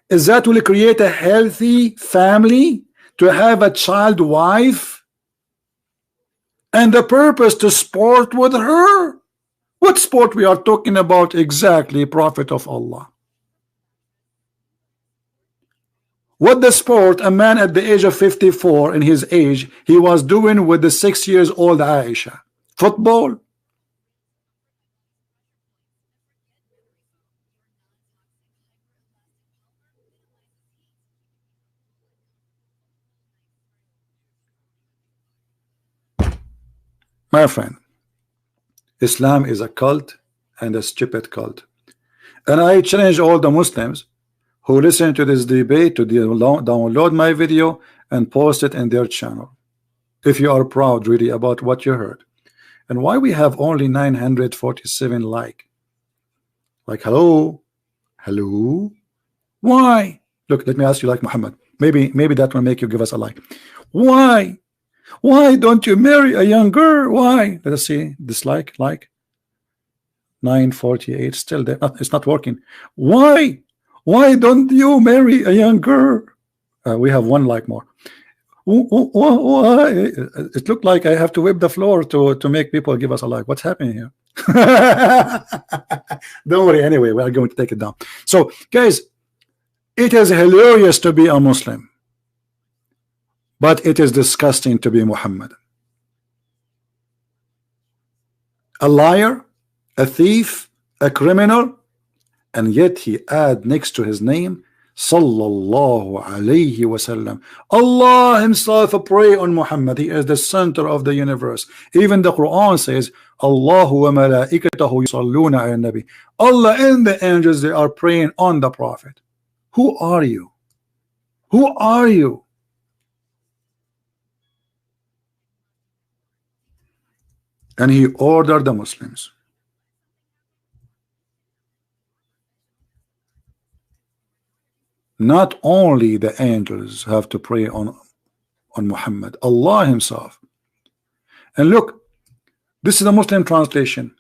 Is that will create a healthy family to have a child wife? And the purpose to sport with her? What sport we are talking about exactly, Prophet of Allah? What the sport a man at the age of 54 in his age he was doing with the 6 years old Aisha? Football? My friend, Islam is a cult and a stupid cult. And I challenge all the Muslims who listen to this debate to download my video and post it in their channel if you are proud really about what you heard. And why we have only 947 like hello why? Look, let me ask you, like Muhammad, maybe that will make you give us a like. Why don't you marry a young girl? Why? Let us see. Dislike, like 948 still there. It's not working. Why don't you marry a young girl? We have one like more. Why? It looked like I have to whip the floor to make people give us a like. What's happening here? Don't worry. Anyway, we are going to take it down. So guys, it is hilarious to be a Muslim, but it is disgusting to be Muhammad. A liar, a thief, a criminal, and yet he add next to his name Sallallahu Alaihi Wasallam. Allah himself pray on Muhammad. He is the center of the universe. Even the Quran says Allahu wa malaikatahu yusalluna ala nabi. Allah and the angels, they are praying on the prophet. Who are you? Who are you? And he ordered the Muslims, not only the angels have to pray on Muhammad, Allah himself. And look, this is the Muslim translation.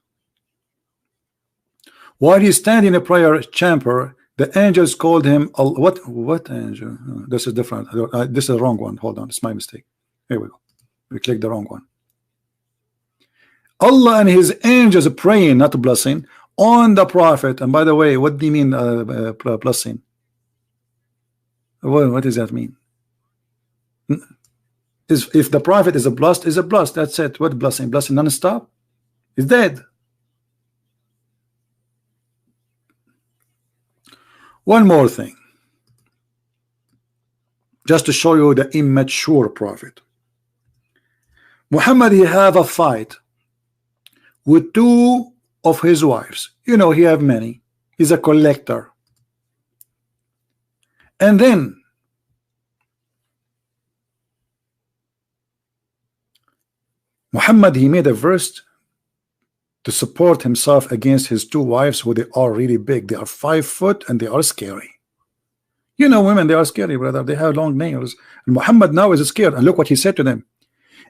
While he standing in a prayer chamber, the angels called him what angel? This is different. This is the wrong one. Hold on, it's my mistake. Here we go. We clicked the wrong one. Allah and his angels are praying, not blessing, on the prophet. And by the way, what do you mean blessing? What does that mean? If the prophet is a blessed, is a blessed. That's it. What blessing? Blessing non-stop? He's dead. One more thing, just to show you the immature prophet. Muhammad, he have a fight with two of his wives. You know, he have many. He's a collector. And then Muhammad, he made a verse to support himself against his two wives who they are really big. They are 5 foot and they are scary. You know, women, they are scary, brother. They have long nails. And Muhammad now is scared. And look what he said to them.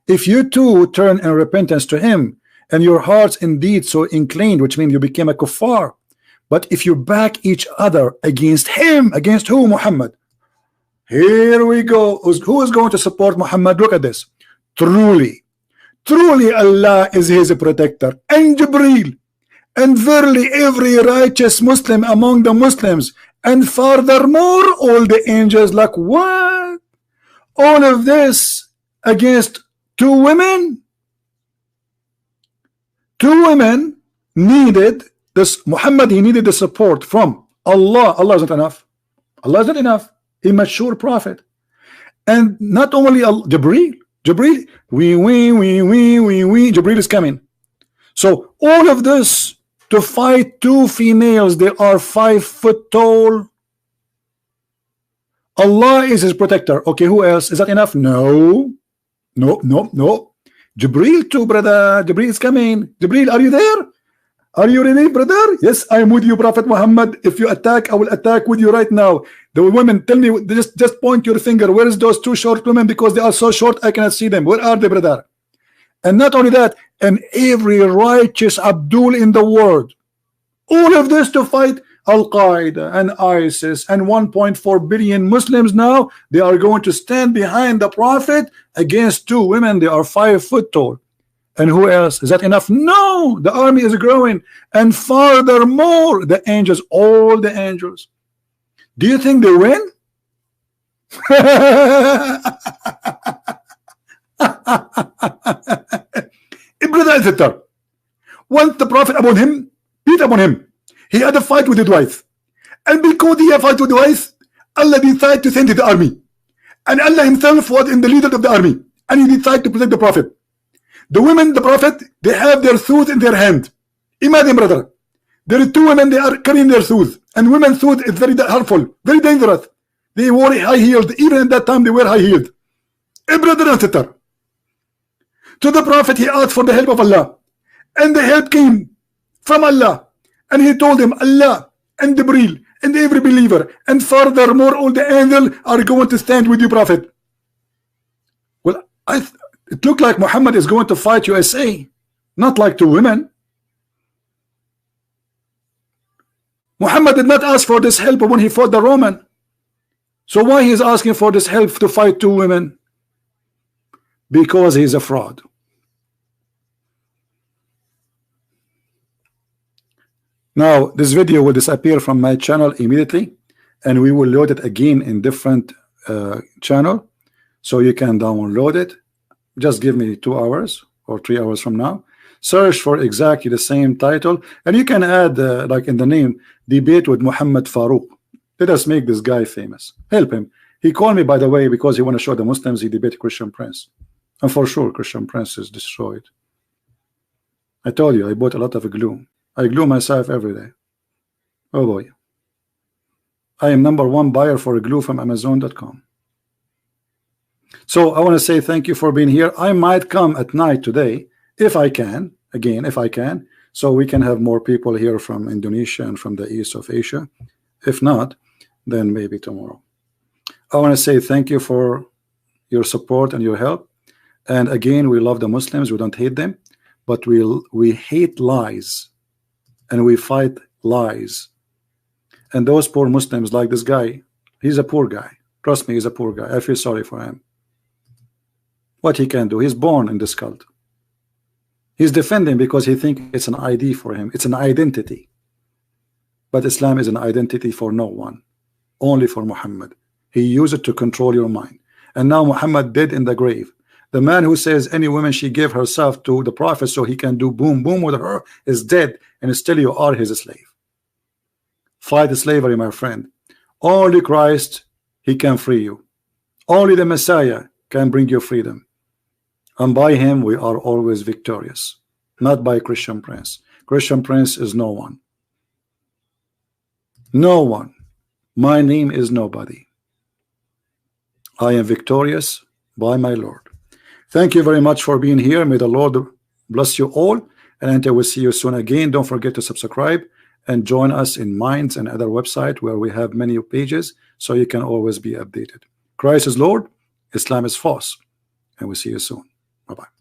If you two turn in repentance to him, and your hearts indeed so inclined, which means you became a kuffar, But if you back each other against him, against who? Muhammad. Here we go. Who is going to support Muhammad? Look at this. Truly, truly Allah is his protector, and Jibreel, and verily every righteous Muslim among the Muslims, and furthermore all the angels. Like what? All of this against two women? Two women needed this. Muhammad, he needed the support from Allah. Allah is not enough. Allah is not enough. Immature prophet. And not only Jibreel, Jibreel is coming. So all of this to fight two females, they are 5 foot tall. Allah is his protector. Okay, who else? Is that enough? No. Jibreel too, brother. Jibreel is coming. Jibreel, are you there? Are you ready, brother? Yes, I am with you, Prophet Muhammad. If you attack, I will attack with you right now. The women, tell me, just point your finger. Where is those two short women? Because they are so short, I cannot see them. Where are they, brother? And not only that, and every righteous Abdul in the world. All of this to fight Al-Qaeda and ISIS and 1.4 billion Muslims now. They are going to stand behind the Prophet against two women. They are 5 foot tall. And who else? Is that enough? No, the army is growing. And furthermore, the angels, all the angels. Do you think they win? Brother and sister, once the Prophet upon him, beat upon him, he had a fight with his wife. And because he had a fight with the wife, Allah decided to send the army. And Allah himself was in the leader of the army. And he decided to protect the Prophet. The women, the Prophet, they have their swords in their hand. Imagine, brother, there are two women, they are carrying their swords, and women's sword is very harmful, very dangerous. They wore high heeled. Even at that time, they were high heeled. A brother and sister. To the Prophet, he asked for the help of Allah, and the help came from Allah, and he told him, Allah and Jibreel and every believer, and furthermore, all the angels are going to stand with you, Prophet. Well, it looked like Muhammad is going to fight USA, not like two women. Muhammad did not ask for this help when he fought the Roman. So why he is asking for this help to fight two women? Because he is a fraud. Now this video will disappear from my channel immediately, and we will load it again in different channel, so you can download it. Just give me 2 hours or 3 hours from now. Search for exactly the same title, and you can add like in the name, debate with Muhammad Faruq. Let us make this guy famous. Help him. He called me, by the way, because he want to show the Muslims he debated Christian Prince, and for sure Christian Prince is destroyed. I told you I bought a lot of glue. I glue myself every day. Oh boy, I am #1 buyer for glue from Amazon.com. So I want to say thank you for being here. I might come at night today if I can, again if I can, so we can have more people here from Indonesia and from the east of Asia. If not, then maybe tomorrow. I want to say thank you for your support and your help. And again, we love the Muslims, we don't hate them, but we hate lies, and we fight lies. And those poor Muslims, like this guy, he's a poor guy. Trust me, he's a poor guy. I feel sorry for him. What he can do, he's born in this cult. He's defending because he thinks it's an ID for him, it's an identity. But Islam is an identity for no one, only for Muhammad. He used it to control your mind. And now Muhammad dead in the grave. The man who says any woman she gave herself to the Prophet so he can do boom boom with her is dead, and still you are his slave. Fight slavery, my friend. Only Christ, he can free you. Only the Messiah can bring you freedom. And by him we are always victorious, not by Christian Prince. Christian Prince is no one. No one. My name is nobody. I am victorious by my Lord. Thank you very much for being here. May the Lord bless you all, and until we see you soon again, don't forget to subscribe and join us in Minds and other website where we have many pages, so you can always be updated. Christ is Lord, Islam is false, and we'll see you soon. Bye-bye.